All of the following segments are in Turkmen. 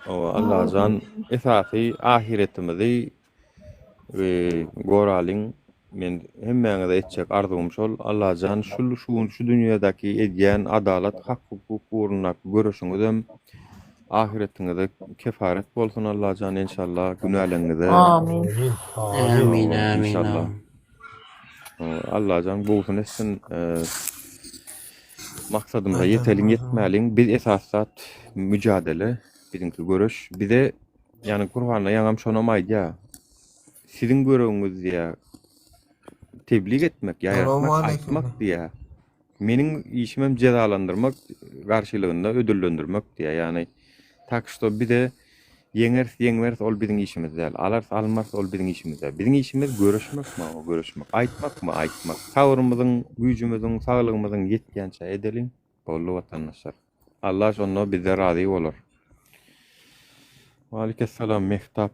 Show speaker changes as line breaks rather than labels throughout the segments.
O Allah'ın esası ahiretimizi goralin men hemmeňe de etjek arzum şol Allah'ın şu dünyadaki edýän adalat, hak, hukuk uğruna görüşüňizem ahiretiňizde kefaret bolsun Allah'ın inşallah günahlarınızı
Amin.
Amin.
Amin,
Amin.
amin,
inşallah.
amin.
Allah'ın buğsun etsin maksadımda
Aynen
yetelin
öyle.
yetmälin bir esasat mücadele bizimki görüş. Bir de yani Kur'an'la yaňam şonamaydy ya. Sizin görüňiz ya tebliğ etmek,
Selamun
ýaýratmak,
aleyküm.
aýtmak diýä. Meniň işimem cezalandyrmak, garşylygynda ödüllendirmek diýä. Ýani takşdo bir de yeňers ol biziň işimiz däl. Almaz ol biziň işimiz däl. Biziň işimiz görüşmekmi, görüşmek, aýtmakmy, aýtmak. Sabrymyzyň, güýjümiziň, saglygymyzyň ýetgençe edelim, bolly watandaşlar. Allah şonno bize razy bolar. Wa aleyhisselam mehtap.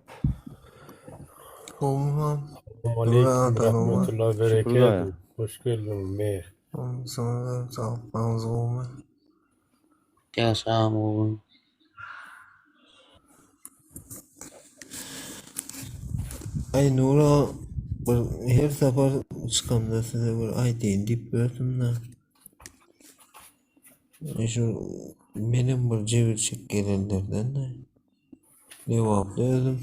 Olmam.
Aleyküm
Tamam.
rahmetullahi ve
Şükürler.
berekatuhu. Hoş geldin Meher.
Sana da sağlıklarınız olmaz.
Yaşam oğlum.
Ay Nura her sefer çıkamda size bir ay deyin deyip verdim de. Şu benim bir cevirçek gelenlerden de cevapladım.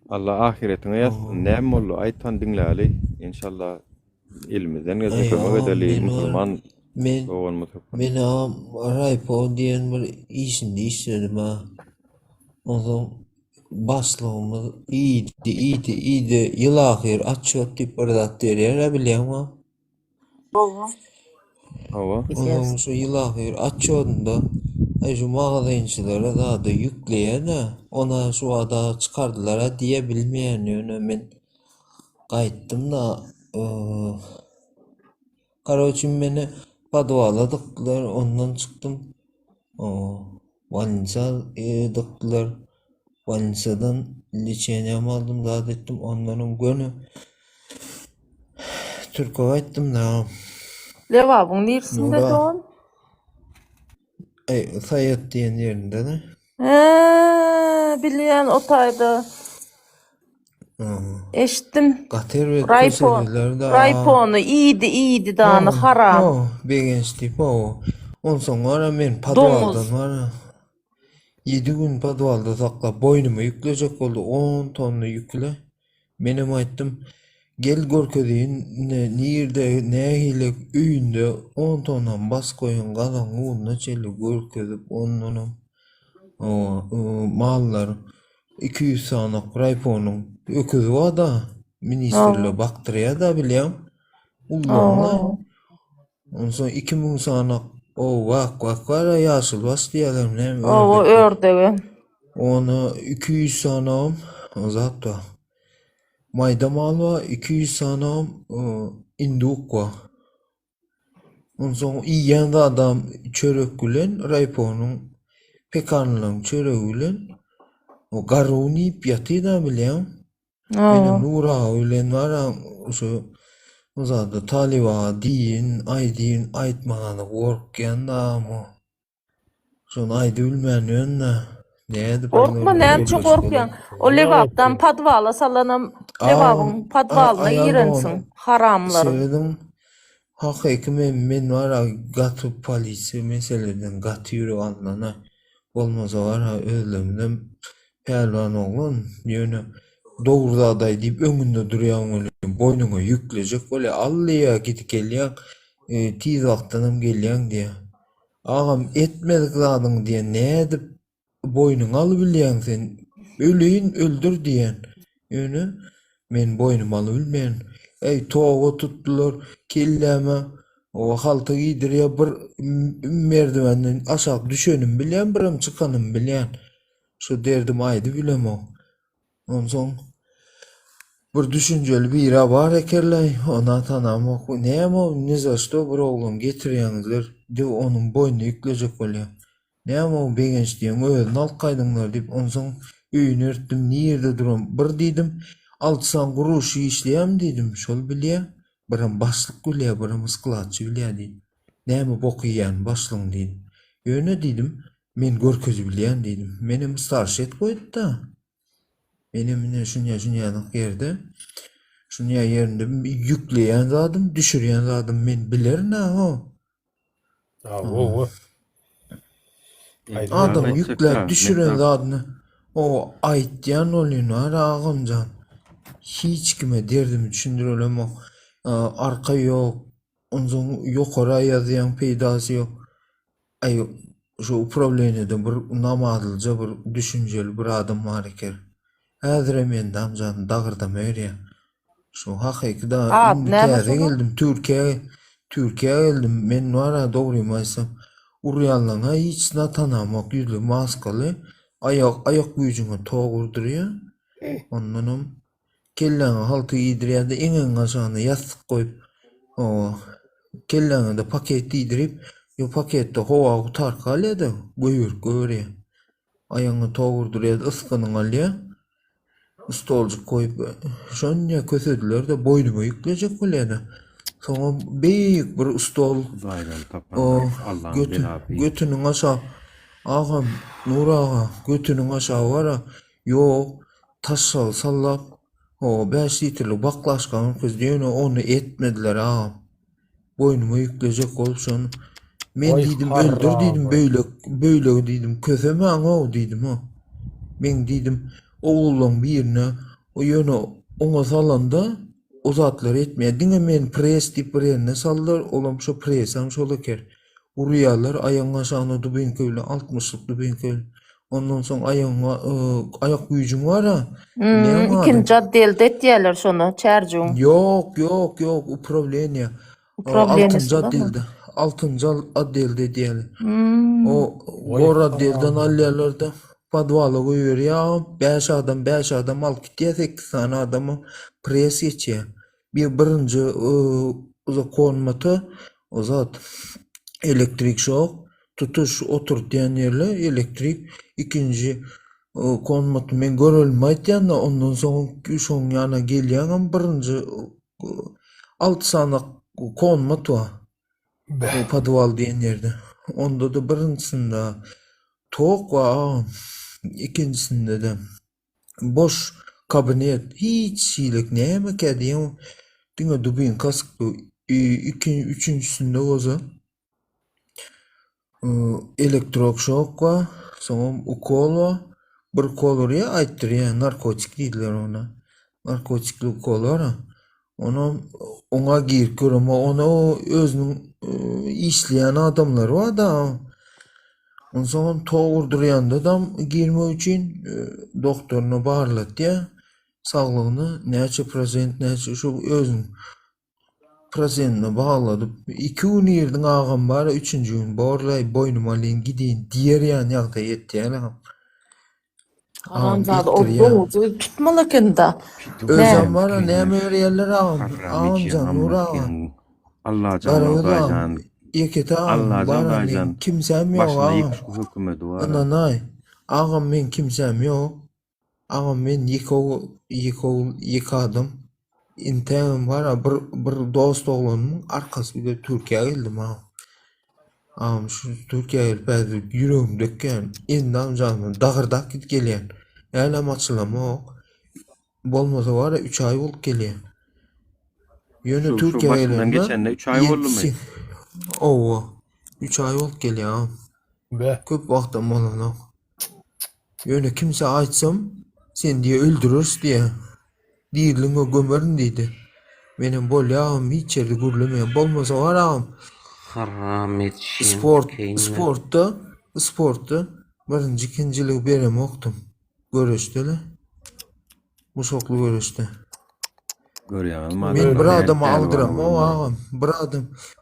Allah ahiretine yazsın. Näme boldy aýtan dinläli. İnşallah ilmizden gözükmek edeli Müslüman
Men
doğan
men ağam Raypo diyen bir işinde işledim ha. O zaman başlığımız iyiydi. Yıl ahir açıyor deyip orada derler biliyor musun?
Hava.
O zaman şu yıl ahir açıyordum da şu mağazayıncılara daha da yükleyen ona şu ada çıkardılar ha diyebilmeyen yönü ben kayıttım da karoçum beni padvaladıklar ondan çıktım Vansa dıktılar Vansa'dan liçeniyem aldım daha ettim onların gönü Türk'e kayıttım da
Levabın neresinde
Nura.
doğan?
Sayat diyen yerinde de
Bilyen otayda. Eşittim.
Kater ve
Raypon.
köseliler de
Raypon'u iyiydi dağını haram.
Begenç tip o. On sonra men
Domuz.
padvaldan var ha. 7 gün padvalda sakla boynuma yükleyecek oldu 10 tonlu yükle. Benim ayttım gel görkedeyin nirde ne hile üyünde 10 tondan bas koyun kalan uğruna çeli görkedip onun mallar 200 sanak Raypon'un öküzü var da ministerle baktırıya da biliyorum. Ullağına. Ondan sonra 2000 sanak o vak var ya yaşıl bas diyelim ne
O ördeği.
onu 200 sanam zaten mayda mal var 200 sanam induk var. Ondan sonra yiyen de adam çörek gülen Raypon'un pekanlığın çörek gülen o garuni ip yatı da biliyorum. Benim Nura ölen var ha şu o zaten taliba din aytmağını korkken da ama son aydı ülmen önüne neydi
Korkma ne çok korkuyorsun. O levaptan padvala salanam levabın padvalına yirensin. Haramları.
Sevdim. Hakiki men var ha gatı polisi meseleden gatı yürü anlana olmasa var ha ölümden pelvan oğlun yönü doğruda aday deyip önünde duruyan öyle boynuna yükleyecek böyle allıya gidip geliyor tiz vaktanım geliyor diye ağam etmedik zadın diye ne edip boynunu alıbiliyorsun sen öleyin öldür diyen yönü men boynumu alıbilmeyen toğu tuttular kelleme o haltı giydiriyor bir merdivenden aşağı düşenim bilen birim çıkanım bilen şu derdim aydı bilem o ondan sonra bir düşünceli bir ira var ekerley ona tanam oku ne ama ne zašto bir oğlum getiriyanızlar de onun boynuna yükleyecek oluyor ne ama begenç diyen öğlen alt kaydınlar deyip ondan sonra üyünü örttüm niyerde duram bir dedim 60 kuruş işleyem dedim şol bilye birim başlık gülüyor birim ıskılatçı bilye deydim ne ama boku yiyen başlığın dedim Ýöne diýdim, men görkezi bilýän diýdim. Menem starşet goýdy da. Benim ne şunya yerde. Şunya yerinde bir yükleyen zadım, düşüren zadım men bilerin ha o.
O.
Adam
Aynen.
yükler düşüren
Mekan.
zadını o aytyan olýan ağamcan. Hiç kime derdimi düşündürelem o. Arka yok. Ondan yokara yazıyan peydası yok. Ay şu problemede bir namadılca bir düşünceli bir adam var eker. Häzir men damjan dagırdam öýrä. Şu hakykda
Ad,
indi
näme
täze
şonu?
geldim Türkiýe geldim. Men wara dogrymy aýsam urýanlaňa hiç tanamaok ýüzlü maskaly ayak güýjüňe togurdurýar. Ondanam kelläňe halty ýidirýärdi eňeň aşagyna ýastyk goýup o kelläňe de paket ýidirip ýo paketde howa tarkalýady göýür. Ayaňy togurdurýar yskynyň alýar. Stolcuk koyup şonya kösediler de boynuma yükleyecek bolýany. Soňra beýik bir stol
Aynen tapan.
o
Allah'ın benapi.
götünün aşağı ağam Nur ağa götünün aşağı vara yok taşal sallap o 5 litreli baklaşkan kız diýene onu etmediler ağam. Boynuma yükleyecek olup şonu. Men
Oy
diýdim
harra
öldür diýdim
boy.
böyle diýdim kösemäň o diýdim o. Men diýdim oğluň birine o ýöne oňa salanda o zatlar etmeýär. Diňe men pres diýip birine saldyr, olam şu presaň şol eker. Urýarlar ayaň aşagyna dubinköyle 60-lyk dubinköyle. Ondan soň ayaňa ayak güýjüň bara.
Ikinci addelde etdiýerler şonu, çärjüň.
Yok, upravleniya.
Upravleniyasında mı?
Altıncı addelde diýerler. O bor addelden alýarlar da podwala goýýar ýa 5 adam alyp gitýär 8 tane adamy pres etýär. Birinji o konmaty o zat elektrik şok tutuş oturtýan ýerle elektrik ikinji konmaty men görelmeýän da ondan soň şoň ýana gelýän birinji 6 sanak konmat var. O podwal diýen ýerde. Onda da birinçisinde tok var, ikincisinde de boş kabinet, hiç şiýlik näme kädiýän. Diňe dubin kaskdy. Üçüncüsinde oza elektroşok var, soňra ukol var. Bir kolorya aýtdyrýar, narkotik diýdiler ona. Narkotikli ukol var. Ona girip görüm, ona özüniň işleyen adamlar var da ondan soň togurdurýanda da girmek üçin doktoruny barlatdy. Saglygyny näçe prosent näçe şu özüň prosentine bağladyp 2 gün ýerdiň ağam bar, 3-nji gün borlay boynuma alyn gidin diýer ýa ýagda ýetdi.
Ağam zat o doňuzy tutmalyken da.
Özüm bar, näme öýrýärler ağam Nur ağa.
Allah canı gaýjan.
Ýekete
Allah
ağam
can
bar,
gaýjan.
kimsem ýok
Başyna
ağam.
ýykyş hökümeti bar.
Ananay, ağam men kimsem ýok. Ağam men ýykadım. İntem var, bir dost oğlanımın arkasıyla Türkiye'ye geldim ağam. Ağam şu Türkiye'ye gelip yüreğim dökken, endam canım dağırdak git gelyen. Eylem açılama o. Bolmasa var ya 3 ay olup gelyen. Yönü Türkiye'ye geldim.
Başından geçende 3 ay oldu mu?
Oo. 3 ay olup gelyen ağam. Köp vaktim olan ağam. Yönü kimse açsam sen diye öldürürsün diye. Diýildiňe gömerin diýdi. Menem bolýam hiç ýerde gürlemeýän bolmasa var ağam.
Haram etşin.
Sportda birinji ikinjilik berem okdum. Göreşdele. Muşoklu göreşde.
Görýän.
Men bir adamy aldyram o ağam.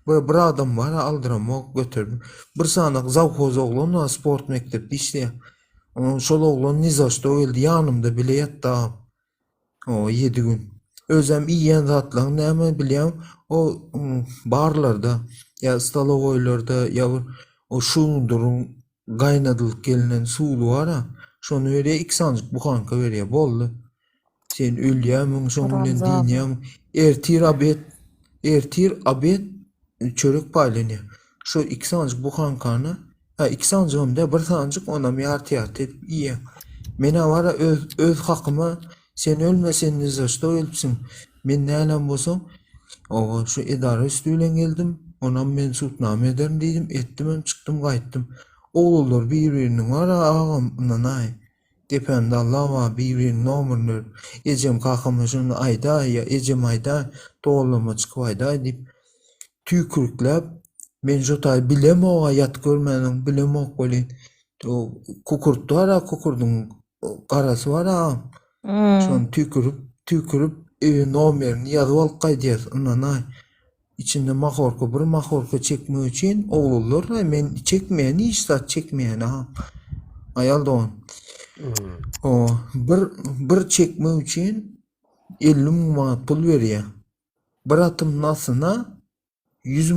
Bir adam var aldyram ok götürdüm. Bir sanak zawkoz oglan sport mektepde işleýär. Şol oglan nizaşda geldi ýanymda bile ýatdy ağam. O 7 gün. Özüm iýen zatlaryň näme bilýän o barlarda ya stalovoýlarda ýa o şuňduruň gaýnadylyp gelinen suwly bara şonu öýre 2 sanjyk buhanka berýär boldy. Sen ölýämiň şoň bilen diýýäm ertir abet çörek paýlanýar. Şu 2 sanjyk buhankany Ha, iki sancığımda bir sancık onam yartı edip iyi. Mene vara öz hakkıma sen ölmesen nizaşta ölpsün. Men nälen bolsam o şu idare üstüyle geldim. Onam men sutname ederim dedim. Ettim çıktım kayttım. Oğullar birbirinin var ağam nanay. Depende Allah var birbirinin nomurunu. Ecem kakama şunu ayda ya ecem ayda doğulama çıkıp ayda deyip tüykürüklep men jotay bilem o yat görmenin bilem o kolin. O kukurt var ha kukurdun karası var ha. Şonu tükürüp nomerini yazıp alıp kaydıyaz. Nanay. İçinde mahorka bir mahorka çekme için oğullar men çekmeyeni iştat çekmeyeni ha. Ayal doğan. O bir çekme için 50 manat pul veriyor. Bir atım nasına 100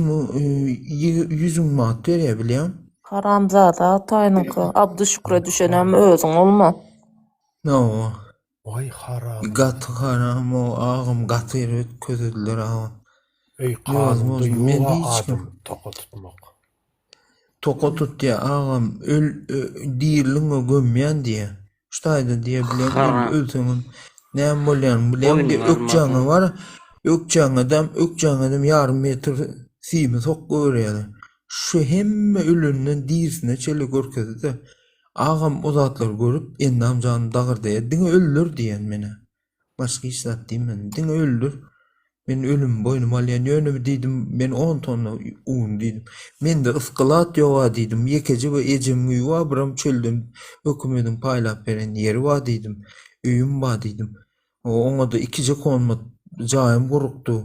manat veriyor biliyorum.
Haramzada taýnynky Abdüşükre düşenem özüň olma.
No.
Vay haram.
Gat haram o ağım gat verip közüdüler ağam.
Ey
Yazmaz,
kanunda
men
yoga
hiç kim-
adım toka tutmak.
Toko tut diye ağam değirlin o gömmeyen diye. Ştaydı diye bilem
Haram.
ölsünün. Näme bolýan bilem diye
Boynun
ökçaňy var. Ökçaň adam yarım metr simi sok görýär. Şu hemme ölünden diýsine çele görkezdi de. Ağam o zatlar görüp endam jany dagyrda diňe öldür diýen mene. Başga iş zat diýmen. Diňe öldür. Men ölüm boynum alýan ýönümi diýdim. Men 10 tonna un diýdim. Mende ıskılat ýoga diýdim. Ýekeci we ejim ýuwa biram çölden hökümetiň paýlap beren ýeri wa diýdim. Öýüm ba diýdim. Oňa da 2 konma jaýym gurukdy.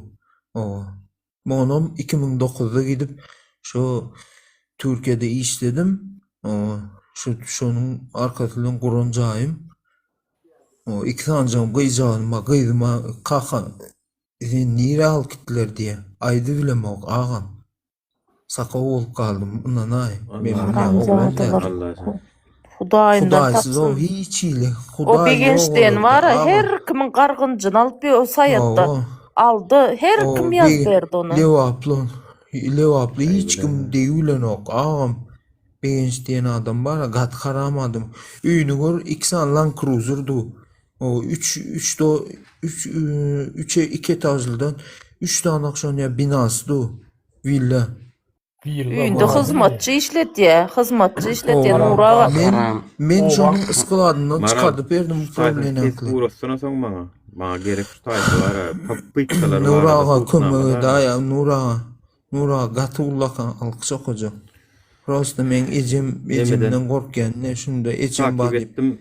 Monum 2009'da gidip şu Türkiye'de işledim. Şunun arkasından kurun jaýym. O 2 sancağım gıydyma kaka nire al gittiler diye. Aydı bilem o ağam. Saka olup kaldım. Nanay.
Haramzadalar.
Allah sen.
Hudaýyndan
Hudaysız o
tapsyn.
hiç iyili.
O begençden var ha, her kimin gargynjyny alıp o sayatda aldı. Her kim yaz berdi onu.
Levaplı hiç kim deýülen ok ağam. Begenç diyen adam var gat haram adam. Üýünü gör 2 Land Cruiser'du. O 2 etajlydan 3 tane akşam binasıdı. Villa.
Üýünde hyzmatçy işletýär, hyzmatçy işletýär Nuraga.
Men şonu ıskıladından çıkardıp berdim bu problemakly.
Uğraşsana soň maňa. Maňa gerek tutaýdy bar. Papytsalar bar.
Nuraga kömegi daýa Nuraga gatullakan alkyş okujak. Prosta men ejimden gorkýan ne şunda ejim bar.
Takip etdim.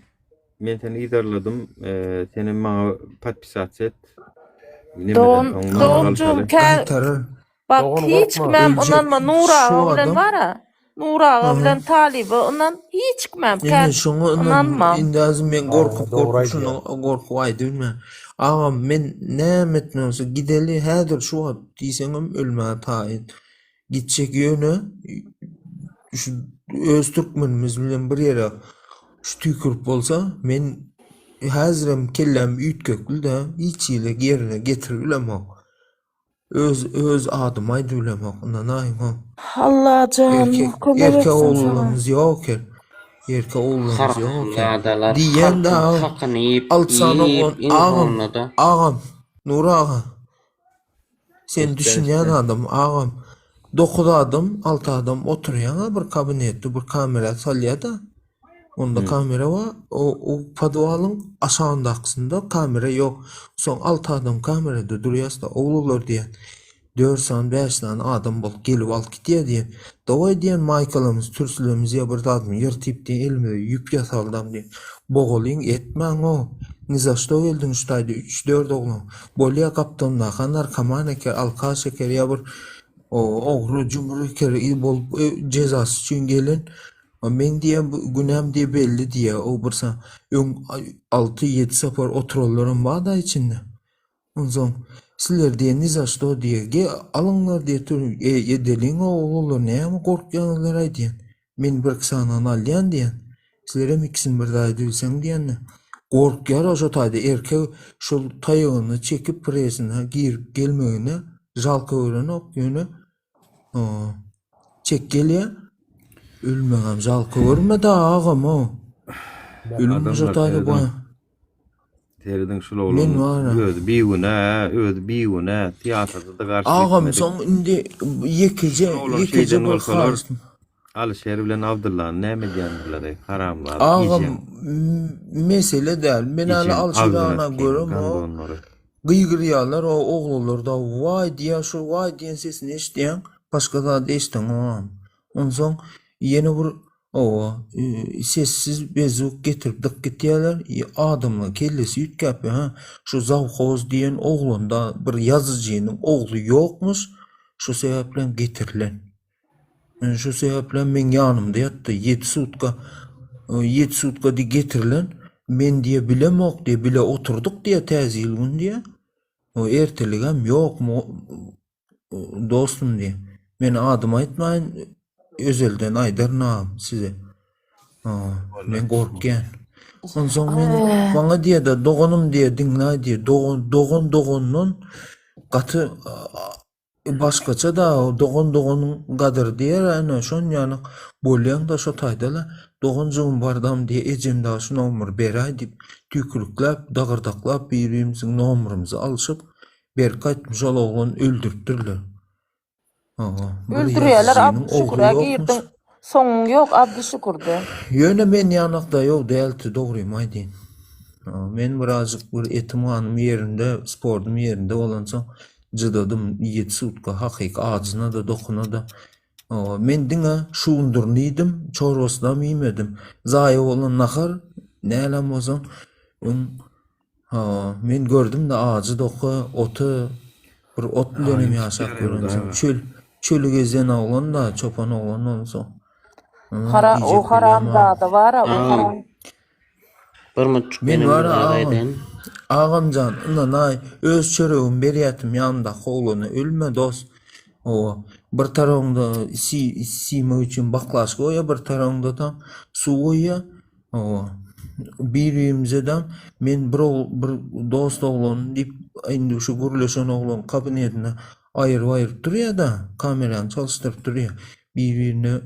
Men seni idarladım. Seni maňa patpisat et.
Doğumcu
Kaytarır.
bak
Doğru
hiç
bakma.
kimem
Ölecek
ondan mı
şu
Nuraga bilen
adam-
var ha. Nuraga bilen Talibi ondan hiç kimem.
Yani şunu
Onanma.
indi azım men gorkup
doğraydı
şunu gorkup aýdy bilme. Ağam men näme etmese gideli häzir şu wagt diýseňem ölme taýyn. Gitjek ýöne şu öz türkmenimiz bilen bir ýere şu tükürüp bolsa men häzirim kellem üýtkökli de hiç ýere gerine getirbilem. Öz adım aýdy bilem ondan aýym.
Allah canım.
Erkek oğlumuz yok er. Erkek oğlumuz yok er.
Haramzadalar
Diyen de
halkın
ağam.
hakkını yiyip
Alt sana
yiyip insanla da
ağam. Nur ağa. Sen düşünýän adam ağam. 9 adam, 6 adam oturýan bir kabinetde bir kamera salýar da. Onda kamera var. O padwalyň aşağındakysynda kamera yok. Soň 6 adam kamerada durýar da oğullar diýen. 4-5 tane adam bolup gelip alıp gitýär diýen. Doway diýen Michael'ymyz, türsülemiz ýa bir adam ýyrtyp diýen elime ýüp ýasaldam diýen. Bogolyň etmäň o. Nizaşda geldin ştaýda 3-4 oglan. Bolýa kaptanna kanar kamaneke alka şeker ýa bir ogru jumry kere bolup jezasy üçin gelen. Men diýen bu günem diye belli diye o birsa 6-7 sefer oturalaryň bar da içinde. Ondan sizler diye nizaşda diye alınlar diye edeliň oğullar näme gorkýanlar aýdýan. Men bir kysanyň alýan diýen. Sizlerem ikisini bir daýdy bilseň diýen. Gorkýar oşo taýda erkek şol taýagyny çekip presine girip gelmegine jalka ören ok ýöne. Çek gelýär. Ölmegem jalky görmedi agam o. Ölüm
Adamlar
jotaydy bu.
Teriden şul
Men
oğlum
var ha.
öz bir güne tiyatrda da garşy
Agam
gitmedik.
soň indi yekece
Olar
yekece
şeyden
bir
olsalar,
harstım.
Alişer bilen Abdullah näme diýendiler, haramlar,
Agam
ijem, ijem,
alçylana
avzına
görem
tüken,
o.
gandonları.
Gıygıryalar o oğullarda vay diye şu vay diyen sesini eşitdiyen başka da eşitten o. Ondan soň yeni bir o sessiz bezuk getirip dık gitdiler. Adamla kellesi yütkäp ha. Şu Zavkoz diyen oğlunda bir yazıcının oğlu yokmuş. Şu sebeplen getirilen. Şu sebeplen men yanımda yattı. 7 sutka di getirilen. Men diye bilemok diye bile oturduk diye tezil gün diye. O erteligem yok mu dostum diye. Men adım aytmayın özelden aydarnam size. Men korkgen. Ondan soň men bana diye de dogonum diye dinlay diye dogonun katı başkaça da dogonun gadır diye ana şon yani bolyan da şo taydala dogoncuğum bardam diye ejemde şu nomur beray dip tükürüklep dagırdaklap birimizin nomurumuzu alışıp berkaytmış oğlun öldürttürler.
Öldürýärler Abdüşükür'e girdin. Soňuň ýok Abdüşükür'de.
Yöne men yanakda ýok dälti dogrymy aýdyn. Men birazjyk bir etimhanym ýerinde, sportum ýerinde bolansoň jydadım 7 sutka hakyky agyna da dokuna da. Men diňe şuundurnydim, çorosdam ýemedim. Zaýa bolan nahar näle bolsaň men gördüm de ağacı doku otu bir ot bilenim ýaşap görünsem. Çölü gezen oğlan da çopan oğlan olsa.
O haram da var o haram.
Bir muçuk
Men
benim
var
gaýdan.
ağamcan ynany öz çöregim berýätim ýanymda oğlany ölme dost. O bir taraňda sime üçin baklaş goýa, bir taraňda da su goýa. O birimize de men bir dost oğlan dip indi şu gurleşen oğlan kabinetine ayırıp duruyor da kameranı çalıştırıp duruyor. Birbirine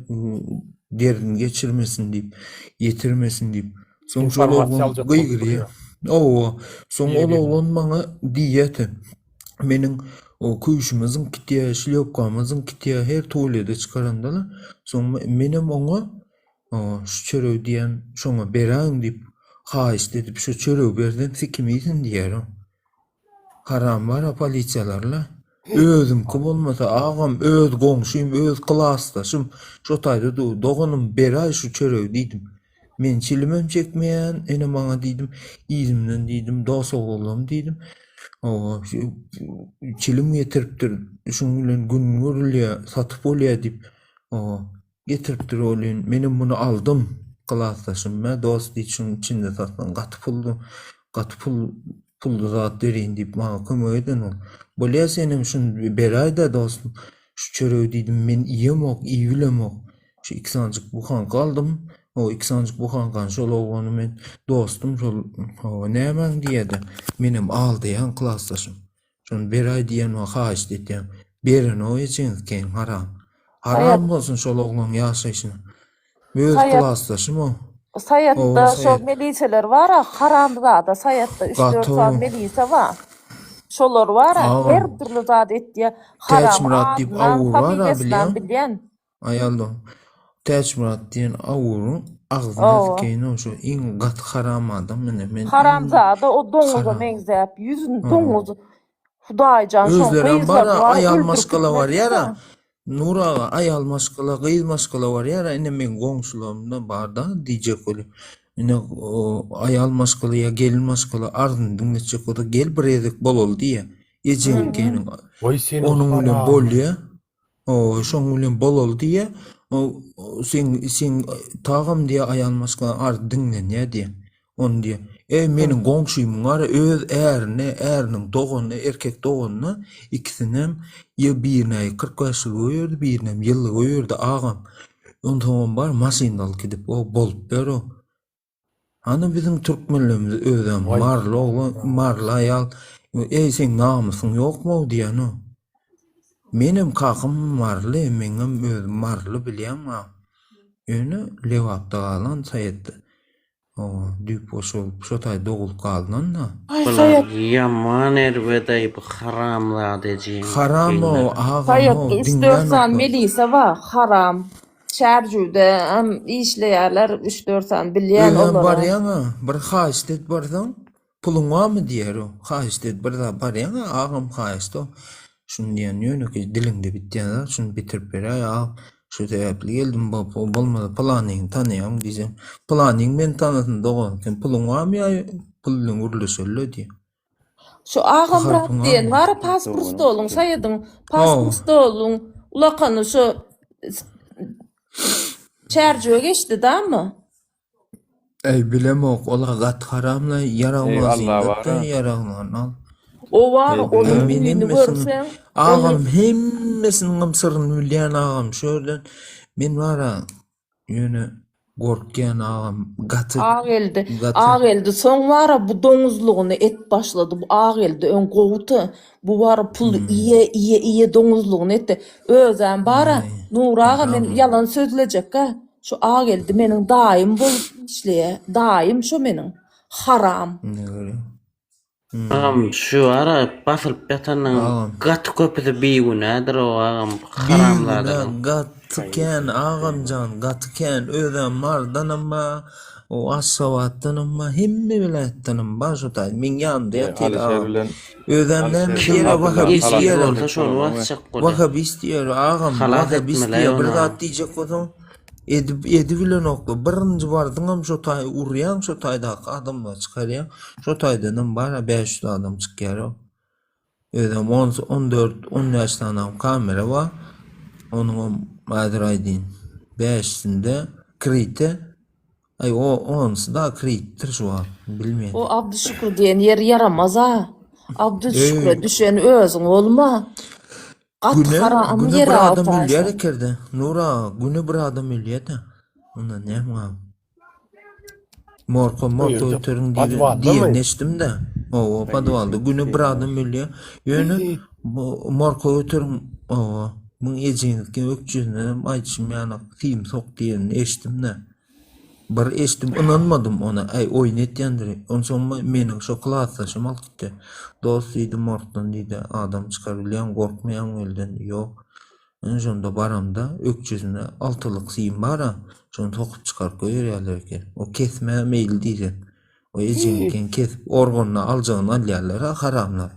derin geçirmesin deyip, yetirmesin deyip. Son şol oğlan gıygırıyor. Son oğlan bana diyeti. Menin o kuyuşumuzun kitiye, şlopkamızın kitiye her tuvalede çıkarandalar. Son menim ona şu çörev diyen şoňa beraň dip haýyş edip şu çörew berdim sikimiydin diýerim. Haram var polisiýalarla. Özümki bolmasa agam öz goňşym, öz klassdaşym şo taýda dogonum beraý şu çörew diýdim. Men çilimem çekmeýän, ene maňa diýdim, ýüzümden diýdim, dost oğlum diýdim. Çilim getiripdir, şoň bilen gün görülýär, satyp bolýar dip. Getiripdir olyn. Menim bunu aldım. Klassdaşym mä dost diýişiň içinde satdan gaty pul zat derin diýip maňa kömek eden ol. Bolýa senem şun beraýda dostum. Şu çörew diýdim men ýemok, ýylemok. Şu iksanjyk buhan kaldym. O iksanjyk buhan kan şol ogany men dostum şol nämen diýdi. Menim aldyan klassdaşym. Şun beraý diýen we haýyş diýdim. Beren o için ken haram. Haram bolsun şol oglan ýaşaýyşyna. Öz klassdaşym o.
Saýatda şol miliseler var, haramda da saýatda 3-4 saat milise var. Şolar var, her türlü zat etdiýär. Haram.
Teçmurat diýip awur var
bilýän.
Ayaldo. Teçmurat diýen awurun agzyna keýno şu iň gat haram adam men.
Haram zada o doňuza meňzäp, ýüzüni doňuzy Hudaýjan şol
özlerem bar ayal maskala var ýara. Nura ayal maskala, gyýyz maskala var ýara. Ine men goňşularymda barda diýjek bolu. Ine ayal maskala ýa gelin maskala ardyn dinleçek oda gel bir edek bolol diýe. Ejen kenin. Onuň bilen bolýa. Şoň bilen bolol diýe. Sen tagym diýe ayal maskala ardyn dinlenýä diýe. Onu diýe. Meniň goňşym var öz äriniň dogany, erkek doganyny ikisinem birine 40 ýaşly goýurdy, birine ýylly goýurdy agam. Ondan bar maşynda alyp gidip o bolup ber o. Ana bizim türkmenlerimiz özüm marly oglan, marly aýal. Sen namusyň ýokmy diýen o. Menim kakym marly, meňem özüm marly bilýän. Ýöne lewapda galan saýatda. O düp oşul şotay dogulup galan da.
Ay
Bular
sayat,
yaman erbedey bu haramlar dejin.
Haram o, ağam
sayat
o,
3-4 san melise var, haram. Şerjüde hem işleýärler 3-4 san bilýän
Ölen bar
olar.
ýa-na, bir haýstet bardan, pulun barmy diýer o. Haýstet bir da bar ýa-na, ağam haýsty o. Şunu diýen ýöne ki dilinde bitýän, şunu bitirip berýär ýa. Şu täpli geldim, bolmady planyň tanýam diýsem. Planyň men tanydym dogan, kim pulun barmy ýa, pulun urulşölle diýer.
Şu ağam
Harpın
bırak diyen
ağam.
var pasport olun sayadın pasport olun ulakanı şu çercüye geçti da mı?
Ey bilemok, ola gat haramla yaramaz
Allah var
ýa-da
ha.
yaranlan al.
O var onun
Emin
ününü
emmesin.
görsen
Ağam hemmesinin sırrını bilýän ağam şöyle men wara ýöne gorkýan ağam gaty
ağ geldi.
Gaty.
Ağ geldi. Son var bu domuzluğunu et başladı. Bu ağ geldi. Ön kovutu. Bu var pul iye domuzluğunu etti. Özden bara Nur ağa men yalan sözleyecek ha. Şu ağ geldi menin daim bolup işleye. Daim şu menin. Haram.
ne görýär.
Ağam şu ara basılıp ýatanyň
Ağam.
gaty köpüde beýgunadyr o ağam haramlardan.
Bilen gatyken ağamjan gatyken öden mardanama o assavatdanama hemme biletdanam başutay min ýandy ýatyl
Alişer
ağam.
bilen
Ödenden
Alişer
bir yere bakıp
Abdullah
Eski
Halan
olsa
istiýär.
şonu watsak goda.
Bakıp istiýär ağam,
Halat
bakıp
etmeli
istiýär bir
ona.
zat diýjek bolsam edi bilen oklu. Birinji bardyňam şo taý urýan, şo taýda adamlar çykarýan. Şo taýdanam bara 500 adam çykýar o. Ödem 14 ýaşdan adam kamera bar. Onuň madraýdyn 5-sinde krite. Ay o onsu da krittir şu an. Bilmeýän.
O Abdüşşükür diyen yer yaramaz ha. Abdüşşükür'e düşen özün olma. Kat haram
Güne
yere
bir adam
atarsın.
ölýär ekerde. Nura, güne bir adam ölýär da. Onda näme? Morko ötürün
Padvalda
diýen
mı?
neşdim de. O padvalda güne bir adam ölýär. Ýöne morko ötürün o mun ejinlikke ökçüne aýtşym ýana film sok diýen eşdim de. Bir eşdim inanmadım ona. Ay oyun etýändir. Onsoň meniň şo klassdaşym alyp gitdi. Dostydym morgdan diýdi. Adam çykarylýan gorkmaýan elden. Ýok. Onjonda baramda ökçüsine altylyk siyim bara. Şonu tokup çykaryp goýarýarlar eken. O kesme meýil diýen. O ejinlikken kesip organyna aljagyny alýarlar haramlar.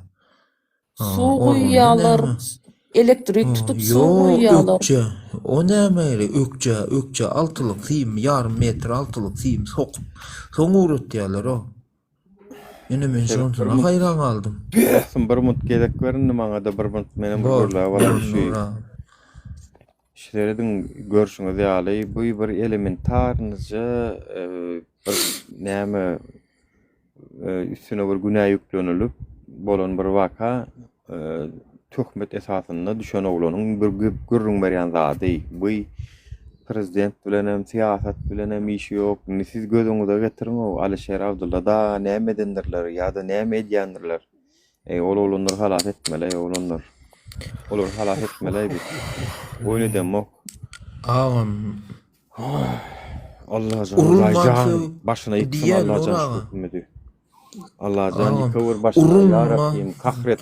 Su guýýarlar. Elektrik tutup su guýýarlar.
Ökçe. O näme ökçe altylyk siyim, ýarym metr altylyk siyim sokup soň uratýarlar o. Ene men şondan haýran galdym.
bir mut gezek berin maňa da bir mut meniň bir görläge bolar şu. Şeýleriň görşüňiz ýaly bu bir elementarnyjy bir näme üstüne bir günah ýüklenilip bolan bir waka töhmet esasynda düşen oglanyň bir gürrüň berýän zady. Bu prezident bilen hem siýasat bilen hem işi ýok. Siz gözüňize getiriň o Alişer Abdullah da näme edendirler ýa-da näme edýändirler. Olanlar halat etmeli, olanlar. Olar halat etmeli bit. Oyun edemok.
Ağam
Allah
Urulmak
can başına yıksın
diyen
Allah can
ona.
hükümeti. Allah can
Ağam,
yıkıvır başına
urulma.
ya Rabbim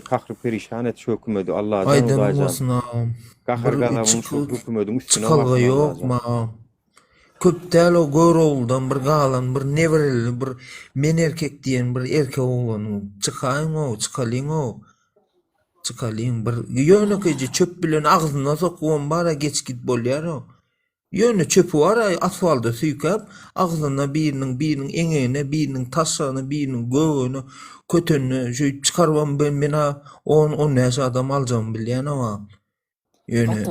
kahri perişan et şu hükümeti Allah can
aýdan
uzacan.
bolsun ağam.
Kahır
Bir
gazabın
çıkı-
şu hükümetin üstüne
Çıkalga
baksın Allah
ýok
can.
ma. Köp däl o gör oğuldan bir galan, bir nebereli, bir men erkek diyen bir erkek oğlanyň çıkaýyn o, çıkalyň o. Çıkalyň bir ýönekeji çöp bilen agzyna sokuwan bara geç git bolýar o. Ýöne çöpü var asfalda süýkäp, agzyna biriniň eňeğine, biriniň taşagyna, biriniň göwüne, kötenine şöýüp çykarwan men 10 näçe adam aljam bilýän ama. Ýöne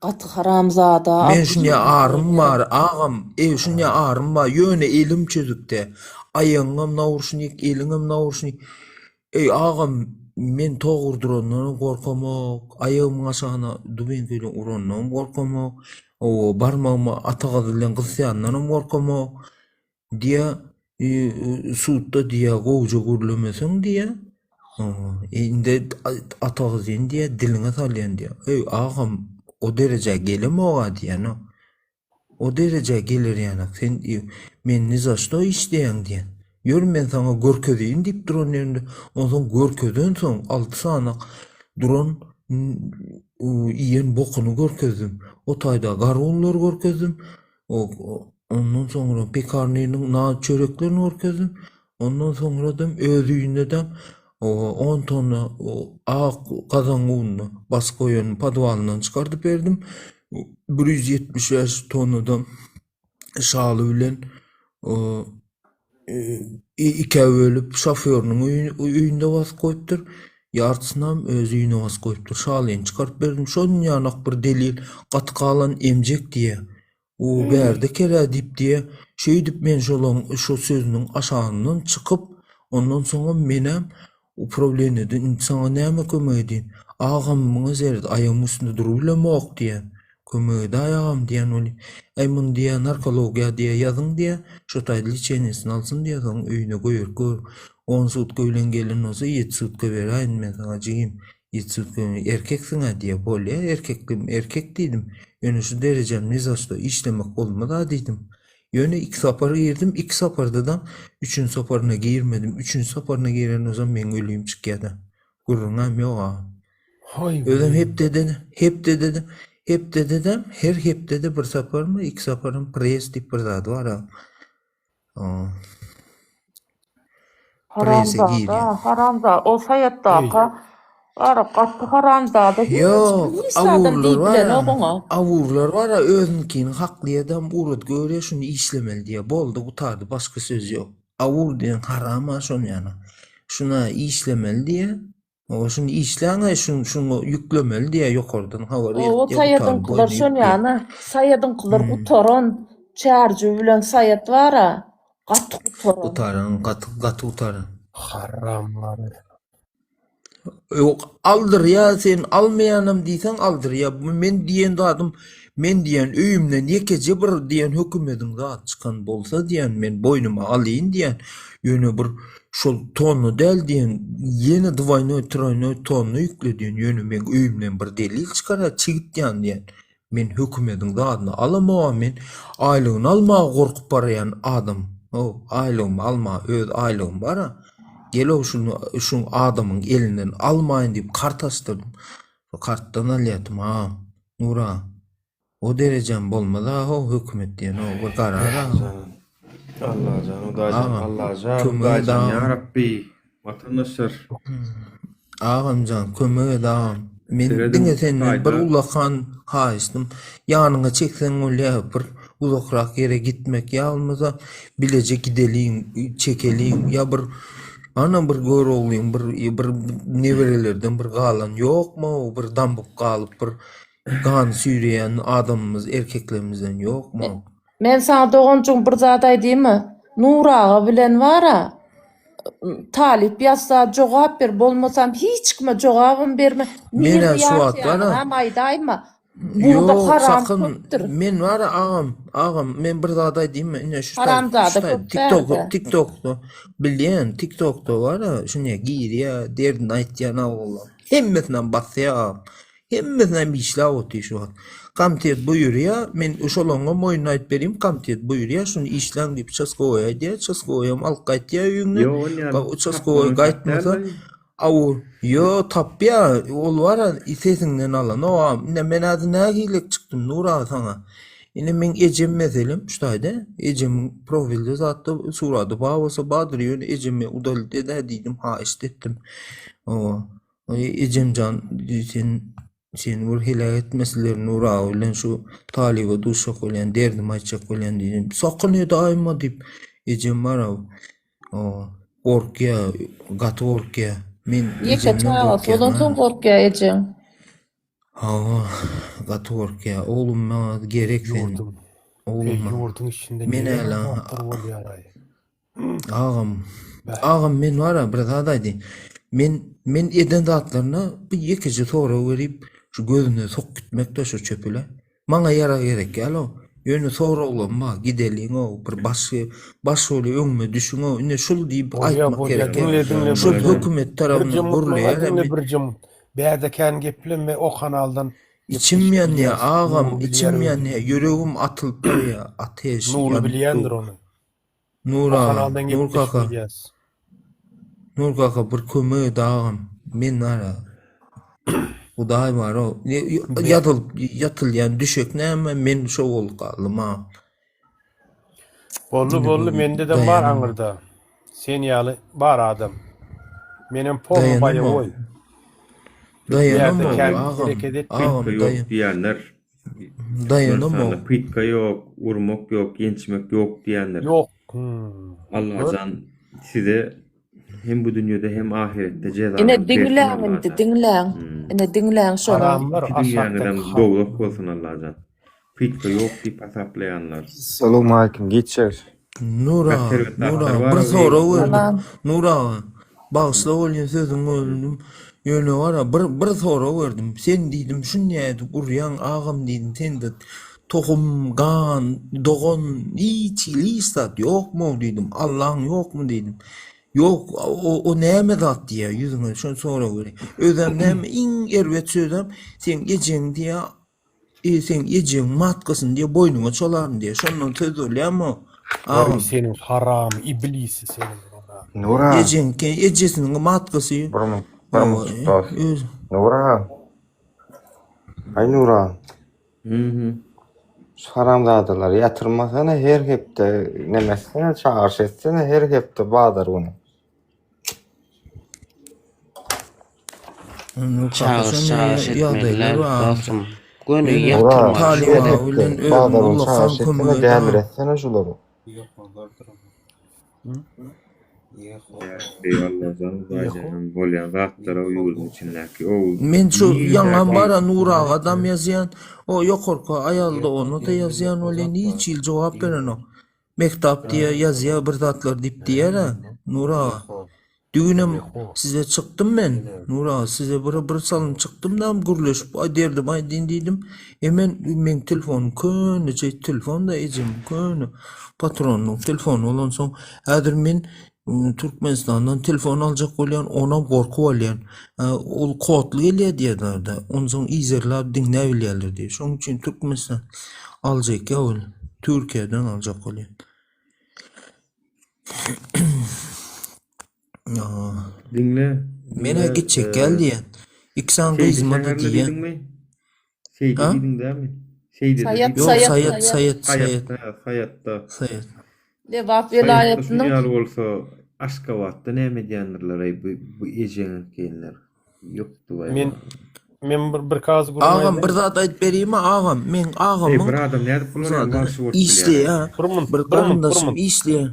Gatı haramzada.
men şuňa arym bar, ağam, şuňa arym bar, ýöne elim çözükde. Aýyňam nawrşunik, eliňem nawrşunik. Ağam, men togurdurandan gorkamok, aýygymyň aşagyna dubenkeyle urandan gorkamok. O barmagyma atagazy bilen gysýandan gorkamok. Diýe suutda diýe gowja gürlemeseň diýe. Inde atagazy diýe diliňe salýan diýe. Ağam, o derece gelim oğa diýen o. o derece gelir yani. Sen men ne zaşta işleyen diyen. Yor men sana görkedeyin dip duran yerinde. Ondan görkeden son 6 sanak duran iyen bokunu görkezdim. O tayda garollar görkezdim. Ondan sonra pekarninin na çöreklerini görkezdim. Ondan sonra da özüyünde de 10 tonna ağ kazan ununu bas koyanın padvalından çıkartıp verdim. 175 tonnadan şalı bilen iki bölüp şoförünün üyünde bas koyuptur. Yartısından öz üyüne bas koyuptur. Şalayın çıkarıp verdim. Şonun yanak bir delil katı kalan emcek diye. O berde kere dip diye şey dip men şu sözünün aşağından çıkıp ondan sonra menem o problemi edin insana näme kömek edin. Ağamın zerret ayağımın üstünde duruyla mok diyen. Kömeği de ayağım diyen oli. Aymun diye narkologiya diye yazın diye şu taylı çenesini alsın diye sana öyüne koyur koyur. 10 sutka ölen gelin olsa 7 sutka ver ayın men sana cigim. 7 sutka erkeksin ha diye böyle erkek dedim. Yani şu derecem nizaçta işlemek olmadı dedim. Yani 2 saparı girdim. 2 saparda da 3. saparına girmedim. 3. saparına giren o zaman ben öleyim çıkıyada. Gururunam yok ha.
Hay
Öyle
be.
hep de dedim. Hep de dedim. Her hep de bir sapar mı? 2 saparın pres dip bir zadı var ha. Prese gir yani.
Haramda o sayatta
Ey.
ara katı haramda da
Yok,
avurlar
avurlar var
bilen
ha.
oğuna.
Avurlar var ha. Özünkini haklı adam urut göre şunu işlemeli diye. Boldu kutardı. Başka söz yok. Avur diyen haram ha şunu yani. Şuna işlemeli diye. O şunu işleyen şunu yüklemeli diye yok oradan.
O sayadın kılar şun yani. Sayadın kılar utaran çarjı bilen sayat var ha. Katı utaran.
Utarın, katı utarın.
Haramları.
Yok aldır ya sen almayanım diysen aldır ya. Men diyen de adım men diyen öyümden yekece bir diyen hükümetin rahat çıkan bolsa diyen men boynuma alayım diyen yönü bir şol tonu del diyen yeni dıvayını trayını tonunu yükle diyen yönü men öyümden bir delil çıkara çıgıt diyen men hükümetin rahatını alama men aylığını alma korkup barayan adam o aylığımı alma öz aylığım var ha. Gel o şunu adamın elinden almayın deyip kart astırdım. O karttan alıyadım ha. Nura. O derecem bolmadı ha o hükümet diyen o bir karar ha.
Allah canım, udacan,
Ağa,
Allah canım,
kömüğü
udacan
dağım.
ya Rabbi. Vatandaşlar.
Ağam can kömüğü dağım. Men
Diredim,
dine senden bir
hayda.
ulakan haýystym. Yanına çeksen öyle bir uzakrak yere gitmek ya olmasa bilecek gideliyim, çekeliyim ya bir ana bir gör olayım, bir neverelerden bir galan yok mu? Bir dambıp kalıp bir kan süreyen adamımız, erkeklerimizden yok mu?
Men sana doğuncuğum bir zaday değil mi? Nurağa bilen var ha. Talip yazsa cevap ver bolmasam hiç kime cevabım verme.
Mene Suat var ha.
Amaydayma. Burada
Yok
haram
sakın
köptür.
men var ağam men bir daha diyeyim mi? Ne şu
Haramzade köp berdi.
TikTok'ta bildiğin TikTok'ta var ha şuna gir ya derdin ayt ya na oğlum. Hemmetinden basya. Hemmetinden bir işler otu şu an. Kamtet buyur ya men uşolonga moyun ayt bereyim kamtet buyur ya şunu işlen deyip çaskoya diye çaskoyam al kayt ya yüğünü.
Yo yani.
Çaskoya kaytmasa Avu, yo tap ya, ol var ha, isesinden alan, o am, ne men adı ne hilek çıktım, Nura sana. Yine men Ecem meselim, ştayda, Ecem'in profilde zaten suradı, bağvasa bağdırıyor, Ecem'e udalite de dedim, ha istettim. O, Ecem can, sen vur hilayet meseleleri Nura olan şu talibe duşak olan, derdim açacak olan dedim, sakın ya daima deyip, Ecem var ha, o, korkuya, gatı korkuya. Men
Yeke çağlas, ondan son korkuya Ecem.
Ha, gatı korkuya. Oğlum bana gerek sen.
Yoğurdum.
Oğlum bana.
Yoğurdun içinde
Men
ne
ala.
var ya arayı.
Ağam men var ha bir adaydı. Men eden dağıtlarına bir yekici sonra verip şu gözüne sok gitmekte şu çöpüle. Bana yara gerek gel o. Yönü sonra oğlum bak gidelim o bir baş rolü önüme düşün o. Ne şul deyip aytmak gerek.
Dinle.
Şul hükümet tarafından
Dinle
gurulaya.
bir cımın. Berde kendi geplem ve o kanaldan
İçim yanıyor
biliyoruz.
ağam,
Nurlu
içim
biliyor.
yanıyor. Yüreğim atılıp duruyor. Ateş
Nurlu
yanıp
biliyendir
dur.
onu.
Nur
O
ağa,
kanaldan
Nur
gepleşip
kaka,
bilýäs.
Nur kaka bir kömüğü dağım. Men ara. Uday var o. Yatıl yani düşek näme men şo bolup kaldym ha.
Bollu mende de bar
Dayanamam.
aňyrda. Sen ýaly bar adam. Menem polmy baýa
Dayanamam.
boý. Ýerde
Dayanamam
kän
ağam.
hareket etmeýin.
Pitka
Ağam
yok diyenler.
dayanamam.
Sana pitka yok, urmak yok, yençmek yok diyenler.
Ýok.
Allah can size hem bu dünyada hem ahirette cezalar
Ene
versin
dinläň
Allah
indi,
can.
dinläň. Ene dinläň şonu.
Haramlar
İki
aşakda
dünyanın doğuluk olsun Allah can. Pitka yok deyip asaplayanlar.
Assalamu alaikum. Geçer.
Nura,
Servet
Nura,
dağlar var
bir
o,
soru
ey.
verdim.
Tamam.
Nura, bağışla olyan sözüm öldüm. Yöne var ya, bir soru verdim. Sen dedim, şu neydi, buryan ağam dedim, sen de tohum, gan, doğun, içili istat yok mu dedim, Allah'ın yok mu dedim. Yok, o neyme zat diye, yüzüme şunu soru vereyim. Özüm neyme, in ervet sözüm, sen gecen diye, sen gecen matkasın diye boynuna çolarım diye, şundan söz öyle mi?
Görüm senin haram, iblisi senin.
Nura.
Ecesinin matkası.
Burmun.
Ama,
Tutas. Nura. Ay Nura. Şu haramzadalar yatırmasana her hepte nemesine çağırış etsene her hepte bağdır bunu.
Çağış etmekler dostum. Gönü
Nura.
yatırma.
Talim
Her
ağa, ulan
hepte bağdır
Allah
bunu
kan
çağırış
kömüğü
etsene
da.
geldir etsene şuları.
Eyvallah canım zaten bolyan zatlara uygun içindeki o.
Men şu
iyi
yalan
derdi.
bara Nura adam yazyan o yokorka ayalda onu da yazyan öyle niçil cevap veren o. Mektap diye yazıya bir tatlar dip diye de Nura. Düğünüm size çıktım ben. Nura size bir salım çıktım da gürleşip ay derdim ay dinledim. Hemen men telefon könece telefon da ecim könü. Patronun telefonu olan son hadir men Türkmenistan'dan telefon alacak olan ona korku olan ol kodlu geliyor diye derdi. Onun son izlerler dinleyebilirler diye. Şunun için Türkmenistan alacak ya öyle. Türkiye'den alacak olan. Ya.
Dinle.
Mene gidecek gel diye. İksan kızmadı diye.
Şey
Ha?
dedin değil mi? Şey dedi.
Sayat,
Yok
sayat.
sayat.
Hayatta.
Sayat.
Cevap
Hayatta
velayetinin
dünyal olsa aşka vatta ne mi diyenlerler ay bu eceğin kendiler. Yoktu vay.
Men bir kaz
Ağam bir zat ayıp vereyim mi ağam? Men
Ey
ağamın
bir adam ne yapıp kullanıyor? Varşı vort
işli ya. Bir karındaşım işli.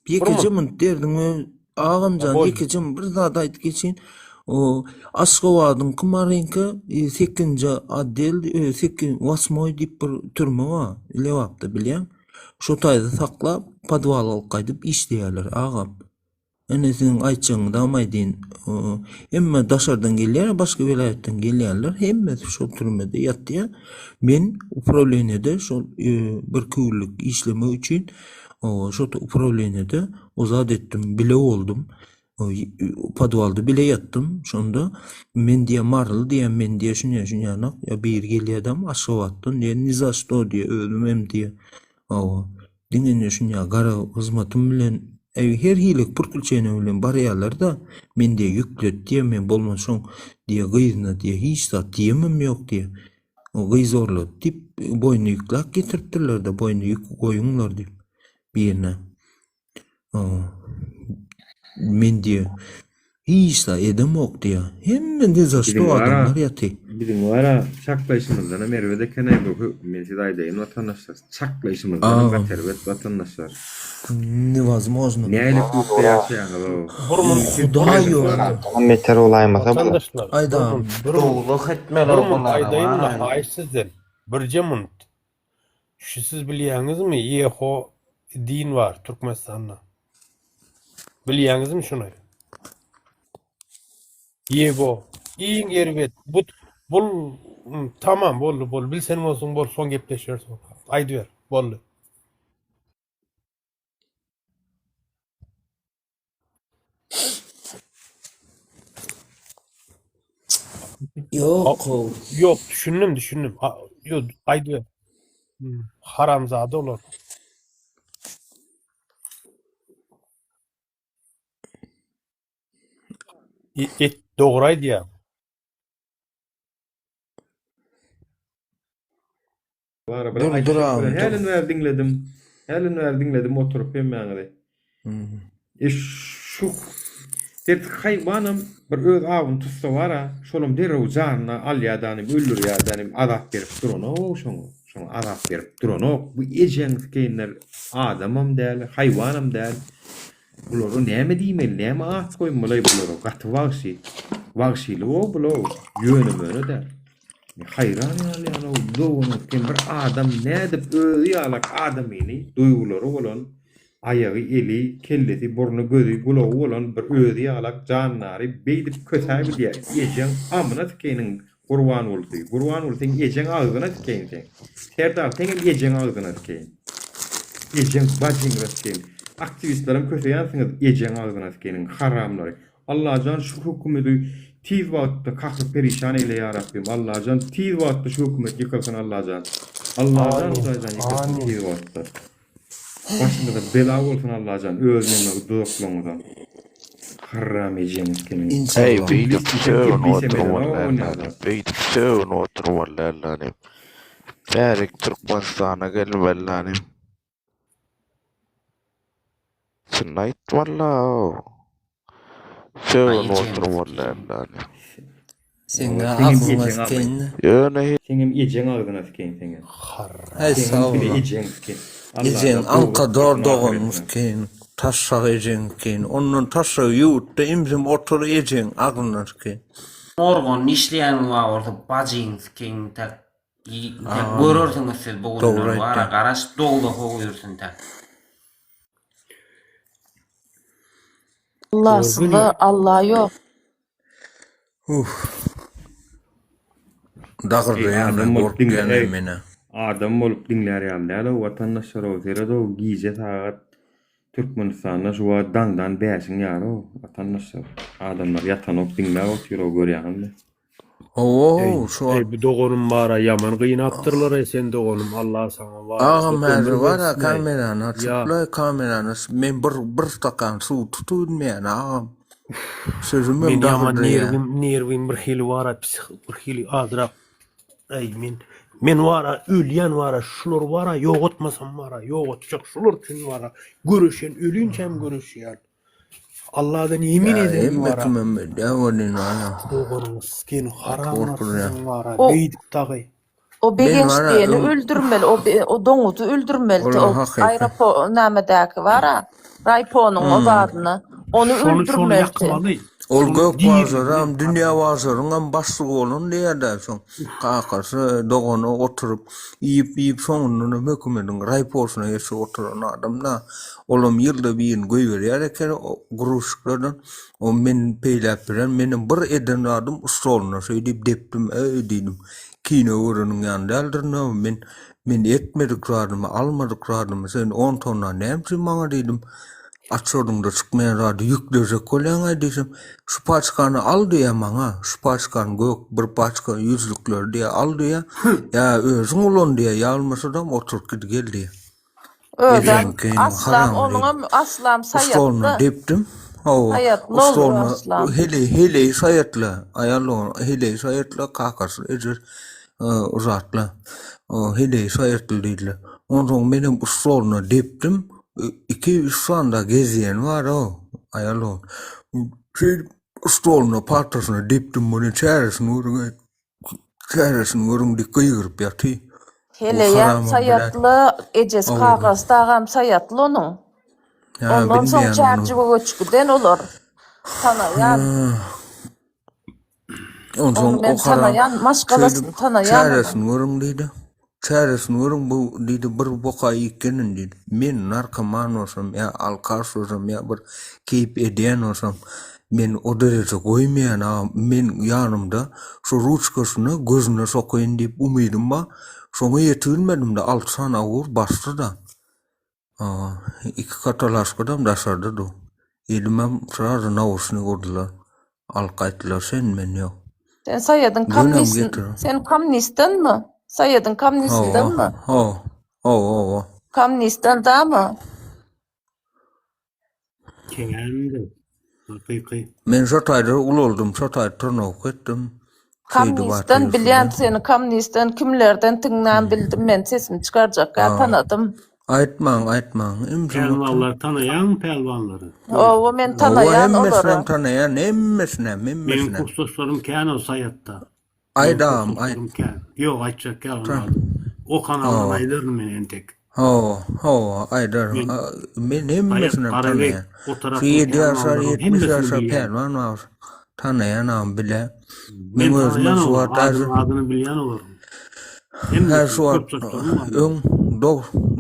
Yekecim derdim ağamcan
Bol.
yekecim bir zat ayıp geçin. O Aşkovadın kumarinki 8. adel 8 Vasmoy dip bir türme var. Levapta bilýän. Şu taýda saklap padwal alqaýdyp işleýärler ağam. Ene senin aýtjagyňda amaýdyn. Emme daşardan gelýär, başga vilayetden gelýärler. Hemme şu türmede ýatdy. Men upravleniýede şu bir küýlük işleme üçin şu upravleniýede ozat etdim, bile oldum. Padwalda bile yattım. Şonda men diye marly diye men diye şunya ya bir gelýärdim aşawatdan diye nizaşdo diye öldüm hem diye. Dinene şunya gara hizmetim bilen her hilik purtulçene bilen barýarlar da men diye yüklet diye men bolmaşyň diye gyzyna diye hiç zat diýemem ýok diye. O gyzorla dip boynu yüklak getiripdirler de boynu yük goýuňlar diýip birine. Men diye hiç da edem yok diye. Hem de zaşto adamlar yatı.
Bizim vara çaklayışımızdan Merve'de kenay bu meclidaydayım vatandaşlar. Çaklayışımızdan gaterbet vatandaşlar.
Невозможно.
Ne aile bu yaşayan o.
Huda yok.
Meter olaymasa bu.
Vatandaşlar.
Ayda.
Doğuluk etmeli
Burmun
okullar
aydayın da
var.
haýsizden. Bir munt. Şu siz bilýäňizmi? Yeho din var Türkmenistanda. Bilýäňizmi şunu? Yego. İň erbet. Bul tamam bol. Bilsen bolsun bol son gepleşersin. Aýdy ber. Boldy.
Yok.
Yok, düşündüm. Yok, aydı. Haramzade olur. Et doğraydı ya.
Var
Dur,
Ayşe
dur ağam, dur.
helen ver dinledim. Helen ver dinledim oturup hem yani. Şu der hayvanım bir öz ağın tutsa vara şolum dereu janna al ýa-da öldür ýa-da azap berip durano şoňa azap berip durano bu ejen keýinler adamam däl haywanam däl bulary näme diýmeli näme at goýmaly bulary gaty wagşyly o bulo ýönümöne däl hayran ýaly o dowuny kim bir adam nädip özi ýalak adamyny duýgulary bolan ayağı, eli, kellesi, burnu, gözü, kulağı olan bir özi ýalak jannary beýdip kötäbi diýär. Ejen amına tikenin gurban boldy. Gurban boldy ejen agyna tikenin sen. Terdar teňem ejen agyna tikenin. Ejen bajyňra tikenin. Aktivistlerim kötäýänsiňiz ejen agyna tikenin haramlary. Allahan şu hökümeti tiz wagtda kahryp perişan eyle ýa Rabbim. Allahan tiz wagtda şu hökümet ýykylsyn Allahan. Allahan ýykylsyn tiz wagtda. Başında da bela olsun Allah'can. Özlemle dudaklarından. Haram ejeniz kenin.
Hey,
İnşallah.
beýdip söwün
Biz-
oturmalarlanym. Beýdip söwün oturmalarlanym. Bärik Türkmenistana gelmelilanym. Sen aýt valla. Söwün
Ayjeniz
oturmalarlanym.
Seňe
Seňem
agyňyz
ejen
keňdi.
Ýöne
Seňem ejen agyna tikeň seňem.
Hey, sağ
Seňem bir
ol.
ejen tikeň.
Ejen anka dordoğunuz keyin, taşşak ejen keyin, onun taşşak ýuwutda imzim otur ejen agnar keyin.
Orgon işleyen var orada bacıyınız keyin tak görürsünüz siz bu
Doğru
günler var
ettin.
garaş dolu koyuyorsun tak.
Allah'sılı Allah yok.
Dagır
Ey,
ýany
adam bolup
gorkýan
dinle, ey.
mene.
Adam bolup dinler ýalda da watandaşlar ozera da gize saat Türkmenistan'a şu dandan bäşiň ýaro watandaşlar adamlar ýatanok dinler otyro görýärler.
Oo, şu
Bu doğunum bara yaman kıynattırlar sen doğunum Allah sana var.
ağam
Ömür
häzir wara
versin, ey.
kamerany açypla kamerany men bir stakan suw tutulmaýan ağam. Sözümem
Men yaman
dagyrdy.
nervim bir hili vara bir hili azra. Ey men vara ölýän vara şular vara ýogotmasam vara ýogotjak şular üçin vara görüşen ölünçem görüşýän. Allah'dan yemin ederim vara.
Emmekimem däwelin ana.
Doğunumuz ken haramlar vara
O-
beýdip tagy.
O
Ben
begeç
var ya,
diyeni öldürmeli. O doňuzu öldürmeli.
Ola
O
hakikaten.
aeropo nämedäki var ha. Rayponun o baryny. Onu
Şonu
öldürmeli.
yakmaly.
Ol
Şonu
gök
değil,
bazaram, dünýä bazaryňam başlyk bolun diýerde soň. Kakasy dogony oturup ýyp soňundan hökümetiň raýposyna ýeşip oturan adamna olum ýylda bir göý berýär eken guruşlardan o men peýläp bilen menim bir eden adam ustolyna söýdip depdim diýdim. Kino öwrüniň ýanynda aldyryna men etmedik radymy almadyk radymy sen 10 tonna näme maňa diýdim. Açordum da çıkmayan radyo yükleyecek kolan dedim. Şu paçkanı aldı ya bana. Şu paçkan gök bir paçka yüzlükler diye aldı ya. Ya özün olun diye yalması da oturup gidi geldi.
Özen
Ejen keyin
aslam
haram
onuňa aslam
Ustolunu
sayatlı.
deptim. O
Hayatlı olur
ustolunu
aslan.
hele sayatla ayarlı hele sayatla kakası ejer uzatla. O hele sayatlı değil. Ondan benim ustolunu deptim. 2-3 sanda geziyen var o ayarlı. Şey ustolunu partasını deptim bunu çaresini vurun di kıyırıp yatı.
Hele
O
ya
haramı
sayatlı ejes kagas dagam sayatlı onun.
Ya
Ondan soň
bilmeyen
çarjy
onu.
göçküden olur. Tanayan.
Ondan
Ben
o haram.
tanayan maşgalasy tanayan.
Çaresini vurun dedi. Çaresini vurun bu dedi bir boka ikenin dedi. Men narkoman olsam ya alkar olsam ya bir keyip eden olsam men o derece koymayan ha men yanımda şu ruçkasını gözüne sokayım deyip umidim ba sonra yetilmedim de alt sana vur bastı da. İki katalaskadam dasardı da. Elimem sırada navusunu vurdular. Alkaytlar sen men yok.
Sen sayadın
Günüm
komünist.
getir.
Sen komünisttin mi? Sayadın komünisttin mi?
Ho.
Komünisttin da mı?
Kendi. Hakiki.
Men şotayda ul oldum, şotayda tırnak ettim.
Komünisttin bilýän seni komünisttin kimlerden tiňden bildim men sesimi çıkarjak tanıdım.
Aytmaň.
Pelvanlar tanıyan pelvanları.
O men tanayan
Emmesinem
olara.
tanayan, emmesinem.
Benim kursdaşlarım kän o sayatta.
Aydam,
Kursdaşlarım kän. Yok açacak kän onlardan. O kanaldan aydırdım men entek.
Ho, aydar. Men emmesinem tanayan. Şu 7 yaşar, 70 yaşar pelvan var. Tanayan bile.
Men
Men özüme
tanıyan
şu
olur.
var.
Adını bilýän olurum.
Her şu var.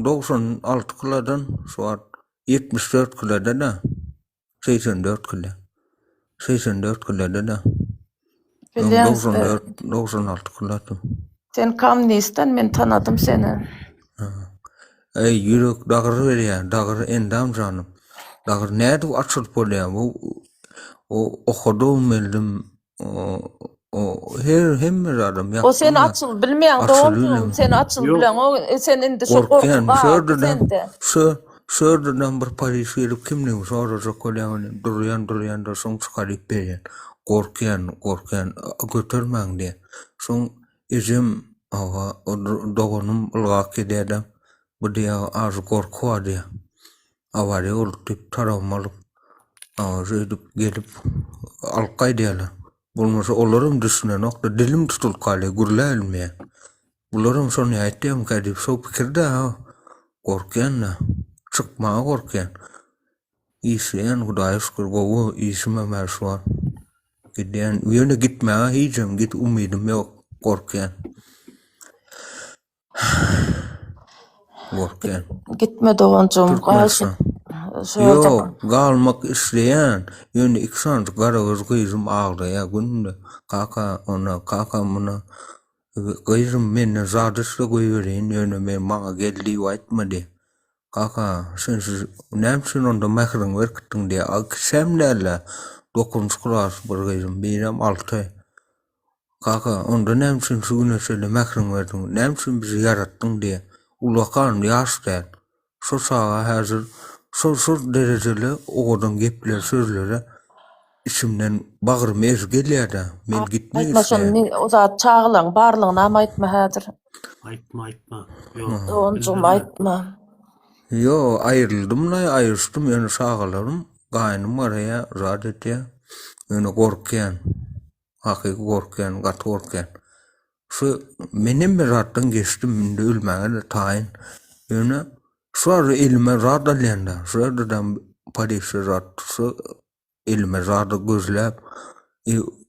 96 kilodan şu var. 74 kiloda da. 84 kilo. 84 kiloda da.
Bilýän
96 kiloda.
sen komünisttin men tanıdım seni.
Ey yürek dağır veriyor, dağır endam canım. Dağır nerede açılıp oluyor? O okudum bildim. Hem adam
O sen açıl bilmeýän doğum sen açıl bilen o sen indi şu
korkuyan
korku sende.
Şördüden bir Paris gelip kimliği soracak olan duruyan da son çıkarıp beyen. Korkuyan götürmen diye. Son izim doğunum ılgak ededem. Bu diye az korku diye. Avari olup taramalıp. Gelip alkay diyorlar. Bulmasa olurum düşünen nokta dilim tutul kale gurla elmeye. Bulurum sonra ayettim kadip so pikirde ha. Korkuyan na. Çıkma korkuyan. İşleyen Hudaya şükür govu işime mersuan. Gidiyen yöne gitme ha hicam git umidim yok korkuyan. Korkuyan.
Gitme doğancım.
Yok, galmak isteyen, yönü iksan garagız kıyızım ağda ya günde. Kaka mına, kıyızım menne zadısı kıyırın, yönü men mağa geldi vaitmadı. Kaka, sensiz, nemsin onda mekrin verkittin diye, aksem derle, dokuz klas bir kıyızım, benim altı. Kaka, onda nemsin şu güneşeli mekrin verdin, nemsin bizi yarattın diye, ulakan yaşten, şu sağa hazır, Sor dereceli oğudan gepler sözleri içimden bağırma ez geliyor da men gitmek isteyen.
Aytma o da çağılan barlığına ama aytma hadir.
Aytma.
Doğancım aytma.
Yo ayrıldım ayrıştım yani sağlarım. Gaynım araya rahat ya. Yani korkuyan. Hakiki korkuyan, kat korkuyan. Şu benim bir rahattan geçtim şimdi ölmeye de tayin. Yani sonra ilme rahat alenda. Sonradan Paris'e rahat. Ilme rahat gözlep.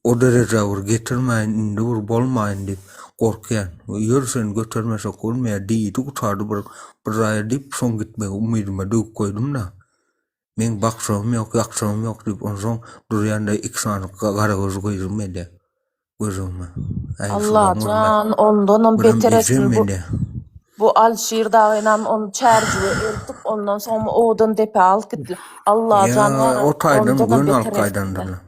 O derece vur getirmeyin, indi vur bolmayın deyip korkuyan. Yürüsen götürmese olmaya değil. Tutardı bir raya deyip son gitmeye umidime dövüp koydum da. Men baksam yok, yaksam yok deyip ondan sonra duruyan da iksan gara göz koydum ede. Gözüme.
Allah can ondan beter etsin bu Alşir dağıyla onu çerciye eltip ondan sonra odan depe al gitti. Allah can var.
O taydan gün alkaydandırlar.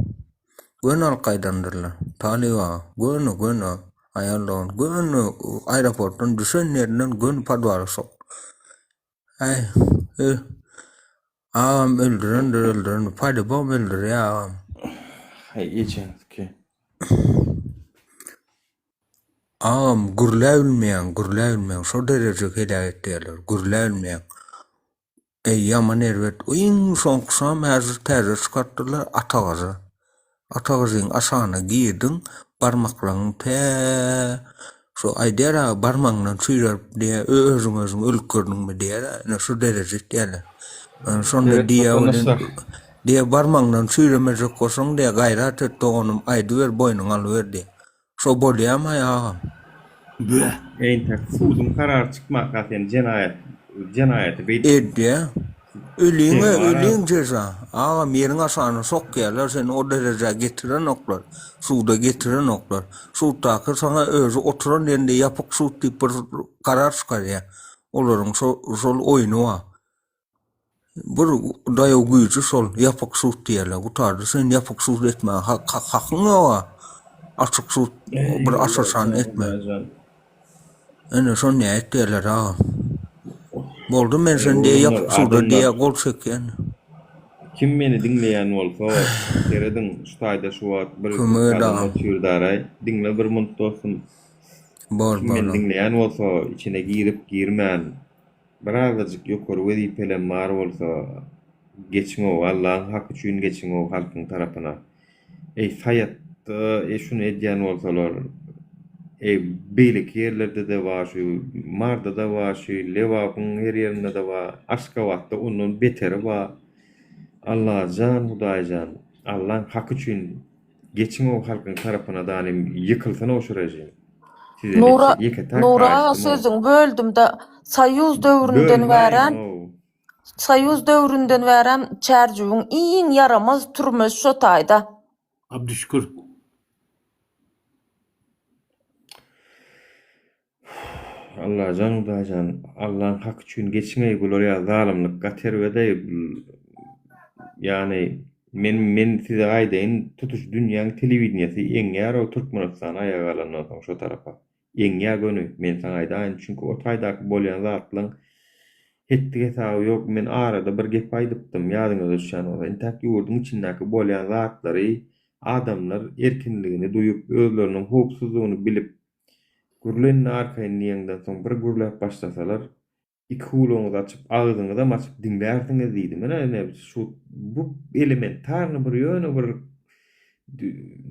Gün alkaydandırlar. Taliva gün ayarlan gün aeroportun düşen yerinden gün padvara sok. Ağam öldüren payda bom öldür ya ağam.
Hay içen ki.
Ağam gurla so derece hidayet derler gurla yaman ervet in son ksam hazır terör çıkarttılar atağızın asana giydin parmaklarını so aydera parmağından suyar diye özün ülkürün mü diye so derece derler sonra diye parmağından suyarmayacak olsan diye gayret et doğunum aydıver boynun alıver diye so boliyam ayağım.
Eyntek sudum karar çıkmak yani cinayeti beyt.
Edya. Ölüğün ceza. Ağam yerin asanı sok gelirler seni o derece getiren oklar. Suda getiren oklar. Su takır sana özü oturan yerinde yapık su tip bir karar çıkar ya. Oların sol oyunu var. Bir dayo gücü sol yapık su diyorlar. Bu tarzı sen yapık su etme. Hakkın var. açık su bir asasan etme. Ene son ne ettiler ha. Boldu men sen diye yap suda diye gol çeken.
Kim meni dinleyen olsa keredin ustayda şu wagt bir
Kümü da.
kadını türdaray dinle bir munt dostum.
Bor
Kim meni
bor.
dinleyen olsa içine girip girmen birazcık yukarı wezipelen mar olsa geçme o Allah'ın hakkı üçün geçme o halkın tarafına. Hayatta şunu edýän bolsalar beýlik yerlerde de var şu, marda da var şu, Lewapyň her ýerinde de var, Aşgabatda ondan beteri var. Allah can Hudaýjan, Allah'ın hakkı üçün geçme o halkın tarafına danim yıkılsana o şuracı.
Nura sözüň böldüm de Soýuz döwründen bären çärjüň iň yaramaz turmuş şu taýda.
Abdüşkür.
Allah can Hudaýjan, Allah'ın hakkı üçün geçmeyi bular ya zalimlik gater we de yani men size aýdaýyn tutuş dünýäň telewizionyasy eň ýara Türkmenistan aýaga alandan soň şu tarafa. Eň ýa gönü men sana aýdaýyn çünki o taýdaky bolýan zatlaryň hetdi hesaby ýok. Men arada bir gep aýdypdym, ýadyňyza düşýän bolsa. Intak ýurdun içindäki bolýan zatlary adamlar erkinligini duýup özleriniň howpsuzlygyny bilip gürlenin arkaýyn ýeňden soň bir gürläp başlasalar iki huluňyzy açyp agyzyňyzy açyp dinlärsiňiz diýdim. Mene şu bu elementarny bir ýöne bir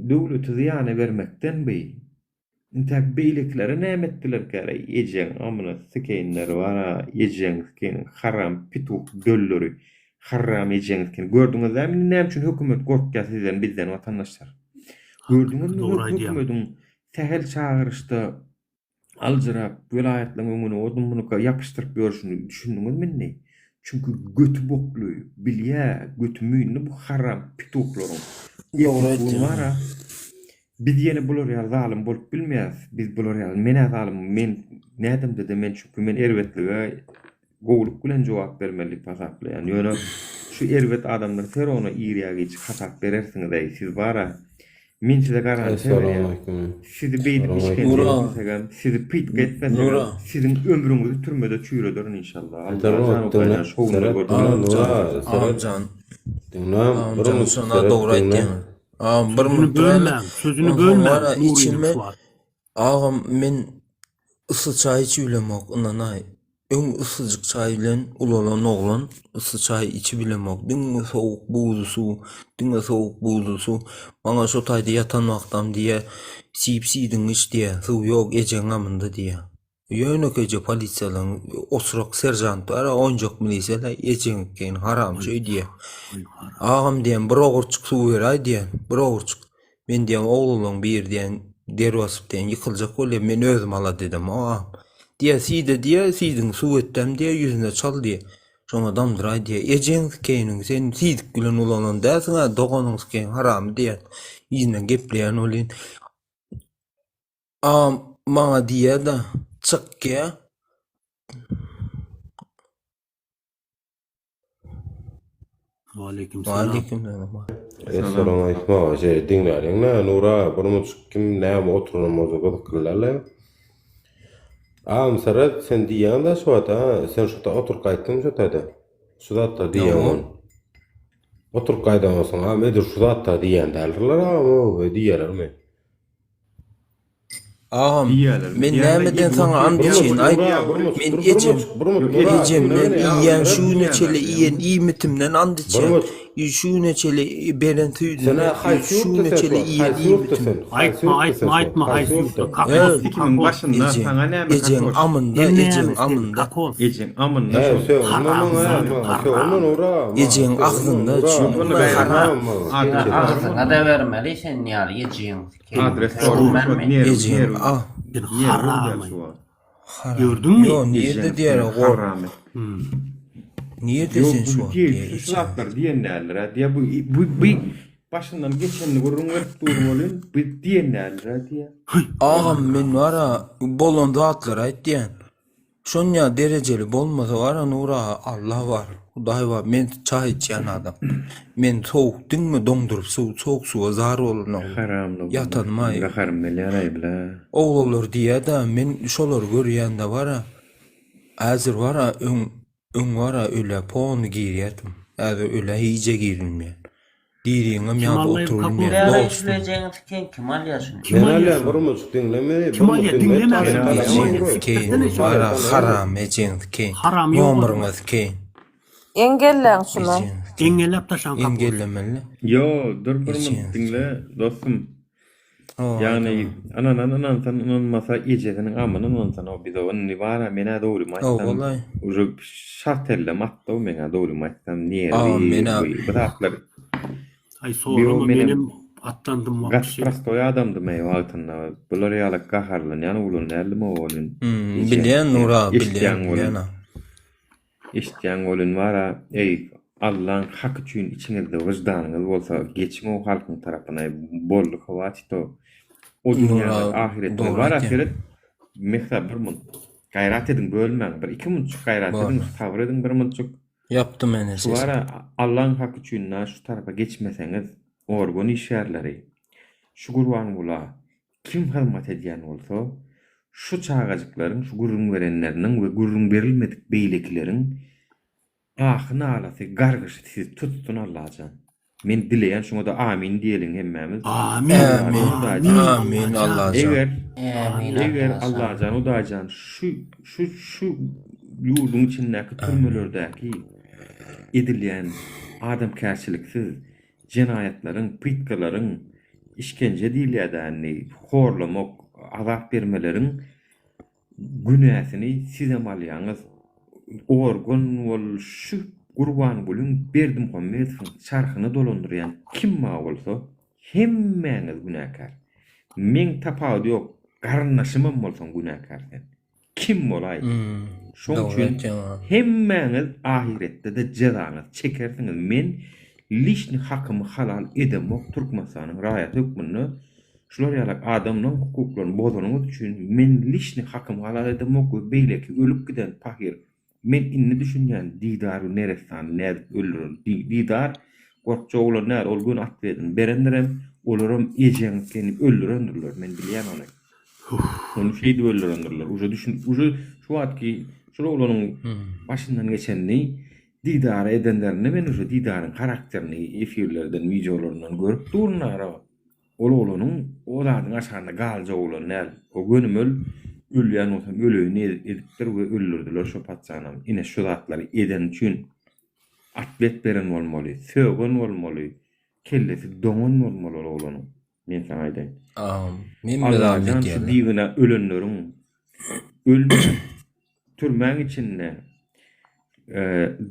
döwleti ýany bermekden beý. Intak beýlikleri nämetdiler käre ejeň amyna sekeýinleri bara ejeň sekeýin haram pituk dölleri haram ejeň sekeýin gördüňiz mi näme üçin hökümet gorkýar sizden bizden watandaşlar. Gördüňizmi hökümetiň tähel çağırışda aljyrap vilayetlerin öňüne odun bunu yapıştırıp görüşüni düşündüňizmi ne? Çünkü götü bokluy, bilýä götümüýni bu haram pituklaryň. Ýa biz ýene bular ýa zalim bolup bilmeýäs. Biz bular ýa men zalim, men nädem dedi men çünkü men erwetlige gowluk bilen jogap bermeli pasaplaýan. Ýöne şu erwet adamlar terona ýerýä geçip hatap berersiňiz ey siz bara. Men size garanti berýär. Sizi beýdip işkendiňizden, sizi pit getmezler. Sizin ömrüňizi türmede çüýreder inşallah.
Sözünü bölme.
Ağam men ısy çay içibilemek ynanay. Öň ıssyjyk çay bilen ulalan oglan ısy çay içibilemek. Diňe sowuk buzlu su. Maňa şu taýda ýatan wagtam diýe sip-sidiň iç diýe, suw ýok ejeň amynda diýe. Ýönekeje polisiýalaryň osrak serjant bara onjak milisiýalar ejeň ken haram şey diýe. Ağam diýen bir ogurçuk suw beräý diýen, bir ogurçuk. Men diýen oğluň bir diýen derwasypdan ýykyljak bolýar, men özüm ala dedim. Diye sidiň suw etdim diye yüzüne çal diye. Şoňa damdyray diye. Ejeň keýniň sen sidik bilen ulanan däsiň, doganyň keýin haram diye. Ýyna gepleýän bolýan. Maňa diýe da çykky.
Aleyküm selam.
Assalamu alaykum. Dinläriň Nura, bir kim näme oturmagy gykylýarlar. Sarat sen diýän da şu ata, sen şu ta oturup gaýtdyň şu taýda. Şu da diýän. Oturup gaýdan soň, medir şu da diýän däldirler, diýerlermi?
Ağam, men nämeden saňa andyşyn aý. Men ejem men iýen şuny çele iýen iýmetimden andyçyn. Şuny çele beren tüýdün. Şuny çele iýen iýmetim.
Aýtma.
Kimin başynda saňa näme
ejem amynda.
Ejeň amynda.
Ejem agzynda
Agzyňa da bermeli sen ýaly ejeň.
Adres
ejem
Gördün mü?
Yo, niýede diýer
haram.
Niye desin şu an?
Şu şartlar diýenler diýe bu başyndan geçenli görüňler durmaly. Bu diýenler diýe.
Ağam men wara bolonda atlar aýtdyň. Şonya dereceli bolmasa var Nura Allah var. Hudaý var. Men çay içýän adam. Men soğuk diňmi doňdurup soğuk suwa zar bolany.
Haramly.
Yatanmay.
Gaharam melýär bile.
Oğullar diýär-de men şolar görýände bara häzir bara öň bara öle pony giyýärdim. Häzir öle hiýje giýilmeýär. Diriňem ýa
Kemal'layım,
oturulmaýar.
Däle
Dostum.
işlejäňiz ken kim alýarsyn?
Kim alýar?
Bir muçuk dinleme.
Kim alýar? Dinlemezsin.
Ejeniz keyin, bara haram ejeniz keyin.
Haram ýok.
Ýomryňyz keyin.
Engelleň şunu.
Engellep taşan kapı.
Engellemeli.
Yo, dur bir minut dinle dostum. Yani anan masa ejedinin amının onsan o bize onun nivara mena doğru maçtan.
vallahi.
Uje şartelle matta o mena doğru maçtan niye?
Mena.
Bıraklar.
Ay soğurma
benim-
benim atlandım vakti.
Gaspras toy adamdı meyve altında. Bular yalık kaharlan yani ulun nerede mi olun?
Bilýän Nura,
İşleyen
bilýän.
İşleyen olun vara ey Allah'ın hak üçün içinizde vicdanınız olsa geçme o halkın tarafına bolluk havaçto o dünyada
Nura,
ahirette
doğru
var
ekan.
ahiret mehsa bir mun gayrat edin bölmän bir iki munçuk gayrat edin sabır edin bir munçuk
Yaptım ene
şu
ses.
vara Allah'ın hak üçün şu tarafa geçmeseniz orgun işyerleri şu gurban bula kim hırmat edýän bolsa şu çağacıkların şu gurrun verenlerinin ve gurrun verilmedik beýleklerin ahına alası gargışı siz tutun Allah'can. Men dileyen şuna da amin diyelim hemmemiz.
Amin.
Amin. Amin Allah'can.
Eğer Allah'can o da can şu yurdun içindeki türmelerdeki edilen adamkärçiliksiz cinayetlerin, pitkaların, işkence diýilýärdi, horlamak, azap bermelerin günäsini siz amalýaňyz orgun bol şu gurban bolun berdim Muhammed'in çarhyny dolandyrýan kim ma bolsa hemmäňiz günäkär. Men tapawdy ýok, garnaşymam bolsaň günäkär sen. Kim bolay? Şoň üçin hemmäňiz ahiretde de jazanyňy çekersiňiz. Men lişni hakymy halal edemek Türkmenistanyň raýat hökmüni şular ýaly adamnyň hukuklaryny bozanyň üçin men lişni hakymy halal edemek we beýleki ölüp giden pahir men inni düşünýän didary nerestan näde öldürür. Didar gorkça olar näde ol gün at berdim. Berendirem olaram ejeň seni öldürendirler. Men bilýän onu. Onu şeýdi öldürendirler. Uje düşün, uje şu wagtki şu olanyň başyndan geçenni didar edenlerine men uje didarın karakterini efirlerden, videolarından görüp durnara. Olanyň o zadyň aşarynda galja bolan näde? O gönümül ölýän olsam ölüýni edipdir we öldürdiler şu patçanam. Ine şu zatlary eden üçin atlet beren bolmaly, sögen bolmaly, kellesi doňun bolmaly olanyň. Men sana aýdaýyn.
Men
Allah'ın
bilen
şu diýgine ölenlerin ölme türmäň içinde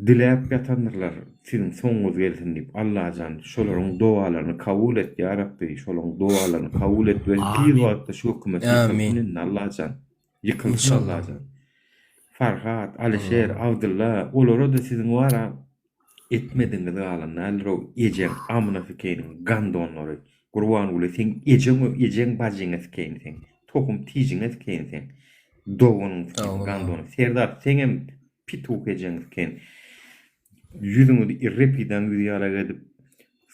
diläp ýatandyrlar senin soňuňyz gelsin diýip Allah'jan şolaryň dualaryny kabul et ya Rabbi, şolaryň dualaryny kabul et we bir wagtda şu hökümeti
Amin.
Allah'jan ýykylsyn Allah'jan. Farhat, Alişer, Abdullah olara da sizin wara etmediňiz galanlar o ejeň amna fikiriniň gandonlary Gurban bule sen ejeň bajyňyz keýnsen, tokum tijiňiz keýnsen, dogunyň gandon. Serdar sen hem pituk ejeňiz ken. Yüzüňi irrepiden ýalag edip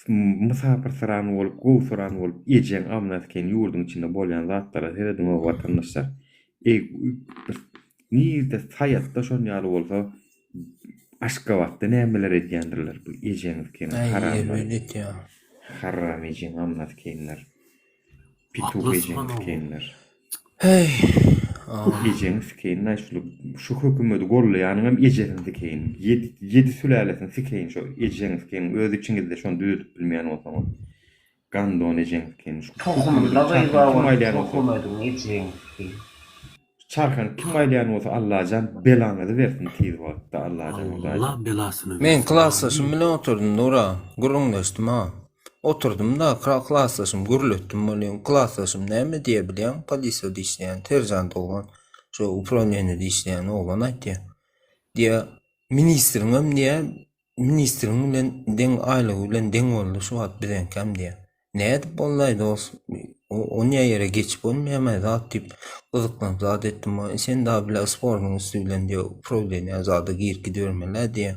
musafir saran bolup, gow saran bolup ejeň amna ken ýurdun içinde bolýan zatlara seredin o watandaşlar. Nirde hayatda şon ýaly bolsa aşgabatda nämeler edýändirler bu ejeňiz ken haram. Haram ejeň amnat keýinler. Pituk ejeňiz keýinler.
Hey.
Ejeňiz keýinler şu hökümeti gorlaýanyň hem ejeňiz keýin. 7 sülalesini sikeýin şu ejeňiz keýin. Öz içiňizde şonu düýüp bilmeýän bolsaňyz. Gandon ejeňiz keýin.
Tohumla tohumadyň ejeň.
Çarhan kim aýlaýan bolsa Allah'jan belanyňy bersin tiz wagtda Allah'jan.
Allah belasını versin.
Men klassdaşym bilen oturdum Nura, guruldaşdym ha. Oturdum da klassdaşym gurulutdum bolýan. Klassdaşym näme diýe bilýän? Polisiýada işleýän, terjant bolan, şu upravleniýede işleýän oglan aýtdy. Diýe ministriňem diýe, ministriň bilen deň aýlygy bilen deň boldy şu wagt bilen kam diýe. Näde bollaýdy os o niye yere geçip olmayamaz zat deyip kızıklanıp zat ettim. Sen daha bile sporun üstü bilen diyor problemi zadı giyip gidiyormela diye.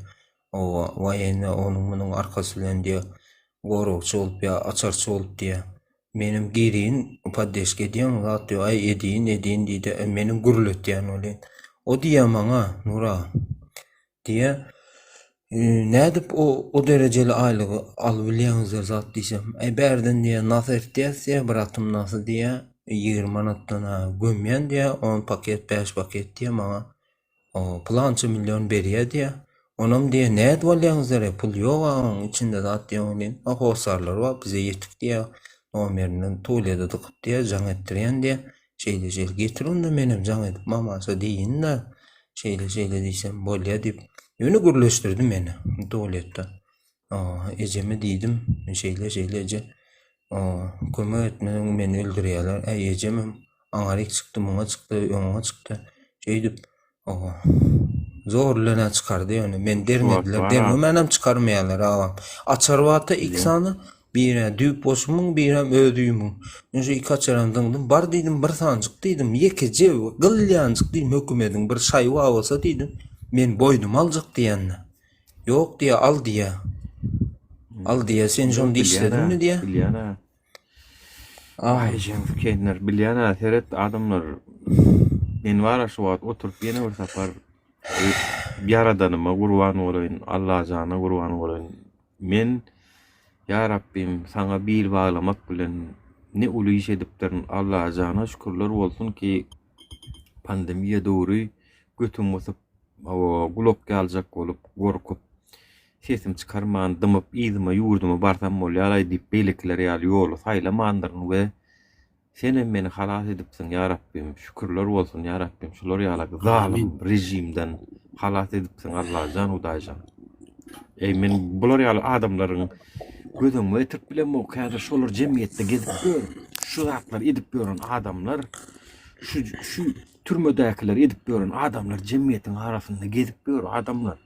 O vay onun bunun arkası bilen diyor gorukçu olup ya açarçı olup diye. Benim geriyin paddeşke diyen zat diyor ay ediyin deydi. Benim gürlet diyen olen. O diye bana Nura diye ne dip o dereceli aylığı alabilýäňizler zat diýsem, berden diýe nasıl etdiýse bir atym nasıl diýe 20 manatdan gömýän diýe 10 paket 5 paket diýe maňa plança milyon berýär diýe. Onam diýe näde bolýaňyzlar pul ýok içinde zat diýe onen ahosarlar bar bize ýetdik diýe nomerinden tuýlada dıkyp diýe jaň etdirýän diýe şeýle getirin de menem jaň edip mamasa diýin-de şeýle diýsem bolýar diýip ýöne gürleşdirdi meni tuwaletde. Ejeme diýdim şeýle eje kömek etmeden meni öldürýärler. Ejemem aňaryk çykdy, muňa çykdy, öňe çykdy. Şeýdip zorlana çykardy ýöne. Men dermediler, dermenem çykarmaýarlar agam. Açar wagtda iksany bire düýp boşumyň, bire ödüýümüň. Önce iki açarandyňdym. Bar diýdim, bir sanjyk diýdim. Ýekeje gylýanjyk diýdim, hökümetiň bir şaý bolsa diýdim. Men boýdum aljak diýende. Ýok diýe al diýe. Al diýe sen şonu diýişledinmi diýe.
Bilýän. Ay jemp kenler bilýän seret adamlar. Men wara şu wagt oturup ýene bir sapar Yaradanyma gurban bolayyn, Allah jana gurban bolayyn. Men ya Rabbim sana bir bağlamak bilen ne uly iş edipdirin Allah jana şükürler bolsun ki pandemiýa döwri götüm bosyp gulop galjak bolup gorkup sesim çykarman dymyp iýdime ýurduma barsam bolýar diýip belikler ýaly ýolu saýlamandyryn we sen meni halas edipsiň ya Rabbim şükürler bolsun ya Rabbim şular ýaly zalim rejimden halas edipsiň Allah jan udaýjan. Men bular ýaly adamlaryň gözüňe etip bilen o käde şolar jemgyýetde gezip gör. Şu zatlar edip görän adamlar şu türmödäkiler edip görän adamlar jemgyýetiň arasynda gezip gör adamlar.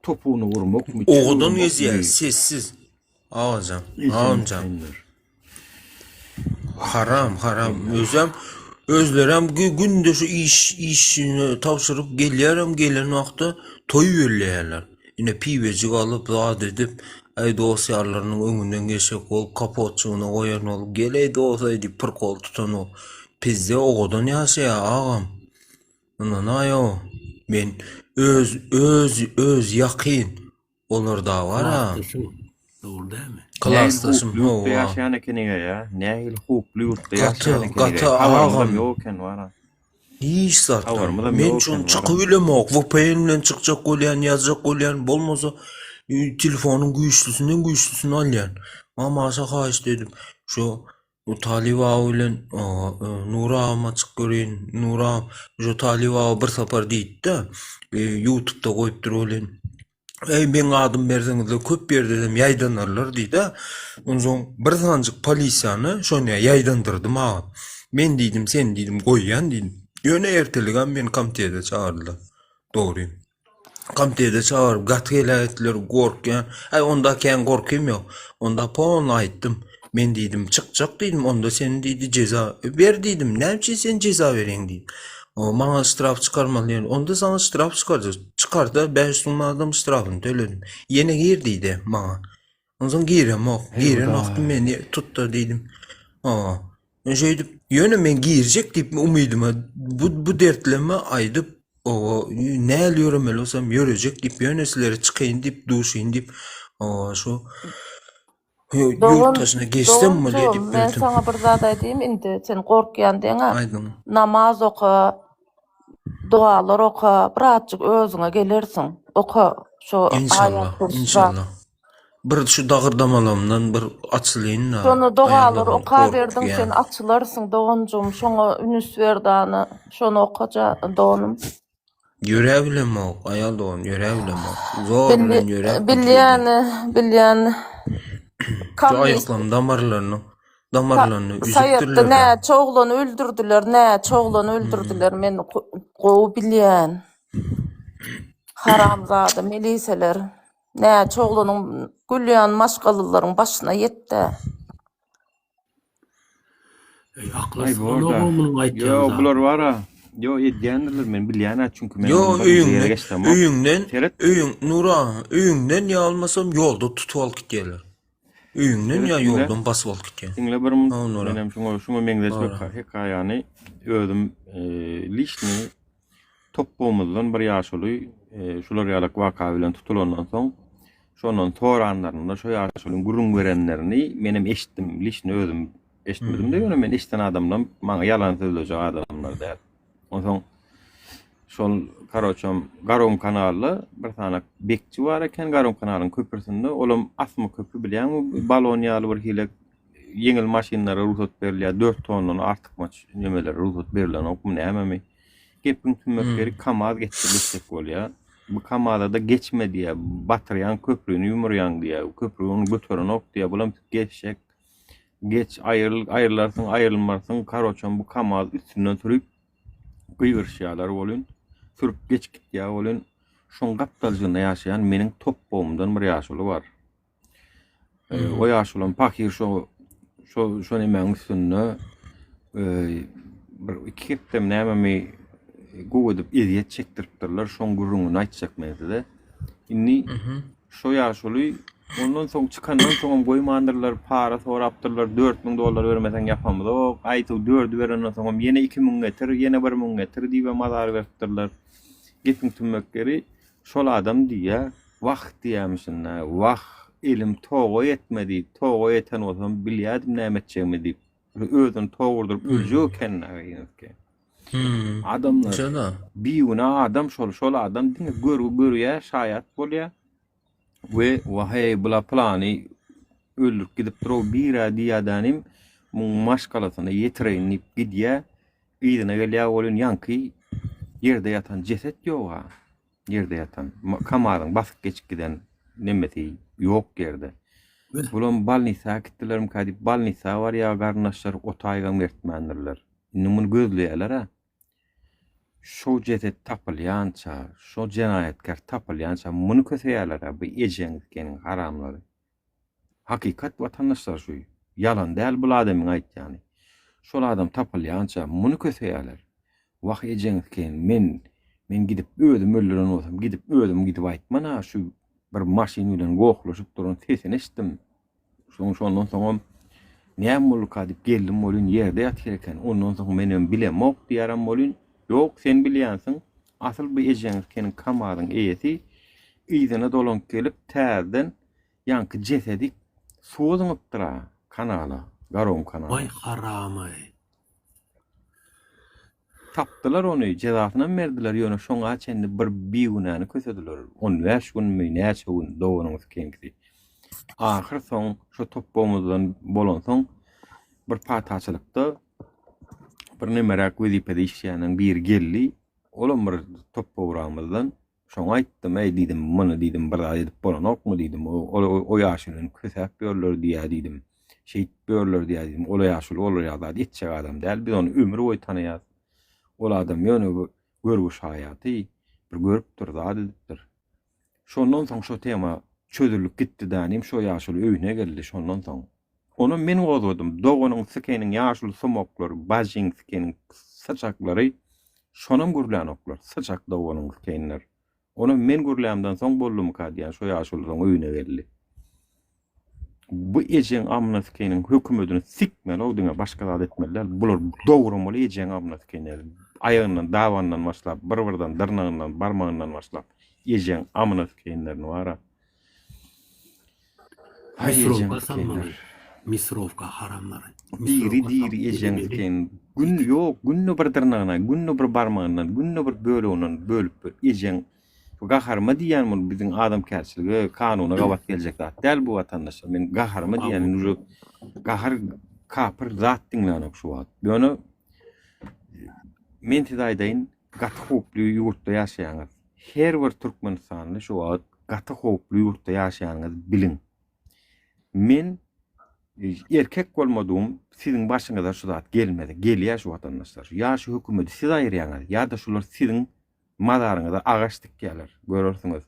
Topuğunu vurmak mı?
Oğudan yazıyor sessiz. Ağacam. Haram. Özlerem günde şu işini tavşırıp gelen vakti toy verleyerler. Yine pivecik alıp zat edip ay dosyarlarının önünden geçek olup kapotçuğuna koyan olup geley dosya deyip pır kol tutan o. Bizde oğudan yaşıyor ağam. Ayo. Ben öz yakın olur da var ha.
Doğru değil mi?
Klastasım
o. Yaşayan ekeniye ya. Nehil huklu yurtta yaşayan ekeniye.
Katı ağam.
Yokken var ha.
Hiç zaten. Men çün çıkıvelemok. VPN'den çıkacak olayan, yazacak olayan bolmasa telefonun güçlüsünü alayan. Mamasa kaç dedim. Şu Talip ağa Nura ağama çık göreyim. Nura ağam şu Talip ağa bir sapar deydi de YouTube'da koyup dur olen. Ben adım berdiňizde köp ber dedim ýaýdanarlar deydi. Ondan bir sancık polisiýany şoňa ýaýdandyrdım ağa. Men diýdim sen diýdim goýýan diýdim. Ýöne erteligem men komitede çağırdylar. Dogry. Komitede çağırıp gatgele etdiler gorkýan. Onda kän gorkym ýok. Onda pon aýtdym. Men diýdim çykjak diýdim. Onda sen diýdi ceza ber diýdim. Näçe sen ceza bereň diýdim. O maňa straf çykarmaly. Onda sana straf çykardy. 5 manatdan strafyny töledim. Ýene gir diýdi maňa. Ondan girem ok. Giren wagty meni tutdy diýdim. Şeýdip ýöne men girjek diýip umydym. Bu dertleme aýdyp näle ýöremel bolsam ýörejek diýip ýöne sizlere çykyň diýip duşyň diýip şu yurt taşına geçtim mi diye deyip
ben sana bir zat aýdym indi sen gorkýan diýeňa. Namaz oku, dualar oku, birazjyk özüňe gelersiň. Oku şu
inşallah. Bir şu dağırdamalymdan bir açylýyn.
Şonu dualar oka berdiň sen açylarsın doğuncum. Şoňa ünüs berdany, şonu okaja doğunum.
Ýörebilem o, aýal doğun ýörebilem o. Zor bilen ýörek.
Bilýän.
Aýaklarym damarlaryny
üzüpdirler. Näçe çoğlany öldürdüler, men gowy bilýän. Haramzada miliseler. Näçe çoğlanyň gülýän maşgalylaryň başyna ýetdi.
Aklas
bu
ana
orada.
bomunun
Yo
aýtýany.
bular wara. Yo edýändirler men bilýän çünkü men
Yo
ondan bir yere geçtim. Seret.
Nura, öýüňden ya almasam yolda tutup alıp gitýärler. Öýüňden ya
Seret,
yoldan basyp alıp gitýär.
Dinle bir mun.
Ha, Nura.
Menem şuňa meňdeşmek hekaýany özüm lişni topbomuzdan bir ýaşuly şular ýalak waka bilen tutulandan soň şondan toranlarynda şo ýaşulyň gurun görenlerini menem eşitdim, lişni özüm eşitmedim de ýöne men eşiten adamdan maňa ýalan sözlejek adamlar däl. Onsoň şol karoçam Garom kanaly bir tane bekçi bar eken Garom kanalynyň köprüsinde olam asma köprü bilýän balon ýaly bir hile yeňil maşinlara ruhsat berilýär 4 tondan artyk nemeler ruhsat berilen okmy näme gepin tümökleri kamaz geçirilsek bolýar. Bu kamada da geçme diye batıryan köprünü yumuryan diye köprü onu götüren ok diye bulam geçecek. Geç ayrılmarsın karoçan bu kamaz üstünden sürüp gıygırşyalar bolun. Sürüp geç git ya bolun. Şon gaptaljynda ýaşaýan meniň top boğumdan bir ýaşuly bar. O ýaşulan pakir şo nemäň üstünde bir iki heptem näme goýup eziýet çekdiripdirler, şoň gurruňyny aýtjak menzide. Inni şo ýaşuly ondan soň çykandan soň goýmandyrlar, para sorapdyrlar, $4.000 bermesen ýapamyzok. Aýtyp 4 berenden soň ýene 2.000 getir, ýene 1.000 getir diýip mazar beripdirler. Gepin tümökleri şol adam diýär, wagt diýämişin, wagt elim togo yetmedi, togo yeten olsam bilýärdim näme etjegimi diýip özüni togurdurup öljeken näme. Adamlar biýuna adam şol adam diňe görýär, şaýat bolýar. We wahay bula plany öldürüp gidip durýar bir diýadanym maşgalasyna ýetirenip gidýär. Ýygyna gelýär bolýan ýanky ýerde ýatan jeset ýok. Ýerde ýatan kamaryň basyp geçip giden nemeti ýok ýerde. Bulan balnisa gitdilerim kadip balnisa var ya garnaşlar otaygan mertmendirler. Numun gözleýärler ha. Şo jeset tapylýança, şo jenayetkar tapylýança muny köseýärler bu ejeňizkeniň haramlary. Hakikat watandaşlar şu. Yalan däl bu adamyň aýtýany. Şol adam tapylýança muny köseýärler. Wagt ejeňizken men gidip özüm öldüren olsam gidip gidip aýtmana şu bir maşin bilen goklaşyp duran sesini eşitdim. Şondan soň näme bolup kadip geldim bolun ýerde ýatyrken ondan soň menem bilemok diýeram bolun. Yok sen bilýänsiň. Asyl bu ejeňizkeniň kamaryň eýesi ýygyna dolanıp gelip täzeden ýanky jesedik suwuzypdyra kanala, Garom kanaly.
Vay haramay.
Tapdylar onu, jezasyny berdiler ýöne şoňa çendi bir biýunany kösediler. 15 gün mi näçe gün dowanyňyz keňki. Ahir soň şu topbomuzdan bolan soň bir pataçylykda bir nemerak wezipede işleýäniň bir geldi. Olam bir topbowramyzdan şoňa aýtdym, diýdim, muny diýdim, bir edip bolan okmy diýdim. O ýaşynyň kösep berler diýdim. Şeýit berler diýdim. Ola ýaşyl olar ýa-da etjek adam däl, biz onu ömrü boý tanaýar. Ol adam ýöne görgüş hayaty bir görüp durdy adetdir. Şondan soň şo tema çözülüp gitdi dänim şo ýaşyl öýüne geldi şondan soň. Onu men gozudum. Dogonyň sikeniň ýaşyl sumoklary, bajyň sikeniň saçaklary şonam gürlän oklar. Saçak dogonyň sikenler. Onu men gürlänmden soň boldum kadýan şo ýaşyl soň öýüne geldi. Bu ejeň amna sikeniň hökümetini sikmeli, o diňe başga zat etmeliler. Bular dogurmaly ejeň amna sikenler. Ayağından, davandan başlap, bir-birden, dırnağından, barmağından başlap, ejeň amna sikenlerini wara.
Misrovka sanmaly. Misrovka haramlary.
Diri ejeň siken. Gün ýok, günni bir dırnağına, günni bir barmağından, günni bir böleginden bölüp ejeň gaharma diýän bu biziň adam kärçiligi, kanuny gabat geljek zat. Däl bu watandaşlar men gaharma diýän uju gahar kapyr zat diňlän ok şu wagt. Ýöne men size aýdaýyn, gaty hoply ýurtda ýaşaýaňyz. Her bir Türkmenistanyň şu wagt gaty hoply ýurtda ýaşaýaňyz bilin. Men erkek bolmadym, siziň başyňyza şu zat gelmedi. Gelýär şu watandaşlar. Ýa şu hökümeti siz aýyrýaňyz, ýa-da şular siziň madaryňyza agaç dikýärler. Görürsiňiz.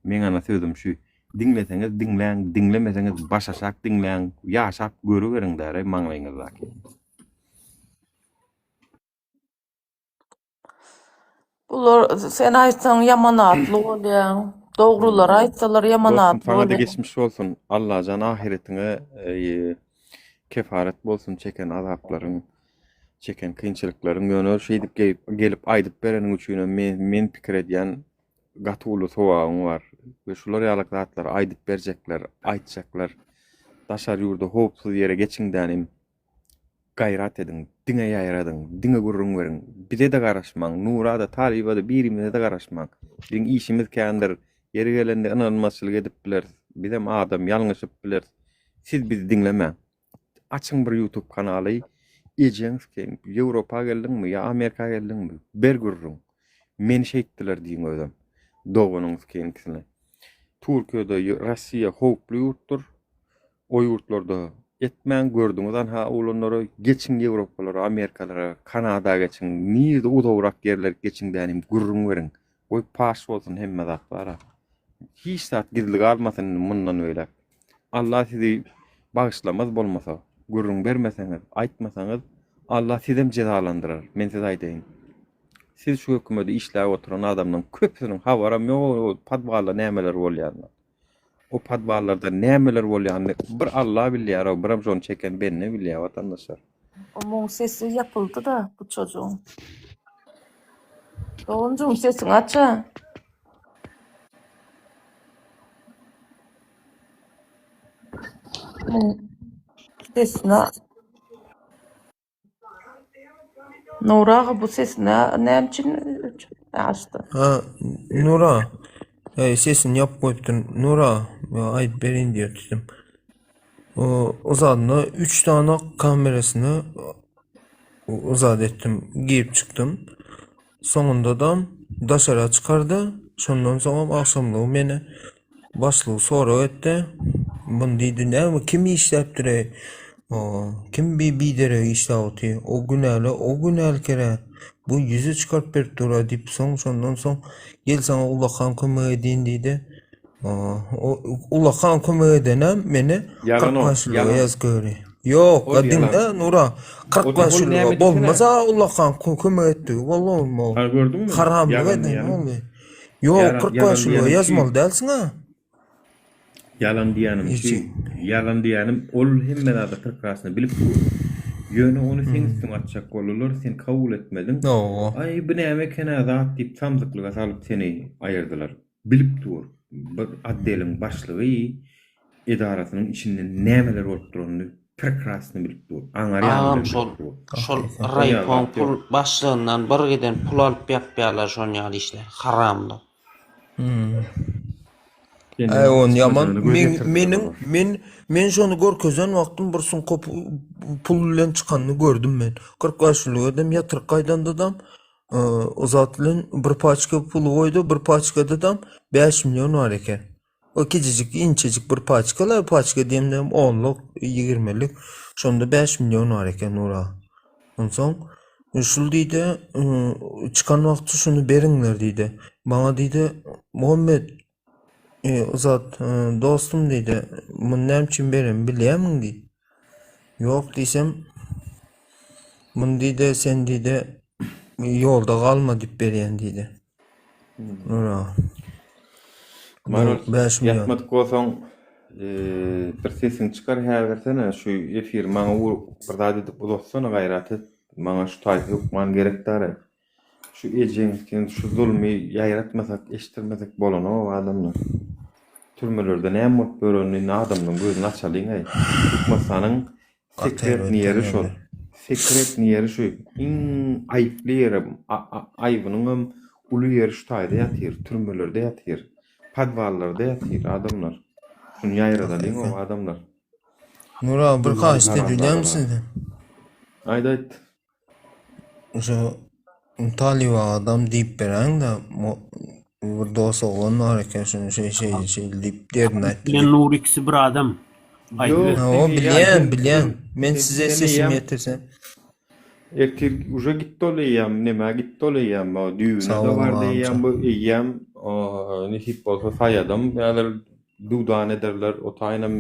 Men ana sözüm şu, dinleseňiz dinleň, dinlemeseňiz başaşak dinleň, ýaşap görüberiň däre maňlaýyňyzdaky.
Bular sen aytsan yaman atlı bolýar. Dogrular aýtsalar yaman
Dostum
atly
sana da
bolýar.
geçmiş olsun. Allah can ahiretine kefaret bolsun çeken azapların, çeken kynçylyklaryň ýöne şey edip gelip aýdyp berenin üçin men pikir edýän gaty sowagym bar. Ve şular ýaly zatlar aýdyp berjekler, aýtjaklar. Daşar ýurda hopsuz ýere geçiňdänim gayrat edin, diňe ýaýradyň, diňe gurrun berin. Bize de garaşmaň, Nura da Taliba da birimize de garaşmaň. Bizim işimiz kendir. Yeri gelende inanmaçylyk edip biler. Bizim adam ýalňyşyp biler. Siz bizi dinleme. Açın bir YouTube kanaly. Ejeňiz ki Ýewropa geldiňmi ýa Amerika geldiňmi? Ber gurrun. Meni şeýtdiler diýen özüm. Dogunuňyz keňkisine. Türkiýede, Rossiýa howply ýurtdur. O ýurtlarda etmän gördüňiz ha olanlary geçiň Ýewropalara, Amerikalara, Kanada geçiň, niýde udawrak ýerler geçiňdänim gurrun berin. Oy paş bolsun hemme zat bara. Hiç zat gizli galmasyn mundan öýle. Allah sizi bağışlamaz bolmasa, gurrun bermeseňiz, aýtmasaňyz, Allah sizem cezalandyrar. Men size aýdaýyn. Siz şu hökümeti işläp oturan adamdan köpüniň habaram ýok, padwala nämeler bolýar. O padwalarda nämeler bolýany bir Allah bilýär, biram şonu çeken benne bilýär watandaşlar.
Onun sesi yapıldı da bu çocuğun. Doğuncuğun sesini aça. Sesini Nurağa bu sesini ne için açtı?
Ha, Nura. Sesini yap koyuptun. Nura. Ayıp berin diye tuttum. O zadına 3 tane kamerasını uzat ettim. Giyip çıktım. Sonunda da daşara çıkardı. Şondan sonra akşamlığı meni başlığı soru etti. Bunu dedi ne? Kim işleptire? Kim bir bidere işlevti? O gün kere bu yüzü çıkart bir tura deyip sondan son gel sana Ullahan kömüğü edin dedi. Ullahan kömüğü edinem beni
Yalan o,
40 başlığı
yalan.
yaz göre. Yok,
O
dinle
yalan.
Nura. 40
O da
başlığı
neyme
olmasa Ullahan kömüğü etti. Vallahi olmaz.
Ha gördün mü?
Haramlık
Yalan
edin
diyenim.
oğlum. Yok,
Yalan-
40
yalan
başlığı
diyenim
yazmalı dersin ha.
Yalan diýenim
Hiç-
ki, yalan diýenim ol hemme zada tırkrasını bilip dur. Ýöne onu sen üstüň atjak bolurlar, sen kabul etmedin.
No.
Ay bu näme kena zat diýip samzyklyga salyp seni aýyrdylar. Bilip dur. Bir addeliň başlygy edarasynyň içinde nämeler bolup duranyny tırkrasını bilip dur. Aňar
Ağam
ýaly
şol
bilip
şol
Ya,
raypon
bak,
pul
yok.
başlığından bir giden pul alıp ýapýarlar şol ýaly işler. Haramdy.
dur.
On yaman.
Gözetdirdiler.
Men şonu görkezden wagtym bir sun pul bilen çykanny gördüm men. 40 başlyk adam ýatryk gaýdan adam o zat bilen bir paçka pul goýdy, bir paçkada adam 5 milyon bar eken. O kicicik inçecik bir paçkalar, paçka diýendem 10'luk, 20'lik. Şonda 5 milyon bar eken ora. Onsoň şul diýdi, çykan wagty şunu beriňler diýdi. Bana diýdi, Muhammed Uzat dostum dedi. Bunu ne için berim bilýärmiň diýdi. Yok diýsem. Bunu diýdi sen diýdi ýolda galma diýip berýän diýdi. Nura.
Marul,
5 milyon.
yatmadyk bolsaň bir sesiň çykar häzersene şu efir maňa bir zat edip uzatsana gaýraty. Maňa şu taýpy okman gerekdäri. Şu ejeňizden şu zulmy ýaýratmasak, eşitdirmesek bolan o adamlar. Türmelerde näme bolup börenini adamnyň gözüni açalyň aý. Tutmasanyň sekret ýeri şol. Sekret ýeri şu. Iň aýply ýeri, aýbynyň uly ýeri şu taýda ýatyr, türmelerde ýatyr. Padwallarda ýatyr adamlar. Şunu ýaýradalyň o adamlar.
Nura bir kaçtı bilýär misin?
Aýdaýt.
Şu Taliba adam diýip beräň da bir dost oglan bar eken şunu şey diýip derini aýtdy.
Bilen Nur ikisi bir adam. Aýdy.
Ha, o bilýän. Men size sesimi ýetirsem.
Ertir uja gitti olayam, neme gitti olayam, o düğüne
Sağ
de
olun
var
amca.
diyem, bu iyem, nisip olsa sayadım, yalar dudan ederler, o tayinam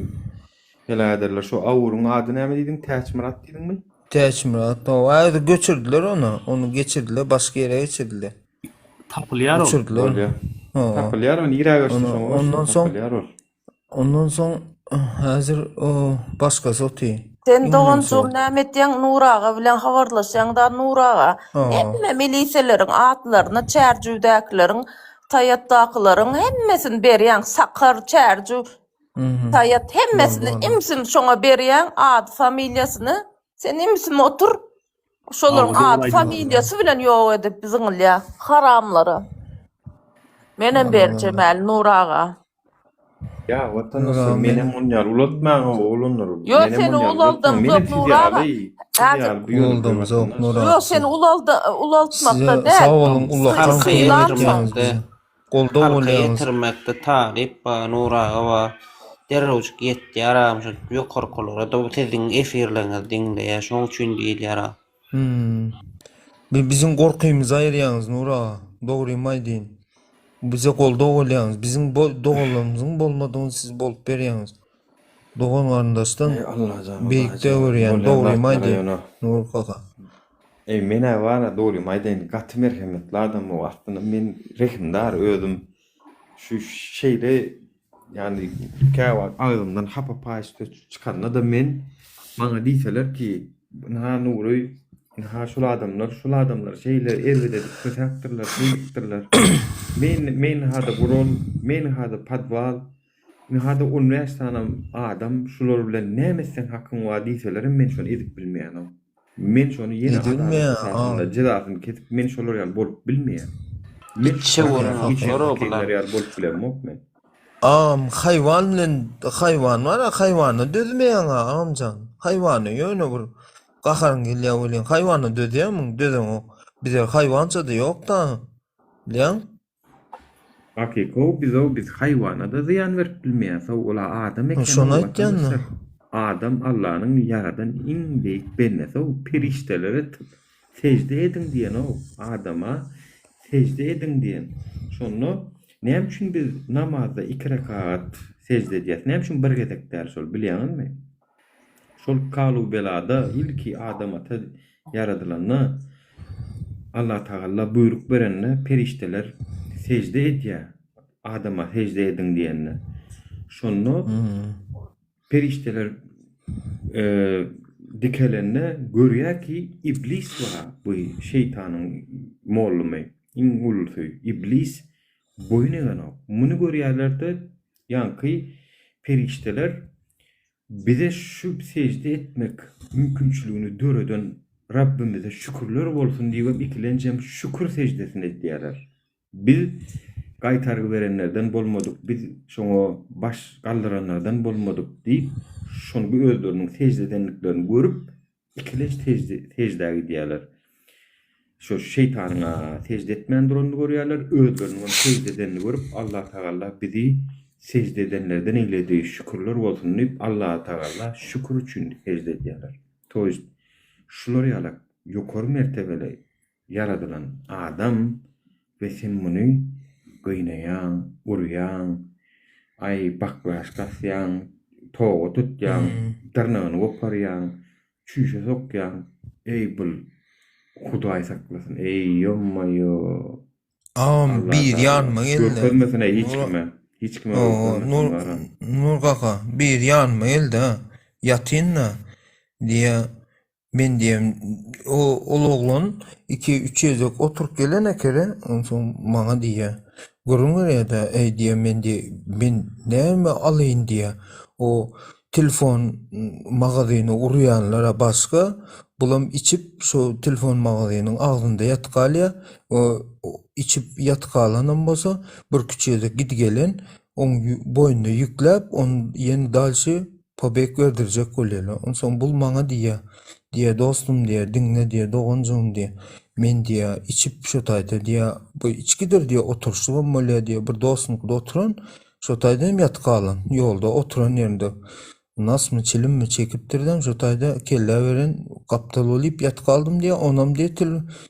hela ederler, şu avurun adı neme dedin, Teçmirat dedin mi?
Teçmirat o aýdy göçürdiler onu. Onu geçirdiler, başka yere geçirdiler.
tapılyar ol.
uçurdular.
Bolýar.
Ha.
Tapylýar onu ýere görsün
Onu-
şoňa.
ondan soň-
tapylýar ol.
Ondan soň häzir o başgasy oty.
Sen doğunçul nämetdiň Nuraga bilen habarlaşýaň da Nuraga.
Ha.
Hemme miliselerin atlaryny, çärjüdäkilerin, tayatdakylaryň hemmesini berýän, sakar, çärjü, tayat hemmesini imsim şoňa berýän ad familiýasyny. Sen imsim otur. Şolaryň
Ağzı
ad
olaydı
familiýasy bilen ýok edip biziňle haramlary. Menem berjemäli Nuraga.
Ya watan
Nura,
nasıl
men-
menem onýar ulatmaň olunur.
Yo, sen ulaldım, zok Nuraga.
Ulaldım, zok Nuraga.
Yo sen ulaltmakda
Size
däl.
sağ olun, ulaktan
Halka
kıymet
yetirmekde.
yalnız bize. Golda
Halka
olayağınız.
yetirmekde taqip ba Nuraga ba derrewçik ýetdi aramşyk ýokarkolara da bu teziň efirlerini diňleýär şoň üçin diýil ýara.
Bizim korkuyumuz ayırıyorsunuz Nura. Doğruyum aydın. Bize golda olayağınız. Bizim doğularımızın bolmadığını siz bolup veriyorsunuz. Doğan varandaştan
Allah canım.
beyikde öğreyen. Doğruyum aydın. Nur kaka.
Mene vara doğruyum aydın. Gatı merhemetli adam o aslında men rehimdar özüm. Şu şeyde yani käwa ağzımdan hapa paýşy çıkanna da men bana diýseler ki ha Nury ha şol adamlar şeyler erwede kötäkdirler, diýipdirler. Men hada gurul, men hada padwal, men hada universitetanyň adam şular bilen nämesen hakyň wa diýseler men şonu edip bilmeýän. Men şonu ýene
Edilmeýän,
jeratyny ketip men şolar ýaly bolup bilmeýän.
İçe vuran
Ýaly
bular.
bolup bilemok men.
Hayvan bilen hayvan var ya hayvanı dödmeyen amcan. Hayvanı yöne bir kakarın geliyor bilen hayvanı dödüyor mu? Dödün o. Bize hayvanca da yok da. Biliyor musun?
Hakiko biz hayvana da ziyan verip bilmeýän. So ola adam eken.
Şonu aýtjan mı?
Adam Allah'ın yaradan en büyük bennesi o periştelere secde edin diyen o adama secde edin diyen. Şonu ne için biz namazda 2 rekat secde edýäs? Ne için bir gezek ders ol bilýänmi? Şol kalu belada ilki adama yaradylanny Allah Taala buyruk berenle perişteler secde edýär. Adama secde edin diýenle. Şonu perişteler dikelenne görýär ki iblis var bu şeytanyň mollumy in ulsy iblis boyun egen o. Muny görýärler-de ýanky perişteler bize şu secde etmek mümkünçülüğünü döreden Rabbimize şükürler bolsun diýip ikilenjem şükür secdesini etýärler. Biz gaýtargy berenlerden bolmadyk, biz şoňa baş galdyranlardan bolmadyk diýip şonu bu özleriniň secdedenliklerini görüp ikilenç secde edýärler. Şu şeytanyna secde etmän durumda görýärler, özleriniň secdedenini görüp Allah Taala bizi secde edenlerden eyledi, şükürler bolsun diýip Allah Taala şükür üçin secde edýärler. Toýst şular ýalak ýokary mertebeli yaradylan adam ve sen muny gynäýän, urýan, ay baklaşgasýan, togo tutýan, tırnagyny goparýan, çüşe sokýan, ey bul Hudaý saklasyn, ey ýommaýo.
Bir yanma geldi.
Görmesine hiç kime
Nur kaka bir yanma geldi ha. Yatynna diye ben diyem o oğlan 2-3 yezek oturup gelene kere ondan bana diye görünür ya da ey diye ben neme alayım diye o telefon mağazını uruyanlara başka bulam içip şu telefon mağazının ağzında yatkalya o içip yatkalanan bolsa bir küçüğe git gelen onun boynuna yüklep onun yeni dalşı pobek verdirecek olayla ondan bul bana diye dostum diye dinle diye doğuncum diye men diye içip şotayda diye bu içkidir diye oturuşum molla diye bir dostumda oturan şotayda yatkalan yolda oturan yerinde nas mı çilim mi çekiptirdim şotayda kelle veren kaptal olup yatkaldım diye onam diye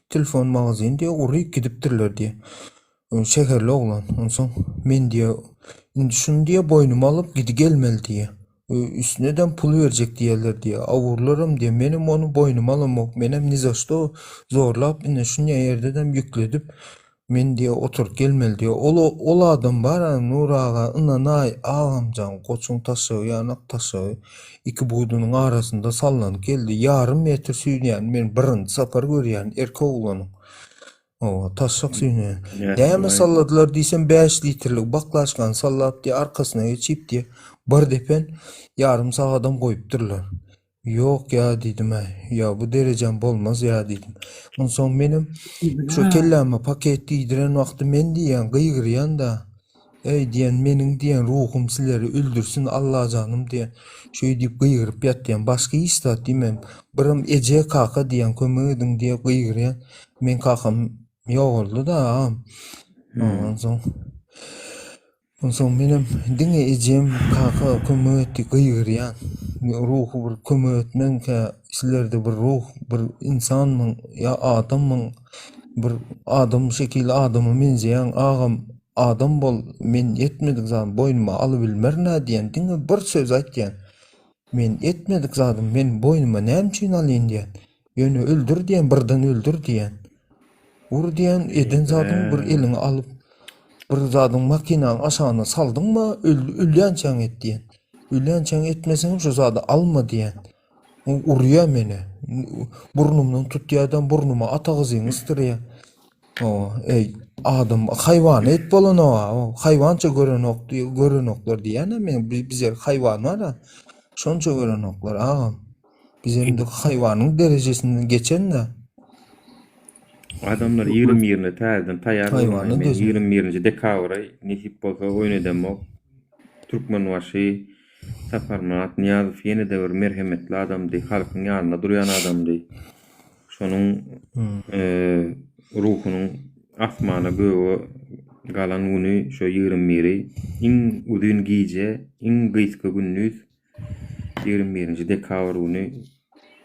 telefon mağazin diye uruyup gidiptirler diye şekerli oğlan ondan men diye şunu diye boynuma alıp gidi gelmeli diye üstünden pul verecek diyorlar diye avurlarım diye benim onu boynuma alamak benim nizaşta zorlap yine şunu yerden yükledip Men diye oturup gelmeli diye. Ol adam bara Nuraga ınanay ağamcan koçun taşı yanak taşı iki buydunun arasında sallanıp geldi. Yarım metre süýýän men birinji sapar görýän erkek oglanım. O taşak süýýän. Däme salladylar diýsem 5 litrlik baklaşgan sallap diye arkasyna geçip diye bir depen yarım saat adam goýupdyrlar. Yok ya dedim ya bu derecem bolmaz ya dedim. Ondan soň menim şu kelleme paket diýdiren wagty men diýen gıýgyrýan da ey diýen meniň diýen ruhum sizleri öldürsün Allah canım diýen şöý diýip gıýgyryp ýatýan başga istat diýmem. Birim eje kaka diýen kömegdiň diýip gıýgyrýan men kakam ýogurdy da. Ondan soň menim diňe ejem kaka kömegdi gıýgyrýan. Ruhu bir kömegitmen ki sizlerde bir ruh, bir insanmyň ya adamyň, bir adam şekilde adamy menzeýän agam adam bol men etmedik zat boynuma alyp bilmerne diýen diňe bir söz aýtýan. Men etmedik zatym men boynuma näme üçin alýyn diýen. Ýöne öldür diýen birden öldür diýen. Ur diýen eden zatym bir elini alyp bir zadyň makinanyň aşagyna saldyňmy ölýänçäň et diýen. Ölýänçäň etmeseň şu zady alma diýen. O urýar meni. Burnumdan tutýardan burnuma atagyzyň ystyrýar. O ey adam haywan et bolan o haywança görenoklar diýen men bizer haywan bar. Şonça görenoklar agam. Bizim de haywanyň derejesini geçen de.
Adamlar 20 ýerine täzeden taýýar
Hayvany
bolmaly.
gözü.
20 dekabra nesip bolsa oýnadamok. Türkmen waşy Saparmat Niýazow ýene de bir merhemetli adamdy, halkyň ýanynda durýan adamdy. Şonuň ruhunyň asmana göwe galan güni şo 21-i iň uzun giýje, iň gysga günnüz 21-nji dekabr güni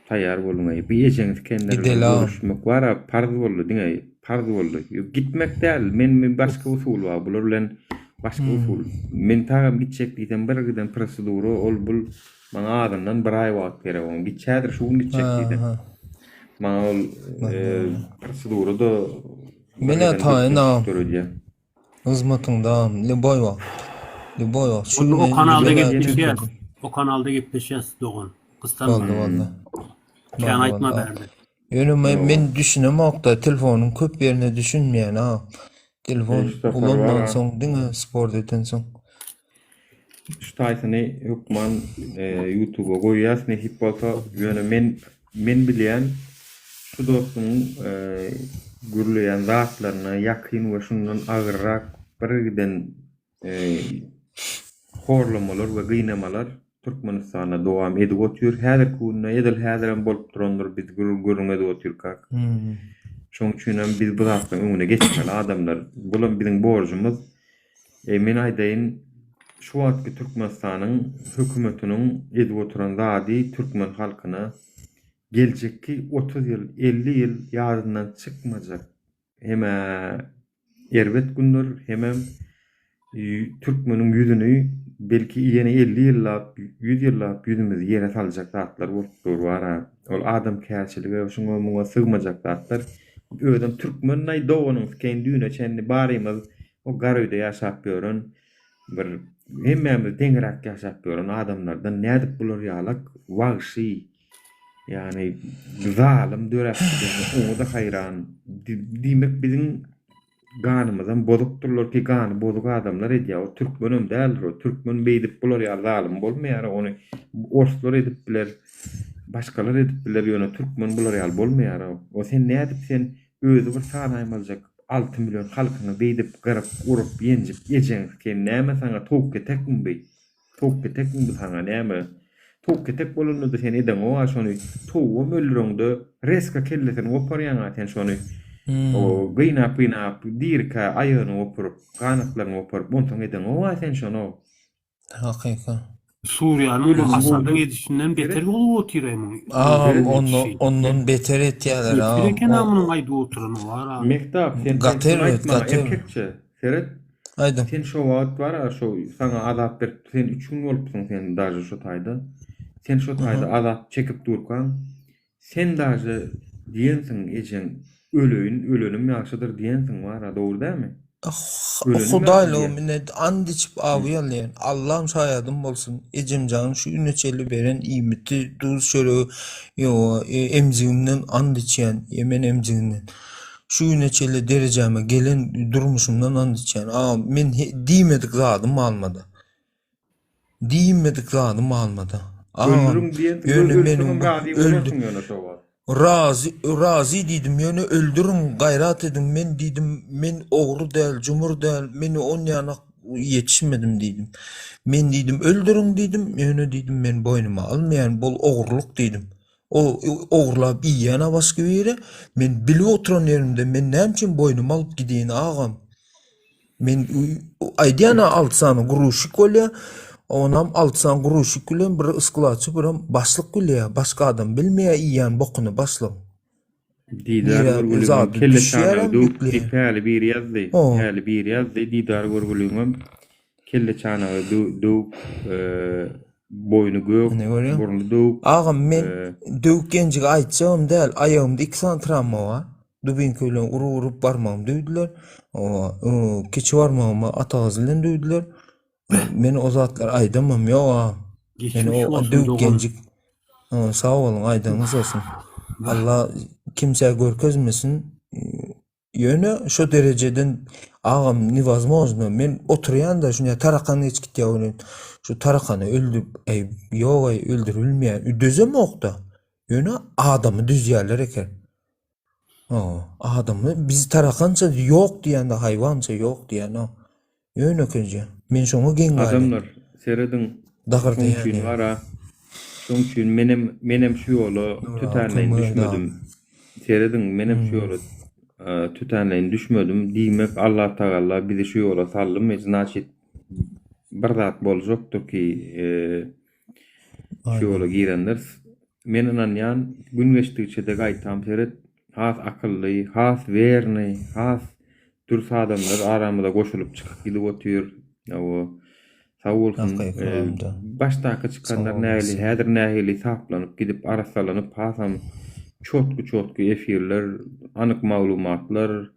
taýýar bolmaly. Bir ejeňiz kendileri
Gidela.
görüşmek wara parz boldy diňe, parz boldy. Gitmek däl, men başga usul bar, bular bilen başga usul. Men tagam gitjek diýsem bir giden prosedura ol bul maňa adamdan bir ay wagt berýär. Gitjädir şu gün gitjek diýdim. Maňa ol prosedura da
Mene taýyna hizmetimde Liboywa. Liboywa.
O kanalda gitmişler. O kanalda gitmişler doğun. Kıstan
Valda.
Kan aytma berdi.
Ýöne men düşünemokda telefonun köp ýerine düşünmeýän ha. Telefon ulandan soň diňe sport eten soň.
Şu taýsyny hukman YouTube'a goýýas nesip bolsa ýöne men bilýän şu dostumyň gürleýän zatlaryna ýakyn we şundan agyrrak birden horlamalar we gynamalar Türkmenistana dowam edip otýur. Häzir kunna häziren bolup durandyr biz görüňmedi otýurkak. Şoň üçin biz bu zatlaryň öňüne geçmeli adamlar. Bular biziň borjumyz. Men aýdaýyn şu wagtky Türkmenistanyň hökümetiniň edip oturan zady Türkmen halkyna geljekki 30 ýyl, 50 ýyl ýadyndan çykmajak. Heme erbet günler, hemem Türkmeniň ýüzüni belki ýene 50 ýyllap, 100 ýyllap ýüzümizi ýere saljak zatlar bolupdyr bara. Ol adam kärçiligi we şoňa muňa sygmajak zatlar. Ödem Türkmen naýdowanyň kendine çenli barymyz o garyda ýaşap ýören bir hemmemiz deňrak ýaşap ýören adamlardan nädip bular ýalak wagşy yani zalim döräpdir. Oňa da haýran. Diýmek biziň ganymyzdan bozukdurlar ki gany bozuk adamlar edýär. O Türkmenim däldir. O Türkmen beýdip bular ýa zalim bolmaýar. Ony orslar edip biler, başgalar edip biler. Ýöne Türkmen bular ýa bolmaýar. O sen nädip sen özü bir sanaýmaljak 6 milyon halkyny beýdip garap urup ýenjip ýejeň kim näme saňa tokga tekmi beý. Tokga tekmi saňa näme? Tokga tek bolundy sen eden o şonu towa möllürüňde reska kellesen oparýan aten şonu. O gynap dirka aýyny opurup, ganaklaryny opurup, ondan eden o aten şonu.
Hakyka.
Suriýanyň Asad'ın edişinden beter bolup otýarmy?
Ondan beter etýärler ha.
Bireken amynyň aýdy oturany bar.
Mektap sen
Gater.
erkekçe. Seret
Aýdym.
sen şu wagt bar şu saňa azap berip sen 3 gün bolupsyň sen daşy şu taýda. Sen şu taýda azap çekip durkan sen daşy diýensiň ejen Ölenim ýaşydyr diýensiň wara, dogry dälmi? Ölenim
Hudaýla
ýaşy diýen.
mine and içip awýalýan. Allah'ım şaýadym bolsun. Ejemjaň şu üneçeli beren iýmiti duz şöre yo emjigimden and içýän, yemen emjigimden. Şu üneçeli derejeme gelen durmuşumdan and içýän. Men diýmedik zadym almady. Diýmedik zadym almady.
Öldürüm diýen
Ýöne
menim
menim
gadi
öldü.
bolsun ýöne şo bar.
Razi diýdim, ýöne öldürün, gaýrat edin. Men diýdim, men ogru däl, jumur däl, meni on ýana ýetişmedim diýdim. Men diýdim, öldürün diýdim, ýöne diýdim, men boynuma almaýan, bol ogruluk diýdim. O ogrulap ýana başga biri, men bilip oturan ýerimde, men näçin boynuma alyp gidýän agam. Men aýdýana altsany guruşyk bolýa, onam altsan guruşyk bilen bir ıskılaçy bilen başlyk bilýär, başga adam bilmeýär ýan bokuny başlyk.
Didar görgülüğüm
zadı
kelle
düşýär,
çana
bükli.
dipäli bir ýazdy.
O.
Häli bir ýazdy didar görgülüğüm kelle çana boynu gök,
Ne görýär?
burnu duk.
Agam men döwkenjige aýtjam däl, aýagymda 2 san travma bar. Dubinka bilen urup barmam döýdiler. Keçi barmama atağız bilen döýdiler. Men o zatlar aýdamam ýok.
Geçmiş
Men o
olsun
döwkenjik. Sağ olun, aýdyňyz olsun. Allah kimse görkezmesin. Ýöne şu derejeden agam невозможно. Men oturýan da şuňa tarakany hiç gitýär. Şu tarakany öldürüp, ýok öldürilmeýär. Dözemokda. Ýöne adamy düzýärler eken. Adamy biz tarakança ýok diýende haýwança ýok diýen o. Ýöne kenje. Men şoňa geň
Adamlar seredin
dagyrdy
şoň üçin
ýani.
wara. Şoň üçin menem şu ýoly tütänleýin düşmedim. Seredin menem şu ýoly tütänleýin düşmedim diýmek Allah Taala bizi şu ýola saldy, meznaçet bir zat boljakdyr ki şu ýola girenler. Men inanýan güneşdigçe-de gaýtam seret has akylly, has werni, has dürüst adamlar aramyda goşulyp çykyp gidip otýar. Sağ bolsun. Başdaki çıkanlar nähili, häzir nähili saplanyp gidip arassalanyp hasam çotku efirler, anyk maglumatlar,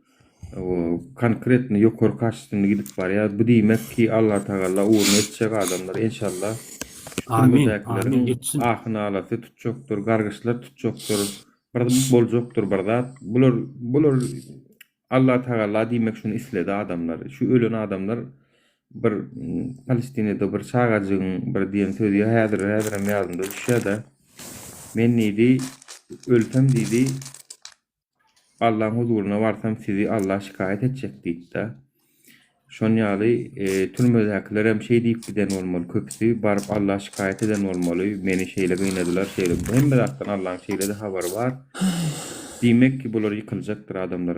konkretni ýokary karşysyna gidip barýar. Bu diýmek ki Allah Taala uğurny etjek adamlar inşallah.
Amin,
Amin.
amin etsin.
Ahyny alasy tutjakdyr, gargyşlar tutjakdyr. Bir boljakdyr barda. Bular Allah Taala diýmek şunu isledi adamlar. Şu ölen adamlar bir Palestinede bir çağacıň bir diýen sözi häzir ýazynda düşýär. Men nidi ölsem diýdi. Allah'ın huzuruna varsam sizi Allah şikayet edecek diýdi. Şon ýaly türmedekiler hem şey diýip giden bolmaly, köpüsi barıp Allah şikayet eden bolmaly. Meni şeýle gynnadylar, şeýle. Hem bir hakdan Allah'ın şeýle de habary bar. Diýmek ki bular yıkıljakdyr adamlar.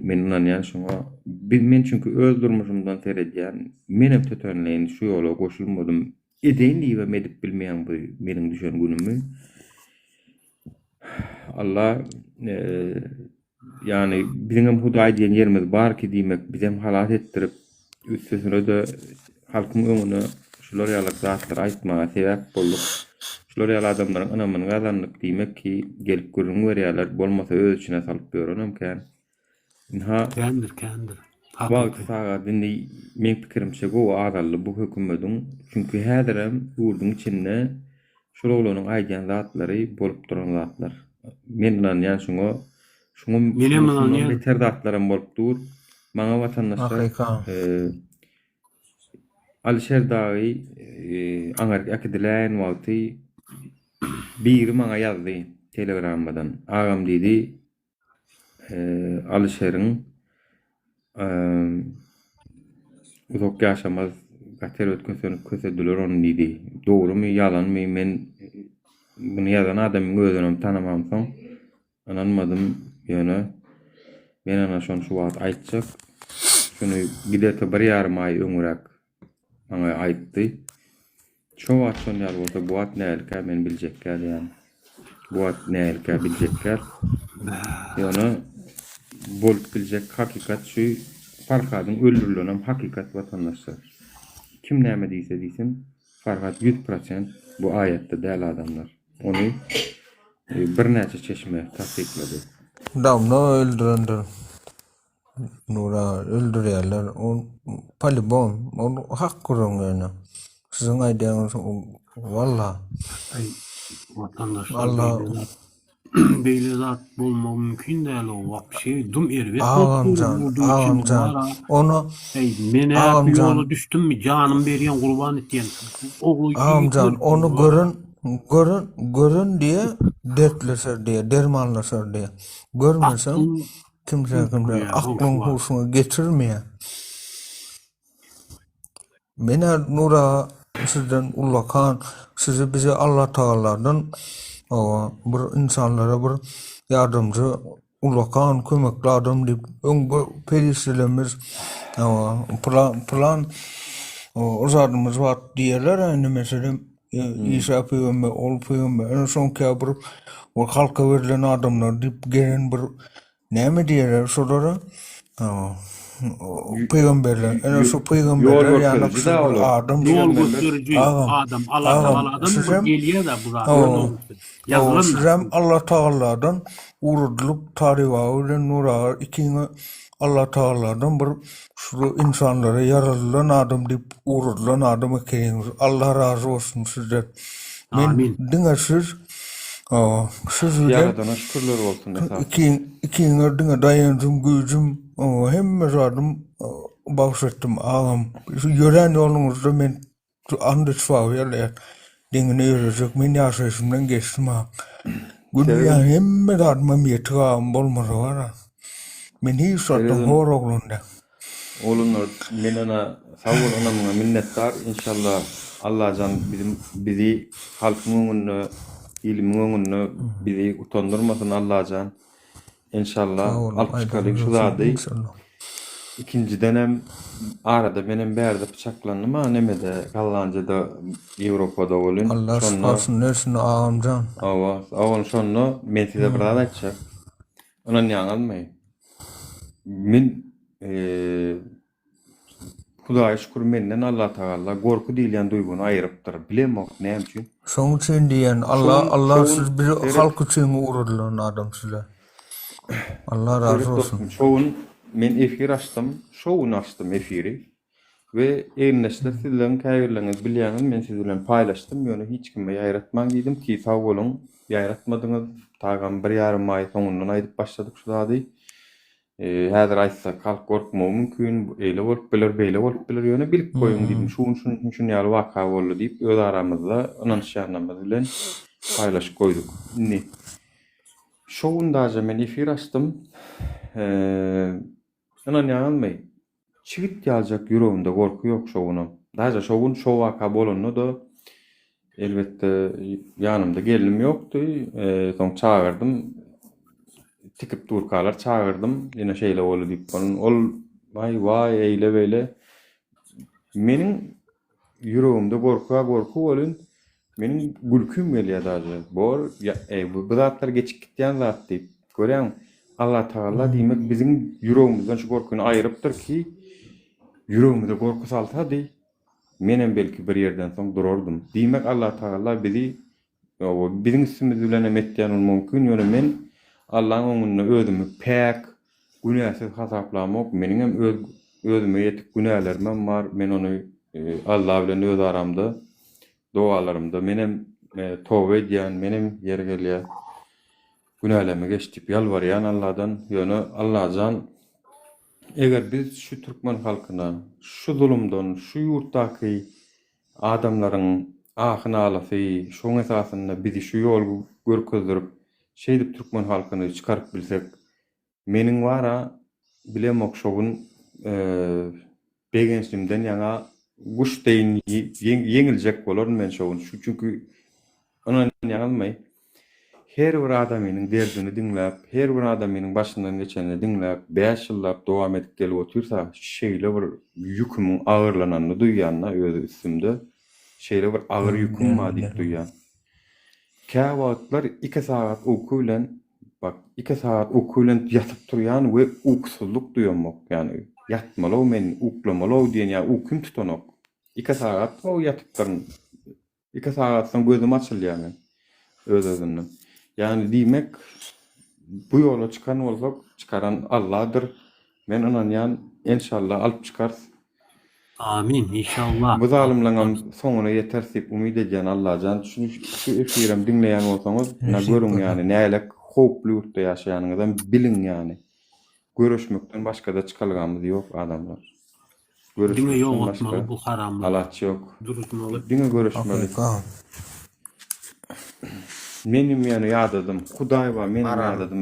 Men inanýan şoňa. Men çünkü öz durmuşumdan seredýän, menem tötenleýin şu ýola goşulmadym. Edeň diýip edip bilmeýän bu meniň düşen günümi. Allah yani bizim Hudaý diýen ýerimiz bar ki diýmek bizem halat etdirip üstüne de halkyň öňüne şular ýaly zatlar aýtmaga sebäp bolduk. Şular ýaly adamlaryň anamyny gazanlyk diýmek ki gelip görüň berýärler, bolmasa öz içine salyp berýärem kan.
Kendir.
Wagt saga dindi men pikirimçe go adally bu hökümetiň çünkü häzirem urdun içinde şolanyň aýdýan zatlary bolup duran zatlar. Men inanýan şoňa beter zatlarym bolup dur. Maňa watandaşlar Alişer Dagy aňar akidilen wagty biri maňa ýazdy Telegramdan. Agam diýdi Alişeriň uzak ýaşamaz gater ötkünsünü kösediler onu diýdi. Dogrymy ýalanmy men bunu ýazan adamyň özüni tanamam soň ananmadym ýöne men ana şonu şu wagt aýtjak. Şunu gidete bir ýarym aý öňürek maňa aýtdy. Şu wagt şonu ýaly bolsa bu wagt näherkä men biljekler ýani. Bu wagt näherkä biljekler. Ýöne bolup biljek hakikat şu Farhadyň öldürilenem hakikat watandaşlar. Kim näme diýse diýsin, Farhad 100% bu aýatda däl adamlar. Onu bir näçe çeşme tasdiklady.
Damla öldürendir. Nura öldürüyorlar. O palibon. Onu hak kurun yani. Sizin aydanız valla.
Ay, vatandaşlar
Allah
beyle zat. Beyle zat bolma mümkün değil o. Vapşi dum ervet
ağamcan,
olduğu için vara.
onu
Ey mene
ağamcan,
yola düştüm mi canım beriyen kurban ettiyen. Oğlu
ağamcan onu görün diye dertleser diye, dermanleser diye. Görmesen kimse aklın huşuna getirmeye. Mene Nura sizden ulakan, sizi bize Allah Teala'dan bir insanlara bir yardımcı ulakan kömekli adam deyip bu periselemiz plan uzadımız var diyorlar yani mesela İsa Peygamber, ol Peygamber en son kabir o halka verilen adamlar deyip gelen bir ne mi diyorlar sonra peygamberler en son peygamberler yani adam
yol gösterici adam Allah Teala'dan
sizem-
bu geliyor da bu
Ağam.
zaten. Yazılan
Sizem Allah Teala'dan uğurluluk tarihi nura ikini Allah Teala'dan bir şu insanlara yararlanan adam deyip uğurlanan adam ekeyiniz. Allah razı olsun sizden. Men
Amin.
dinesiz siz de
Yaradana şükürler olsun esas.
ikinize dine dayandım gücüm hem adım bahsettim ağam. Yören yolunuzda men andı çavuyarlar. Dingine yürüyecek men yaşayışımdan geçtim ha. Günya hem adıma yetığa bolmadı var ha. Men hiç sattım hor oğlunda.
Oğlunlar men ona sağ ol ona minnettar inşallah Allah can bizi halkın önüne ilmin önüne bizi utandırmasın Allah can. İnşallah alıp çıkardık şu zadı. İkinci dönem arada benim bir yerde bıçaklandım ama nemede Kallanca'da Avrupa'da olun.
Allah şifasını versin ağamcan.
Avon şonu men size bir daha açacak. Ona ne anlamay. Men Hudaýa şükür menden Allah Taala gorku diýilen duýguny aýrypdyr. Bilemok näme üçin?
Şoň üçin diýen Allah siz bir halk üçin uğurlanan adam sizler. Allah razı olsun.
Şoň men efir açdym. Şoň açdym efiri. Ve eýnesler sizlerin käýürleriniz bilýäňiz men siz bilen paýlaşdym. Ýöne hiç kime ýaýratmaň diýdim ki sag bolun. Ýaýratmadyňyz. Tagam 1,5 ay soňundan aýdyp başladyk şu zady. Häzir aýtsa kalk gorkmagy mümkin, eýle bolup biler, beýle bolup biler ýöne bilip goýun diýdim. Şuň ýaly waka boldy diýip öz aramyzda ynanç ýarnamyz bilen paýlaşyp goýduk. Ne? Şoňdaja men efir açdym. Ynany almay. Çivit ýaljak ýüregimde gorku ýok şoňuna. Daja şoň şo waka bolany da elbetde ýanymda gelinim ýokdy. Soň çağırdım. Tikip durkalar çağırdım. Yine şeyle olu deyip ol vay eyle beyle. Menin yüreğimde gorku olun. Menin gülküm geliyor daja. Bu zatlar geçip gitýän zat deyip. Görýän Allah Taala diýmek bizim yüreğimizden şu gorkuny aýrypdyr ki yüreğimizde gorku salsa diýip. Menem belki bir yerden soň durardym. Diýmek Allah Taala bizi bizim ismimiz bilen emetýän mümkin ýöne men Allah'ın onunla ödümü pek günahsız hasaplamak menin hem ödüme yetip günahlarım var. Men onu Allah bilen öz aramda dualarımda menim tövbe edýän menim yer gelýär. Günahlarymı geçip yalvarýan Allah'dan ýöne Allah'dan eger biz şu Türkmen halkyna şu zulümden şu ýurtdaky adamlaryň ahyny alasy şoň esasynda bizi şu ýol görkezdirip şeydip Türkmen halkyny çıkarıp bilsek meniň wara bilemok şoň begençlimden ýaňa guş deýin yeňiljek bolar men şoň çünki ona ýaňalmay her bir adamynyň derdini diňläp her bir adamynyň başyndan geçeni diňläp 5 ýyllap dowam edip gelip otursa şeýle bir ýüküm agyrlanany duýýanna öz üstümde şeýle bir agyr ýüküm bar diýip duýýan. Käwatlar 2 saat okuylan bak 2 saat okuylan yatıp durýan we uksuzluk duýanmak ýani yatmalaw men uklamalaw diýen ýa ukum tutanok 2 saat o yatyp duryn 2 saatdan gözüm açylýar men öz-özümden ýani diýmek bu yola çıkan bolsak çıkaran Allah'dır. Men inanýan inşallah alıp çıkar.
Amin inşallah.
Bu zalimlerin sonuna yeter diýip umyd edýän Allah'jan şu efirim dinleýän bolsaňyz, görüň ýani näle hoply ýurtda ýaşaýanyňyzdan bilin ýani. Görüşmekden başga da çıkalgamyz ýok adamlar.
Dine
Görüşmekden
yol
başga
atmalı bu haramlar.
alaç ýok.
Durutmalı.
Dine görüşmeli.
Hakykat.
Menim ýani ýadadım. Hudaý ba menim ýadadım.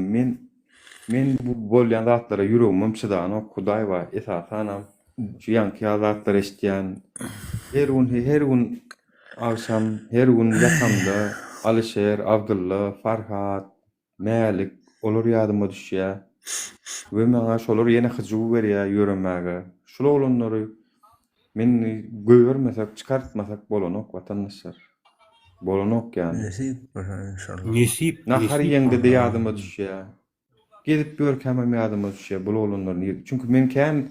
Men bu bolýan zatlara ýüregim çydan, o Hudaý ba esasanam. Şu ýanky ýazatlar eşitýän. Her gün akşam, her gün ýatamda Alişer, Abdulla, Farhat, Mälik olar ýadyma düşýär. We meňe şolar ýene hyjy berýär ýöremäge. Şol olanlary men görmesek, çıkartmasak bolanok watandaşlar. Bolanok ýani.
Nesip inşallah.
Nesip.
Nahar ýeňde de ýadyma düşýär. Gedip görkämem ýadyma düşýär bu olanlaryň. Çünki men kän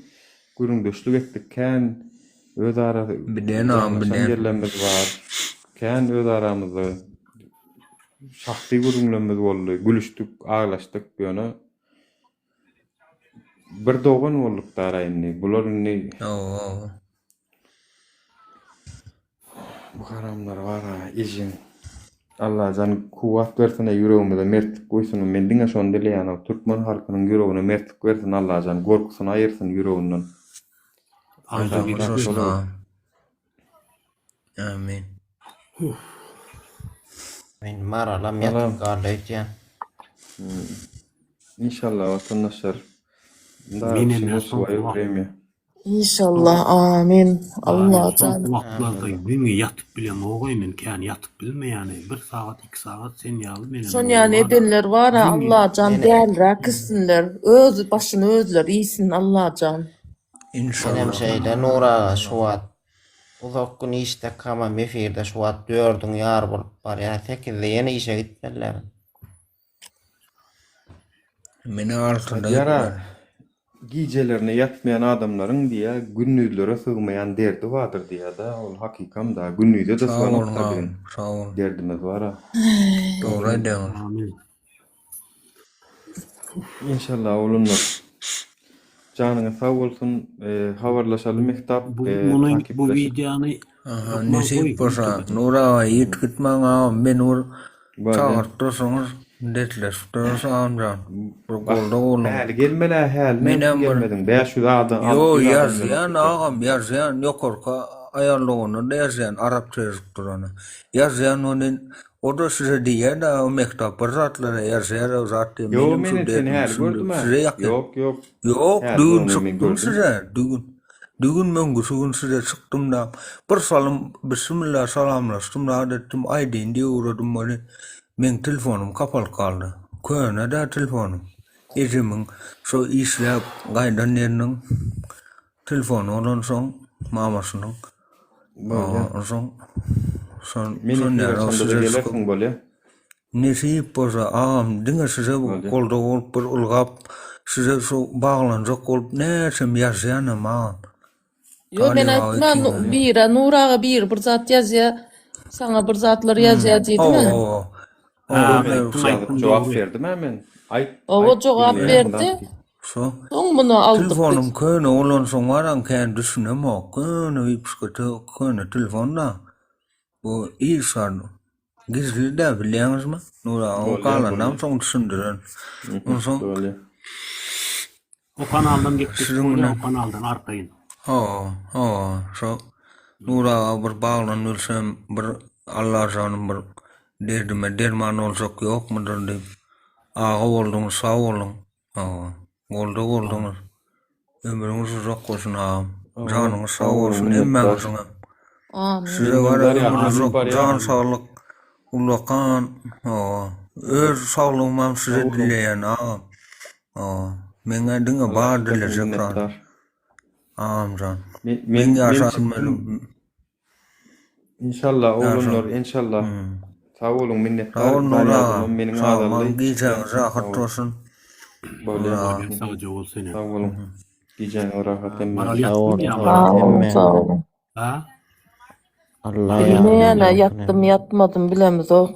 görüňdeşlik etdik, kän öz ara
Biden
yerlerimiz var. Kän öz aramyzda şahsy görüňlerimiz boldy. Gülüşdik, ağlaşdyk ýöne. Bir dogan bolduk daraýyndy. Bularyny bu haramlar var ha, ejin. Allah jan kuwat bersin ýüregimde mertlik goýsun. Men diňe şonu dileýän, türkmen halkynyň ýüregine mertlik bersin Allah jan, gorkusyny aýyrsyn ýüreginden.
Amin.
Men maralam ýatyp galdaýtýan.
İnşallah vatandaşlar.
Minin son
İnşallah amin. Allah can.
Wagtlarda güňe ýatyp bilen ogy men kän ýatyp bilmeýäni 1 saat 2 saat sen ýaly menen.
Şon ýani edenler var ha, Allah can dälre kıssinler. Öz başyny özler iýsin Allah can.
Benim
İnşallah.
şeyde Nura şu wat uzak gün işte kama mefirde şu wat 4'ün ýar bolup bar ya 8'de ýene işe gitmediler.
Meni altında
Yara gijelerine yatmayan adamların diye günnüzlere sığmayan derdi vardır diye da ol hakikam da günnüzde de
sağ olun
sığmak
abi.
tabirin
Sağ olun.
derdimiz var ha.
Doğru diyorsun.
Amin.
İnşallah olunlar. Canına sağ olsun. Havarlaşalım mehtap.
Bu videonu
Aha, nesip bolsa Nura ýit gitmäň ağam ben ur çağırtyrsyňyz detleşdirýän jan. Bir golda oğlum.
Häl gelmele häl.
Menem
gelmedin. 500 adam.
Yo ýazýan ağam ýazýan ýokarka aýarlygyny ýazýan arapça ýazyp durany. Ýazýan onuň oda size diýär da o mektap zatlara ýazýar o zat
Yo meni sen häl gördüm ha. Yok.
Yok,
Häl
düğün
onu men
çıktım
gördüm.
size, düğün. Düğün men güsügün size çıktım da bir salam, bismillah salamlaştım da dedim aydin diye uğradım bana. Men telefonum kapalı kaldı. Köne de telefonum. Ejimin so işlep gaydan yerinin telefonu olan son mamasının. Son
Meni
nerede
size
size
gelersin böyle.
nesip bolsa ağam diňe size golda bolup bir ulgap size şu baglanjak bolup näçem ýaşaýanam ağam.
Yo men aýtman bir Nuraga bir zat ýazýa, sana bir zatlar ýazýa diýdim.
Cevap verdim hemen.
O jogap berdi.
So
Soň muny aldyk.
telefonum köne olan soň waran kän düşünem o köne ýypskyty köne telefonda. Bu İsan gizli de bilýäňizmi? Nura o kalanam soň düşündiren. Soň
Böyle.
o kanaldan gittik. O kanaldan arkayın.
So Nura bir baglanylsam bir Allah janyň bir derdime derman olsak ýokmudyr diýip. Ağa bolduň, sağ bolun. Golda bolduňuz. Ömrüňiz uzak bolsun ağam. Janyňyz sağ bolsun, emmäňiz.
Amin.
Size var ömrüňiz can sağlyk, ulakan. Öz sağlygymam size dileýän ağam. Meňe diňe bar dilejek. Ağam can. Men ýaşanmaly.
İnşallah olunlar, inşallah. Sağ olun minnettar.
Sağ olun Nura.
Menin
Sağ olun.
adamly.
Giyeceğiniz rahat olsun.
Böyle.
Sadece ol senin.
Sağ olun. Giyeceğiniz rahat
Maral
emmi.
yattın ya.
Sağ olun.
Ha?
Allah
Bilmeýän yattım yatmadım bilemiz o.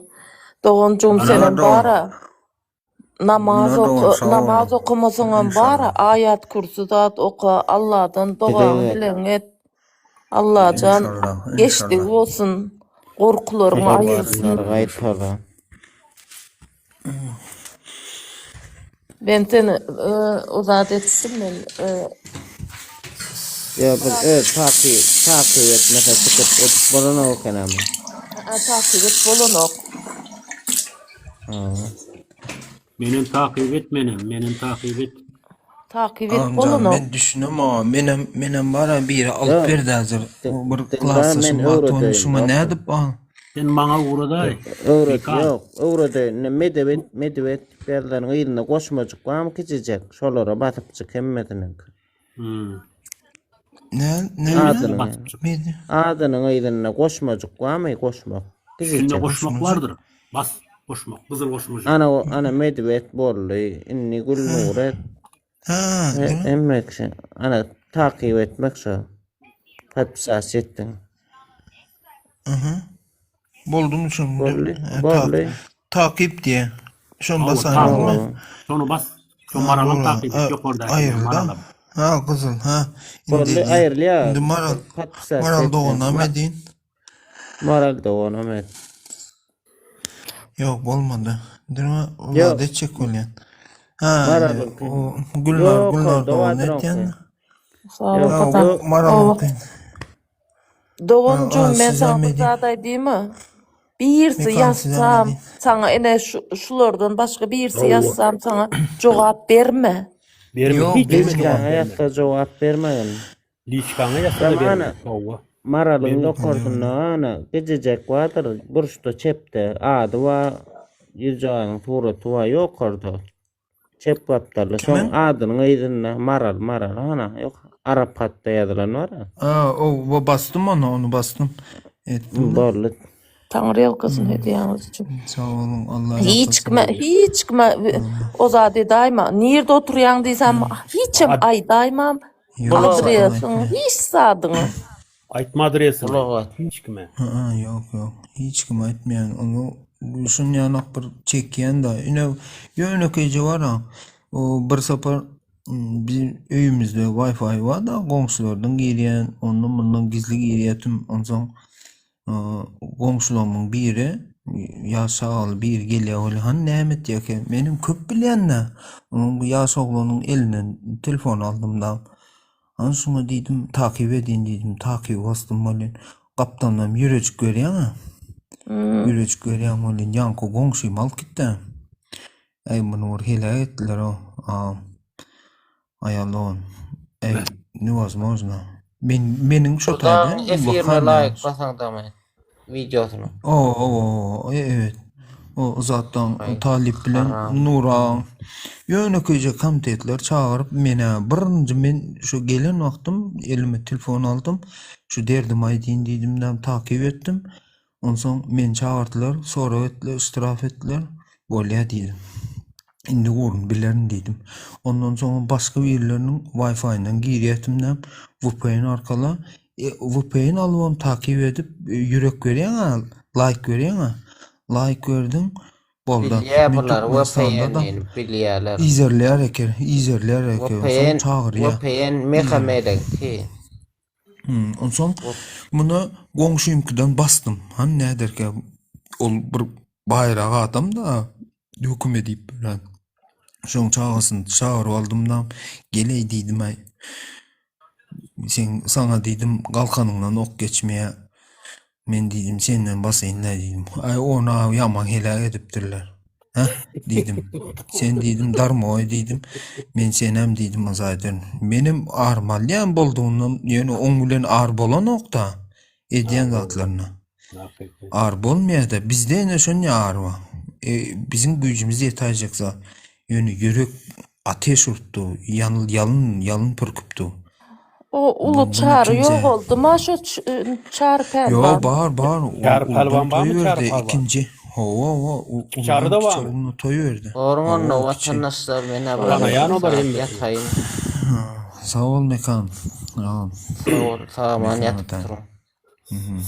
Dogonjum senen bara. namaz okumasaňam bara ayat kürsü zat oka, Allah'dan dogaň bilen et. Allah'can
İnşallah,
geçdik
inşallah.
olsun. Korkularını ayırsın.
Gaýtalar.
Ben seni uzat etsin ben.
Ya bir takip etmese çıkıp et bolana okanam.
Takip et bolonok.
Menem takip et menem takip et.
Takip et
Amca
bolonok.
men düşünüm ama menem bara biri alıp berdi hazır. O bir klassa
men
şuma
öwredeyim,
tonuşuma
yok.
ne dip ba?
Sen maňa uğraday.
Öwret ýok, öwrede medewet berlerin ýerine goşmajyk bam kiçijek. Şolara batypçyk hemmediniň.
Ne?
Adyny.
Medi?
Adynyň ýerine goşmajyk bamy goşmak.
Şunda
Kiçijek.
koşmak vardır. Bas koşmak. Kızıl koşmacı.
Ana medewet bolly, inni gülnure.
Ha,
Emmekşi. Ana takip etmek şo. Hassas etdiň.
buldum şunu.
Bolly.
Takip diye. Şunu
Allah,
basayım
tamam.
mı?
Şonu bas. Şu maralı takip et. Yok orada.
Ayırdı.
Maralı.
Ha kızıl ha.
Bolly aýrly
Şimdi
ýa.
maral doğuna medin.
Maral da ona met.
Yok olmadı. Durma
Yok.
olmadı çek olan. Ha
Maral.
o güller
Yok,
doğuna
doğadır
etken.
Sağ ol
Ya
katan.
bu maral değil.
Doğumcum
Aa,
ben
size
sana
medin.
zaday değil mi? Birisi
Mekan size
yazsam
medin.
sana ene şulardan başka birisi yazsam sana cevap verme.
Verme.
Yok,
Hiç
verme.
verme.
Hayatta cevap bermeyin.
Liçkan'a yasa da
Tamam,
verme.
ana.
Sova.
Maralın yokorduna ana gececek vardır. Buruşta çepte adı var. Yüzağının tuğratu var yokordu. Çep vaptarlı. Son adının aydınla maral ana yok. Arap hatta yazılan var ya.
O bastım onu bastım. Ettim.
Borlu.
Tanrı yalkasın hediyeniz için.
Sağ olun Allah
Hiç kime o zade daima. Nerede oturuyan diysem hiçim ay daimam. Adresin hiç sadını.
Aytma adresin.
Ulağa.
Hiç kime.
Yok. Hiç kim etmeyen onu şun yanak bir çekyen da yine kece var ha. O bir sefer bir öyümüzde Wi-Fi var da komşulardan giriyen ondan bundan gizli giriyetim ondan komşularımın biri yaşalı bir geliyor öyle han Nehmet diye ki benim köp bilen ne onun bu yaşalı'nın elinden telefon aldım da ansına dedim takip edin dedim takip bastım öyle kaptanım yürüyüş görüyor ha yürüyüş görüyor öyle yankı komşuyum al gitti ay bunu hile ettiler o ayalon ne var mı benim şu tabi
Efirine layık basan da mı? Videosunu.
Evet. O zaten Talip bilen Nura yönetici komitetler çağırıp mene birinci men şu gelen vaktim elime telefon aldım. Şu derdim aydin dedim takip ettim. Ondan sonra men çağırdılar, sonra ettiler, istiraf ettiler. Böyle dedim. Indi vurun bilerin dedim. Ondan sonra başka birilerinin Wi-Fi'den giriyetimden VPN arkala VPN alıp takip edip yürek veriyen ha, like veriyen ha. Like verdim. Bolda.
Bilye bunlar VPN bilyeler.
İzerleyerek sonra çağır ya.
VPN mekamedek ki.
Ondan sonra bunu komşuyumkinden bastım. Hani ne der ki ol bir bayrağı adam da hüküm edip ben. Şon çağırsın çağır aldım da geley dedim ay. Sen sana dedim kalkanından ok geçmeye men dedim senden basayım ne dedim. Ay ona yaman helak ediptirler. Ha dedim. Sen dedim darmoy dedim. Men senem dedim zaten. Benim armalyan bolduğundan yani on bilen ar bolan okta ediyen zatlarına. Ar bolmaya da bizde ne şun ya ar var. Bizim gücümüz yetecekse yani yürek ateş urttu. Yalın pürküptü.
O ulu çağrı yok oldu. Ma şu çağrı pelvan.
Yo bağır.
Çağrı pelvan var mı çağrı pelvan?
İkinci.
Çağrı da var mı?
Onu toyu verdi.
Ormanla vatandaşlar bana
Bana yan olur hem de.
yatayım.
Sağ ol mekan.
Tamam yatıp durun.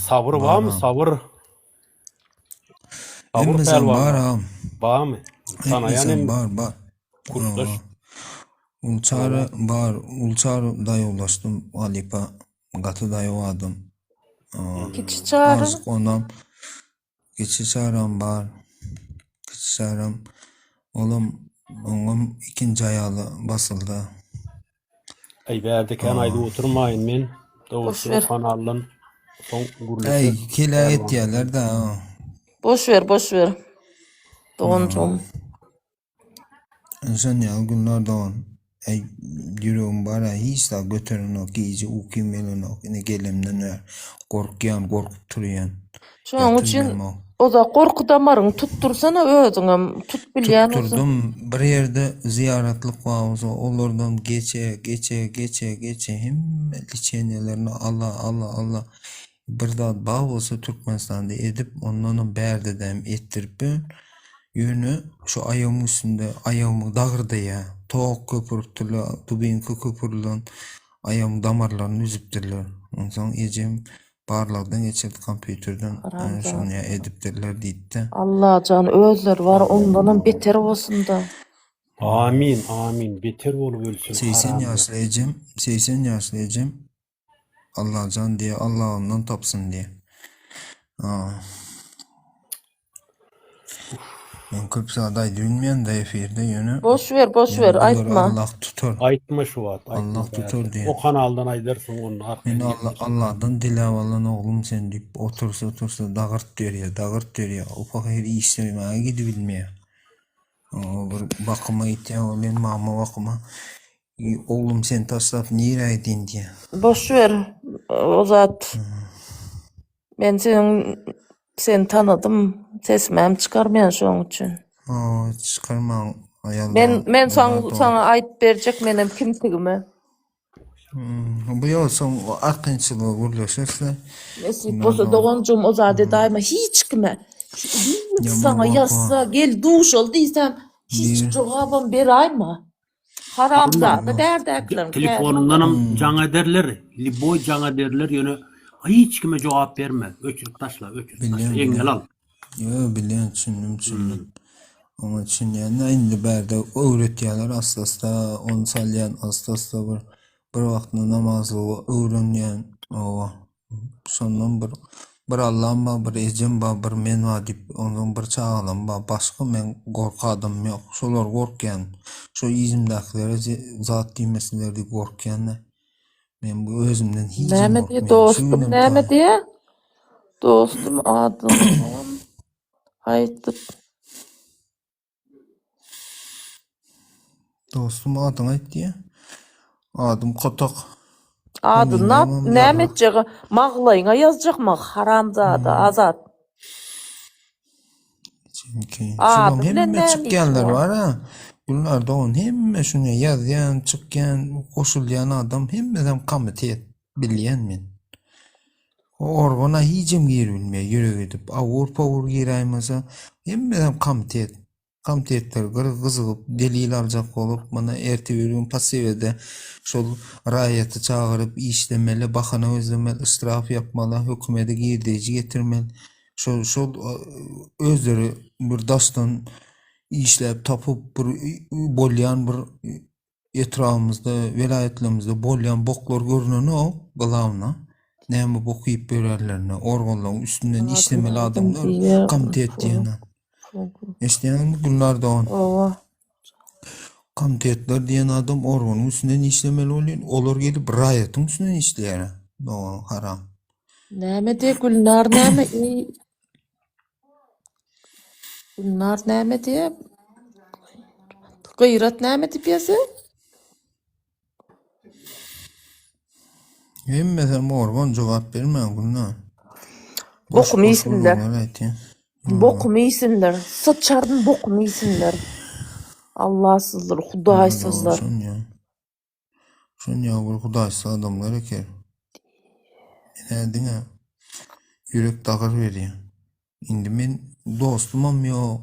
Sabır var mı? Sabır. Sabır
Emmezem var
pelvan.
ha.
Var mı? Tanayan
Etmesem
hem
var.
kurslaş.
Ulçarı var. Ulçarı dayı ulaştım. Alipa gatı dayı vadım.
Kiçi çağrı.
Azık onam. Geçi çağıram var. Geçi çağıram. Oğlum oğlum ikinci ayalı basıldı.
Ay berdeki ayda oturmayın men. Doğrusu
Boşver.
kanalın son gurultu.
Ey kila et yerler de ha.
Boş ver. Doğuncum.
Sen ya günler doğan. Ey yüreğim bara hiç da götürün o giyci ukimelin o. Ne gelimden ver. Korkup duruyan.
Şoň üçin o da korku damarını tuttursana özüňem. Tut bilýän olsa.
Tutturdum bir yerde ziyaretlik var. Olurdan geçe hem liçenelerini Allah bir da bağ olsa Türkmenistan'da edip onların berdedem ettirip yönü şu ayağımın üstünde ayağımı dağırdı ya. Toğuk köpürtüler, tubinki köpürlen ayağımın damarlarını üzüptürler. Ondan ecem barlardan geçirdi kompüterden şunu ya ediptirler deydi.
Allah can özler var ondan beter olsun da.
Amin. Beter bolup ölsün.
80 yaşlı ecem Allah can diye Allah ondan tapsın diye. Ben köp saday dünmeyen de efirde yönü.
Boş ver aytma.
Allah tutar.
Aytma şu at.
Allah tutar diye.
O kanaldan aydarsın onun
Ben
arkasına.
Allah'dan dilevalan oğlum sen deyip otursa dağırt diyor ya. Ufak her işlemeye gidebilmeye. Bir bakıma ite olen mama bakıma. Oğlum sen taslap niye aydın diye.
Boş ver. O zat. Ben sen tanıdım. Sesmem çıkarmayan şoň üçin.
Çıkarma ayalda.
Men sana ayıp berjek menem kimtigimi.
Bu yol son akınçılığı vurlaşırsa.
Mesih bolsa doğancum o zade daima hiç kime. Sana
bak,
yazsa gel duş ol diysem hiç cevabım berayma. Haramzada derdeklerim.
Telefonundan cana derler. Liboy cana derler yönü. Hiç kime cevap verme. Öçürük taşla. Engel al.
Yo biliyorum düşündüm. Ama için yani aynı berde öğretiyorlar asla onu salyan asla bir vaktinde namazı öğrenyen o sondan bir Allah'ım var, bir ecem var, bir men var deyip ondan bir çağalam var. Başka men korkadım yok. Şolar korkyan. Şu izimdakilere zat deymesiler de korkyan. Men bu özümden hiç
Näme diye dostum, näme diye? Dostum adım aytıp
Dostum adın ayt diye. Adım Kotak.
adını näme etjegi maglaýyňa ýazjakmak haramzada azat.
Çünkü
Adım
şunun
bilen
hemme
näme
çıkýanlar
işi
var ha. Bunlar da on hemme şunu yazyan, çıkyan, koşulyan adam hemmeden komitet bilýän men. O organa hicim girilmeye yürü edip Avrupa gireymasa hemmeden komitetler kızıp delil alacak olup bana ertebirgün pasivede şol rayeti çağırıp işlemeli, bakana özlemeli, ıstraf yapmalı, hükümete girdiği getirmeli. Şol özleri bir dastan işlep tapıp bir bolyan bir etrafımızda, velayetlerimizde bolyan boklar görünen o gılavna. Näme bokuyup bererlerine, organların üstünden işlemeli adamlar komitet diýene. Eşleýän bunlarda on.
Owa.
Komitetler diýen adam organın üstünden işlemeli bolýan, olar gelip raýatyň üstünden işleýär. No haram.
Näme diye Gülnar näme? Gülnar näme diye? Gıyrat näme diýip ýazy?
Hemmeden organ jogap bermän günna.
Bokumy isimler. Bokumy isimler. Sıçardın bokumy isimler. Allahsızlar, hudaýsızlar.
Şon ya bir hudaýsız adamlar eker. Nädiňe ýürek dağır berýär. Indi men dostumam ýok.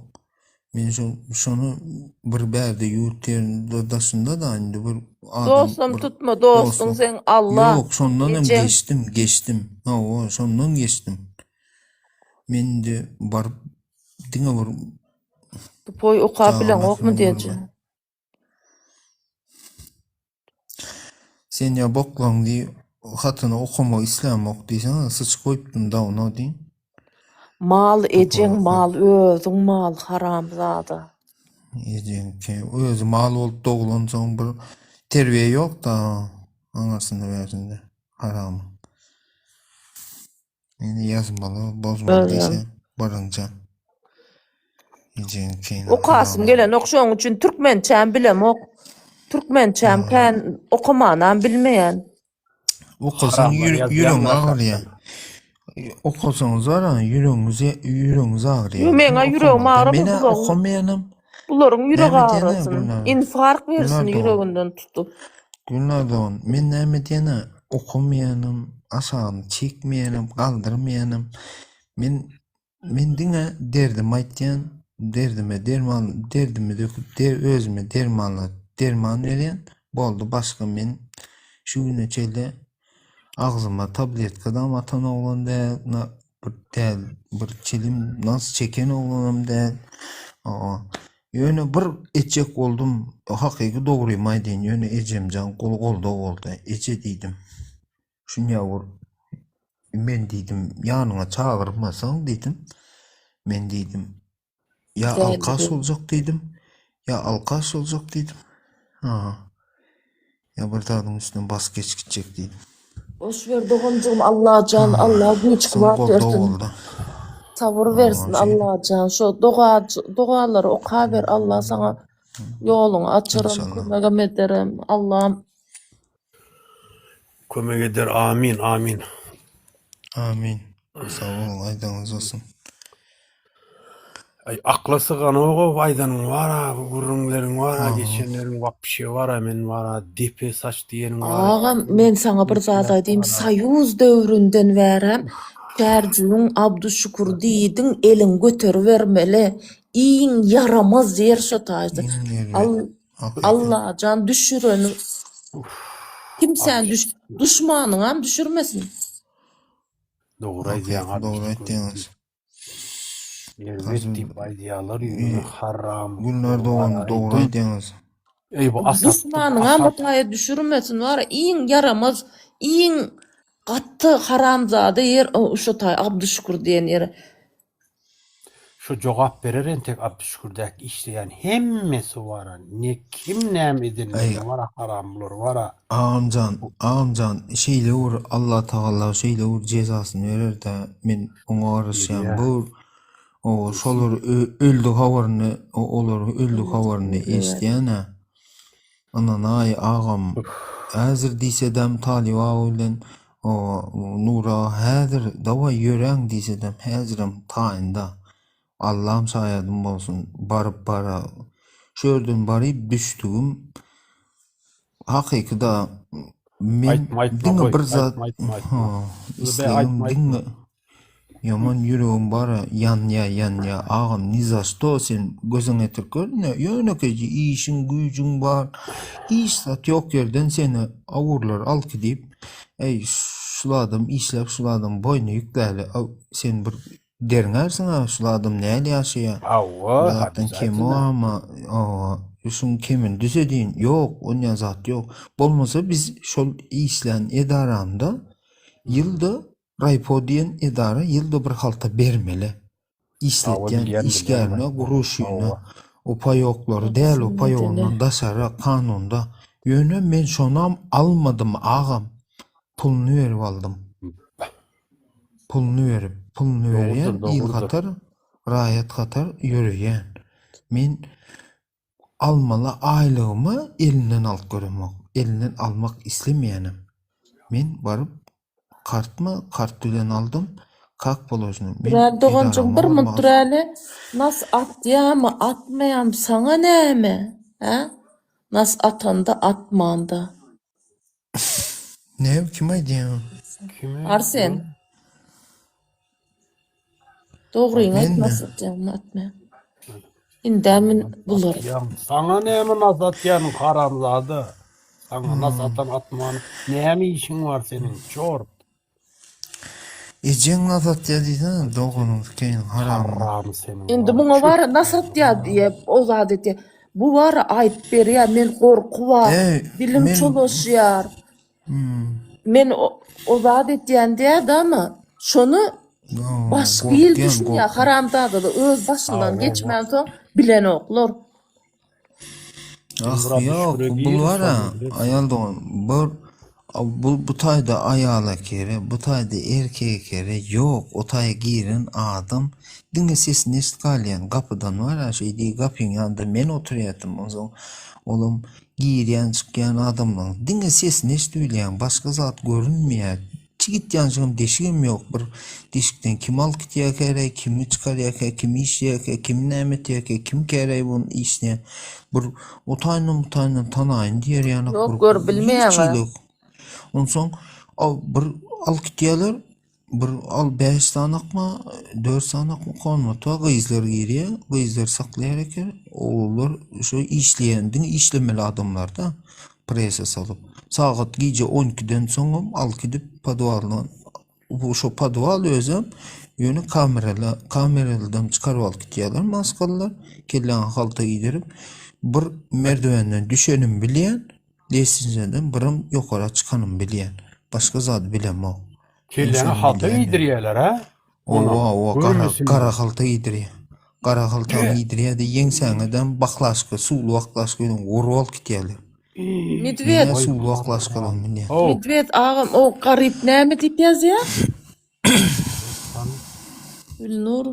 Men şonu bir berde ýurtýan daşynda da indi bir adam.
Dostum tutma, dostum sen Allah.
Yok, şondan hem geçtim. Ha, şondan geçtim. Men de bar diňe bir
Boy oka bilen
Sağ
ok mu
olasın,
diyeceğim.
kurban. Sen ya boklan diye hatına okuma İslam ok diysen sıç koyuptun da onu deyin.
Mal ecen
Topa
mal özün mal haram zada.
yiyeceğin ki özü mal olup doğulan son bir terbiye yok da anasını versin de haram. Yani yazmalı bozmalı
Öyle.
dese barınca yiyeceğin ki
Okasım gelen okşoň üçün Türkmençän bilem ok. Türkmençän ken okumanan bilmeyen.
Okusan
Haram var,
yüreğin
yazmayanlar
ağır ya.
zaten.
Okusanız var ya yüreğiniz ağır ya.
Yo, meňe yüreğim ağrı
Mene
bu.
okumayanım.
Buların yürek
Näme diýene
ağrısın.
Gülnar?
İnfark versin
Gülnar doğan.
yüreğinden tutup.
Gülnar doğan. Men näme diýene okumayanım, aşağını çekmeyenim, kaldırmayanım. Men diňe derdim aýtýan, derdime derman, derdime döküp özüme derman berýän boldu. Başga men şu güne çelde ağzıma tabletkadan atan oğlan bir çilim nasıl çeken oğlanım değil. Yöne bir etcek oldum. Hakiki doğruyum aydın. Yöne ecemcan kolda oldu. Ece dedim. Şun yavur. Ben dedim yanına çağırmasan dedim. Ben dedim. Ya
Geldi
alkas
dedim.
olacak dedim. Ya alkas olacak dedim. Ya bir dağın üstüne bas geç gidecek dedim.
Boş ver doğancığım Allah can, Allah güç kuvvet
Kolda
versin.
oldu.
Sabır versin Allah can. Şu duaları oka ver Allah sana yolunu açarım,
İnşallah.
kömegem ederim. Allah'ım
Kömek eder. Amin, amin.
Amin. Sağ olun, aydanız olsun.
Ay, akla sığan oğu faydanın var ha, bu gurrunlerin var ha, geçenlerin vap bir şey var ha, men var ha, depe saç diyenin var ha.
ağam men sana bir zat aýdym. Sayuz döwründen berem Tercüğün Abdüşşükur diýdin elin götürü vermeli. İň yaramaz yer şo taýdy. Allah can düşüreni kimsen düşmanıňam düşürmesin.
Doğru aýdýan abi.
Doğru aýtdyňyz.
Elbetde baydiyalar ýöne haram.
Gülnar doğan doğru aýtdyňyz.
Ey bu asat.
Düşmanıňam bataya düşürmesin var. İň yaramaz, iň gatty haramzada yer şo taý Abdüşşükur diýen yer.
Şu cevap bereren tek Abdüşşükür'däk işte yani hemmesi var ha. Ne kim näme edilmeli var ha, haramlar var ha.
Amcan şeyle vur Allah Taala şeyle vur cezasyny verer de men oňa garaşýan bu o şolar öldü hawaryny olar öldü hawaryny eşdiýän. Anan ay ağam häzir diýsedem Talib bilen o Nura häzir dawa ýöreň diýsedem häzirim taýynda. Allah'ım sayadım olsun barıp bara şördün bari düştüğüm hakikada men dinle bir zat İslam'ım dinle yaman yüreğim bara yan ya ağam nizasto sen gözüne tükür ne yönekeci işin gücün var iş sat yok yerden seni avurlar al ki deyip ey şuladım işlep şuladım boynu yüklerle sen bir dernersin ha şuladım näle ýaşaýar zaten kim o ama şun kimin düzediğin yok onun zat yok bolmasa biz şol işlen edaramda yılda raypo diýen edara yılda bir halta bermeli işletýän işgärine guruşyna o payoklary däl o payoklaryň daşara kanunda ýöne men şonam almadım ağam pulunu verip aldım pulunu verýän il gatar raýat gatar ýöreýän men almaly aýlygymy elinden alyp göremek elinden almak islemeýänim men baryp kart bilen aldım kak bolojny
Ben doğancım bir mutrali nas atýamy atmaýam saňa näme ha nas atanda atmanda
ne kim aýdýan
Arsen Doğruyu atmasın canım atma. İndemin bulur.
Sana näme nasatyan haramzada. Sana nasatan atman näme işin var senin çort.
Eceň azat diýdi, dogunun keyin haram.
Haram senin.
Indi buna var nasat ya diye o zat eti. Bu var ayıp ber ya men korkuwa. Dilim
men-
çoloşýar. Men o zat etýän diýdi ama şonu başga il düşünýär. Haramda da öz başyndan geçmän soň bilen oklar.
Ah yok, bu var ha, ayal doğan. Bu tayda ayala kere, bu tayda erkeğe kere, yok, o tayda girin adam. Dinle sesini eskalyan, kapıdan var ha, şey değil, kapının yanında men oturuyatım o zaman. Oğlum, giyiryen çıkyan adamla, dinle sesini eskalyan, başka zat görünmüyor. Çigit yancığım deşigim yok, bir deşikten kim al git kere, kimi çıkar kere, kimi iş kere, kim nemet kere, kim kere bunun işine. Bir otayının tanayın diğer yana.
Yok, gör bilmeýän.
Ondan soň bir al gitýärler, bir al 5 sanakma, 4 sanakma konmata gyzlar giriýär, gyzlar saklaýar eken, oğullar şo işleýändiň işlemeli adamlar da presa salyp. Saat gece 12'den soň al gidip padwaldan bu şo padwal özüm ýöne kameralardan çykaryp alyp gitýärler, maskalar, kellen halta giderip bir merdivenden düşenim bilýän. Lesinjeden birim yokara çıkanım bilýän. Başka zat bilemok.
Kellene halta gidirýärler ha.
O kara halta gidirýär. Kara halta gidirýär de ýeňsäňeden baklaşky, suwlu baklaşkydan gorup alyp gitýärler.
Medved,
Suwlu baklaşkadan bilýän.
medved ağam o garip näme diýip ýazýar? Gülnur.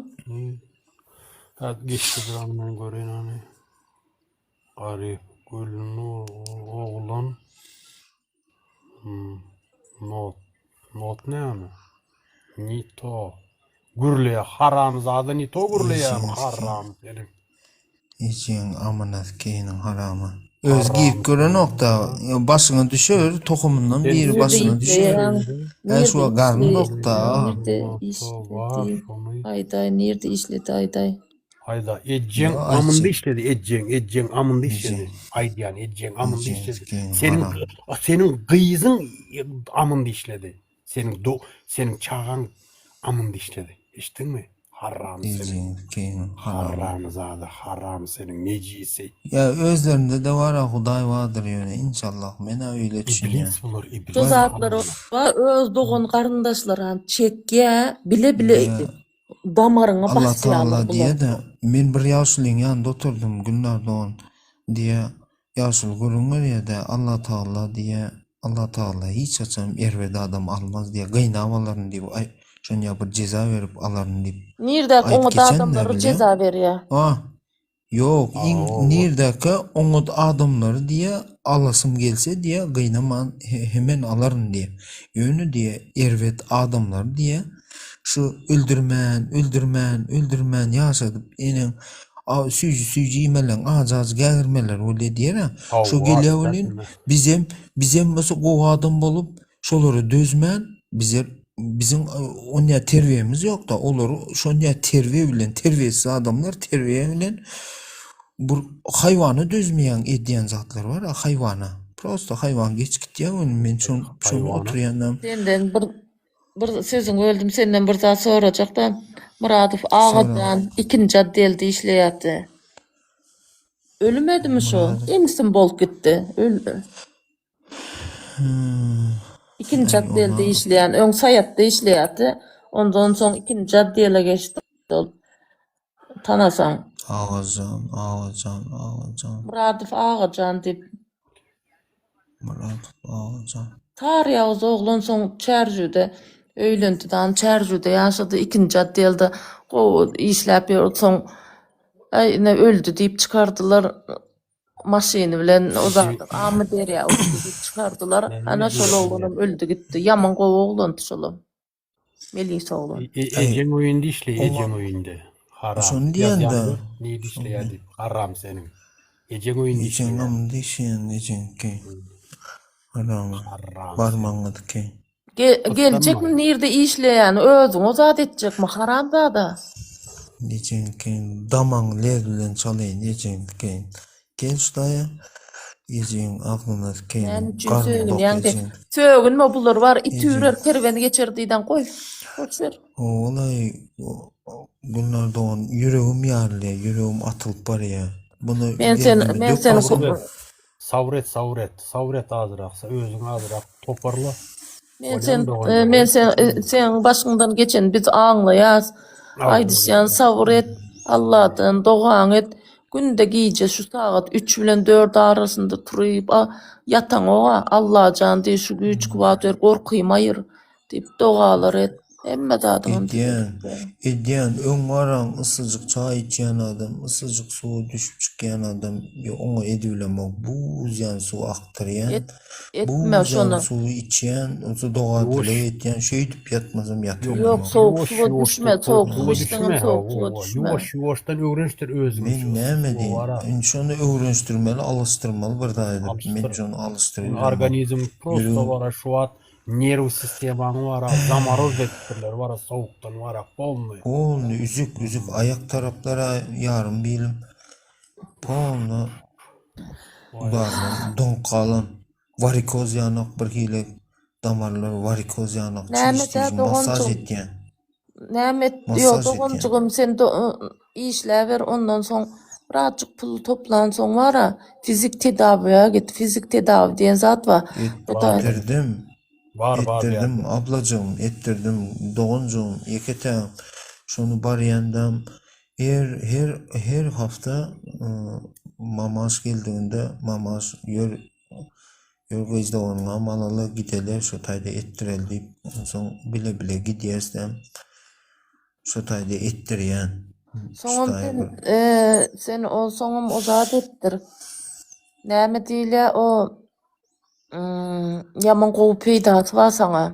Ha geçti biramdan göreyim hani. Garip Gülnur oğlan. Not ne yani? Nito. Gürleye haram zada nito gürleye haram dedim.
Eceň amanat keýinin harama. Öz giyip gören nokta başyna düşer, tokumundan biri başyna düşer. Şu garny nokta.
Ayday nerede işledi ayday?
Hayda edeceğin amında işledi edeceğin amında işledi. Haydi yani edeceğin amında işledi. Senin gıyızın amında işledi. Senin çağan amında işledi. İştin mi? Haram senin. Haram zada haram senin necisi.
Ya özlerinde de var ha Huday vardır yani inşallah. Men öyle düşünüyorum.
İblis bulur iblis.
Şu zatlar öz doğun karındaşlar çekge bile damarına
Allah
basýarlar.
Taala diye de men bir ýaşlyň ýanynda oturdum günler doğan diye ýaşyl görünür ya da Allah Taala hiç açam erwede adam almaz diye gynawalaryny diýip şoňa bir ceza berip alaryn diýip.
Nirde
Ayıp
o adamlara
geçenler
ceza berýär.
Yok, nirdeki onu adamları diye alasım gelse diye gıynaman hemen aların diye. Yönü diye ervet adamlar diye şu öldürmen yaşadıp enen süyücü imelen az gelirmeler öyle diye şu geliyor bizim mesela o adam bulup şoları dözmen bizim onya terbiyemiz yok da olur şonya terbiyesiz adamlar terbiye bilen bu hayvanı dözmeyen ediyen zatlar var ha hayvana. Prosto hayvan geç git ya men şun oturyandan.
Senden bir sözün öldüm senden bir daha soracak da Muradov Ağadan ikinci caddelde işleýärdi. Ölmedi mi şu? Emisin bolup gitti. Öldü. İkinci caddelde işleyen, ön sayatda işleýärdi. Ondan soň ikinci caddele geçti. Tanasan.
Ağacan.
Muradov Ağacan dip. Tarih ağız oğlan soň Çerjüde öýlendidan Çerjüde ýaşady ikinci caddelde işläp ýördi soň ne öldü diýip çykardylar maşyny bilen o zat amy derýä diýip çykardylar. Ana şol oğlanam öldü gitti. Yaman gowy oğlandy şolam. Melis oğlan.
Eceň oyunda işleýär oyunda. Haram.
Şonu diýende
ne işleýärdi? Haram senin. Eceň oyunda
işleýär. Eceň ki. Haram. Barmaňydy ki.
Gelecek mi nirde işleyen özün o zat edecek mi haram da.
Eceň ki damaň ler bilen çalyň eceň ki. Gel şuraya. Ejin aklına
Ben
keyin
cüzüğün
garmok
yani
ejin.
sögün mü bular var
Ejin.
itürer kerveni geçirdiğden koy. Boş ver.
Olay bunlar doğan yüreğim yarlı, yüreğim atılıp var ya. Bunu
Ben
geldiğinde
seni
dökmesem-
Savret azıraksa özün azırak toparla.
sen başından geçen biz anlayaz. Haydi sen savur et. Allah'tan doğan et. Günde giyece şu saat 3 bilen 4 arasında turuyup yatan oğa Allah can diye şu güç kuvvet ver korkuyum hayır deyip doğalar et. Emme dadın
Ediyen ön varan ısıcık çay içen adam, ısıcık su düşüp çıkan adam, onu edülemek, buz yan su aktıryan,
etme
buz yan
şunu.
su içen, o doğal dile etiyen şey edip yatmazım yatıyorum.
Yok soğuk suya düşme, soğuk su içtiğin soğuk suya düşme.
Yuvaştan öğrençtir özünü.
Men näme diýin? Şonu öwrenşdirmeli, alıştırmaly bir daýdy. Men şonu alıştyrýan.
Organizm prosto
Yürüyün.
var şu an nerv sistemaň var, zamaroz dettirler var, soğuktan var, polny.
Polny üzük ayak taraplara yarım bilim. Polny udarlan, donqalan, varikoz ýanak bir hile damarlar varikoz ýanak.
Näme de
masaj
doğuncu-
etýän.
Nämet
Masaj
yok
etken.
doğumcugum sen işlever ondan soň birazcık pul toplan soň wara fizik tedawiye git. Fizik tedawi diýen zat var. Bu da
Ettirdim.
Var
Ettirdim ablacığım, ettirdim doğuncuğum, yeketem. Şunu bariyendem. Her hafta mamaz geldiğinde mamaz yörgüzde onunla malalı gideler şu tayda ettireldi. Son bile gidiyersem şu tayda ettiriyen.
soňam sen o soňam o zat ettir. Näme diýle o yaman gowy peýdaty bar saňa.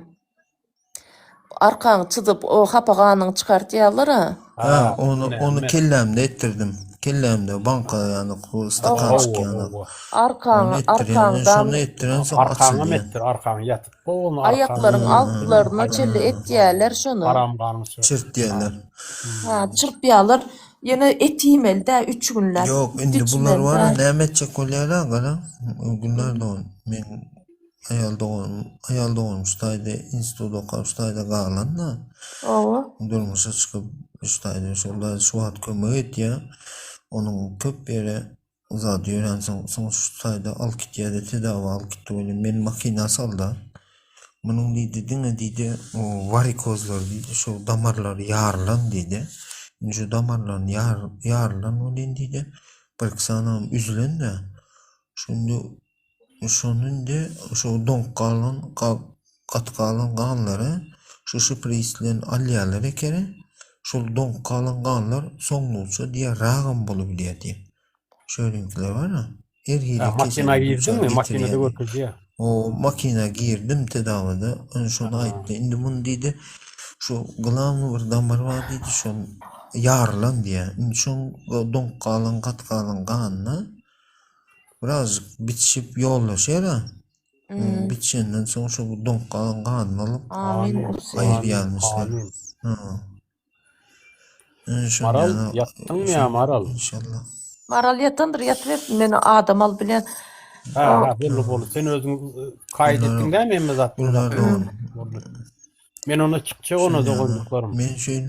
Arkaň çydyp o hapaganyň çykartýarlar ha.
Ha, onu kellemde ettirdim. Kellemde banka yani o stakançık yani.
Arkaňdan
Şunu ettiren son
Arkaňa
açıldı.
mettir, arkaň yatıp polny
ayaklaryň altlaryna çelle etýärler şonu.
Aram garmysy.
Çırt diyorlar.
Ha, çırpýarlar. Ýene etýmelde 3 günler.
Yok indi bunlar var ya nämetçe kolyalar gala. Günler doğun. Men ayal doğmuştaydı. Instituda okuştaydı galan da.
Owa.
Durmuşa çıkıp iştaydı. Şurada şu hat kömür et ya. Onun köp yere uzadı yören son şutaydı. Al git ya da tedavi al git. Men makina saldı. Bunun dedi o varikozlar dedi. Şu damarlar yarlan dedi. Şu damarlar yarlan o dedi. Bıraksanam üzülen de. Şimdi şunun da şu donqalan qatqalan qanları şu şüprislen alyaları kere şu donqalan qanlar soňluça diye rağım bolup bilýär. Şöýleňkiler var ha. Her hili
Makina girdin mi? Makinede götürüyor.
O makina girdim tedavide. Şunu aytdy. Indi bunu dedi. Şu glavny bir damar var dedi. Şu yarlan diye. Şu donqalan qatqalan qanny biraz bitişip yollaşır ha. Bitişenden sonra şu donqalan qanny alıp
Amin.
ayırýarmyşlar.
Maral yattın mı ya Maral?
İnşallah.
Maral yatandır yatıp meni adam al bilen.
Ha, belli bolu. Sen özün kaydettin değil mi emmi zat?
Bunlar doğru.
Men ona çıkacak ona da koyduklarım.
Men şey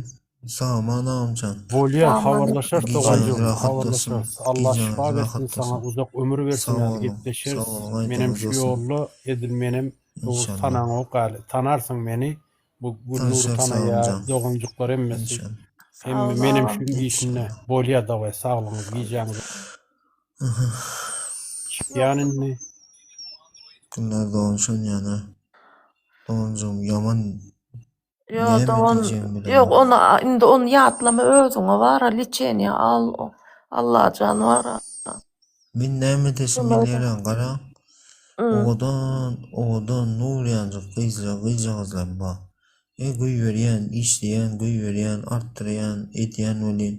sağman amcan.
Bolya havarlaşır
Geceniz
doğancım.
rahat
Havarlaşır.
olsun.
Allah
Geceniz
şifa
rahat
versin sana
olsun.
uzak ömür versin.
Sağ
Yani
olun.
gitleşir.
Sağ olun.
Benim
Aydanız
şu
olsun.
yollu edilmenim.
İnşallah.
Tanan o gali. Tanarsın beni. Bu nur
Tanışır, sağ
tanaya
olun.
doğuncuklar emmesi.
İnşallah.
Hem benim şu işine bolya da ve sağlığınız giyeceğiniz. Yani ne?
Günler doğunsun yani. Doğuncum yaman
Yok
Näme
da
diyeceğimi bilemem.
yok onu yatlama özüňe bara liçeni al. Allah can var.
men näme desim bilýärem gara. Odan nur ýanjak gyjagazlar ba. Güýberýän, işleýän, güýberýän, artdyrýan, etýän bolýan.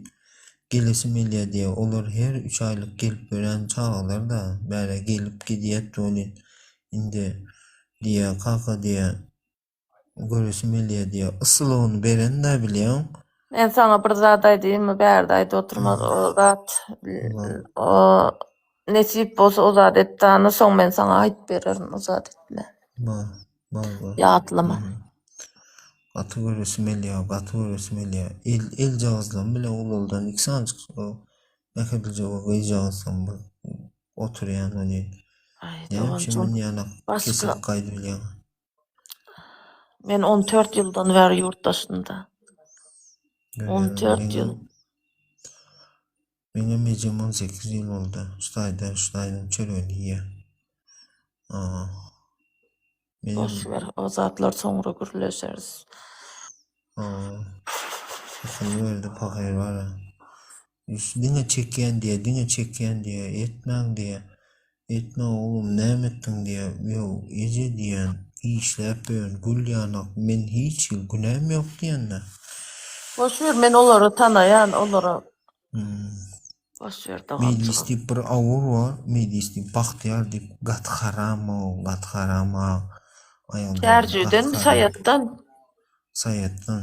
Gelesim elýär diýe olar her 3 aýlyk gelip beren çağlarda bäre gelip gidýät bolýan. Indi diýe kaka diýe göresim elýär diýe ıslygyny beren de bilýän.
Men sana bir zat aýdym, bärde aýdy oturmaz o zat. O Nesip bolsa o zat etdiğini soň men sana aýdyp bererim o zat etdiler.
Var.
Ýatlama.
Gatı görüsmeli. El cağızlan bile oğuldan iksanç o nähedil jogap ejağızlan bu oturýan ony.
Aýdy
Ya
oňçun
şimdi yana
başka-
kesip kaydı bilýän.
men 14 ýyldan bäri ýurtdaşynda. 14 ýyl.
Benim ecem 18 yıl oldu. Şudaydın çörüğünü ye. Benim
Boş ver, o zatlar soňra gürleşeriz.
şimdi verdi pakayır var ha. Dine çekyen diye, etmem diye. Etme oğlum ne ettin diye. Yo ece diyen, işlep böyle gül yanak. Men hiç yıl günahım yok diyenler.
Boş ver, men olary tanayan, olara boş ver
Meyli
dağılçı.
isteyip bir avur var. Meyli isteyip bahtiyar deyip gat harama.
Tercüden mi sayattan?
Sayattan.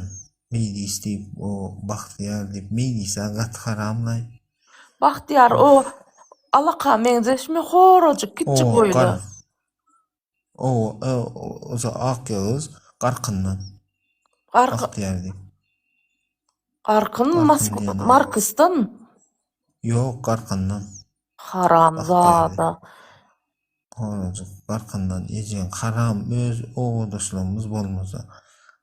Meyli isteyip o bahtiyar deyip meyli ise gat haramlay.
Bahtiyar o alaka menzeşme horacık küçük boylu.
O ak yağız qarqından. Bahtiyar deyip.
Qarkın
diýen
Markıstan
Yok qarqından.
haramzada.
Horacık qarqından ejen haram öz oğudaşlarımız bolmasa.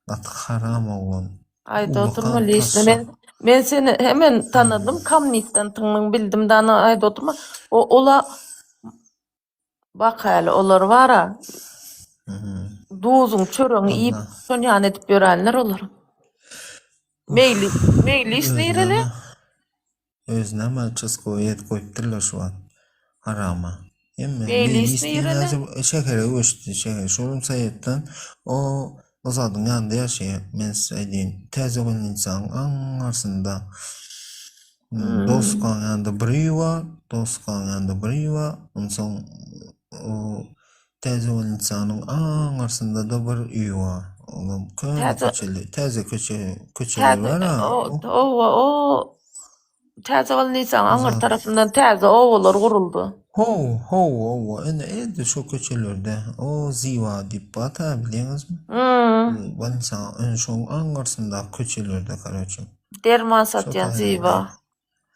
Gat haram oğlan.
Ayda
Ulu
oturma
kan
lişne. Men seni hemen tanıdım. Kamnit'ten tanıdım bildim dana ayda oturma. Ola bak hele olar var ha. Duzun çörüğünü yiyip sönyan edip görenler olur. Meyli isneyireli.
Özüne ama çısko et koyuptırlar şu an. Harama.
Meyli isneyireli.
Şekere öçtü. Şolum sayettan o zadın yanında yaşaya. Men söyleyeyim. Tez olan insan anlarsında. Dostkan yanında biri var. Ondan sonra o tez olan insanın anlarsında da bir üyü var. Oğlum teze köçeli var ha.
O täze bolan insan aňyr tarapyndan täze owalar guruldy.
Ende şu köçelerde o ziva dip bata bilýäňizmi? Bu insan şoň angarsynda köçelerde karaçym.
Derman satýan ziba.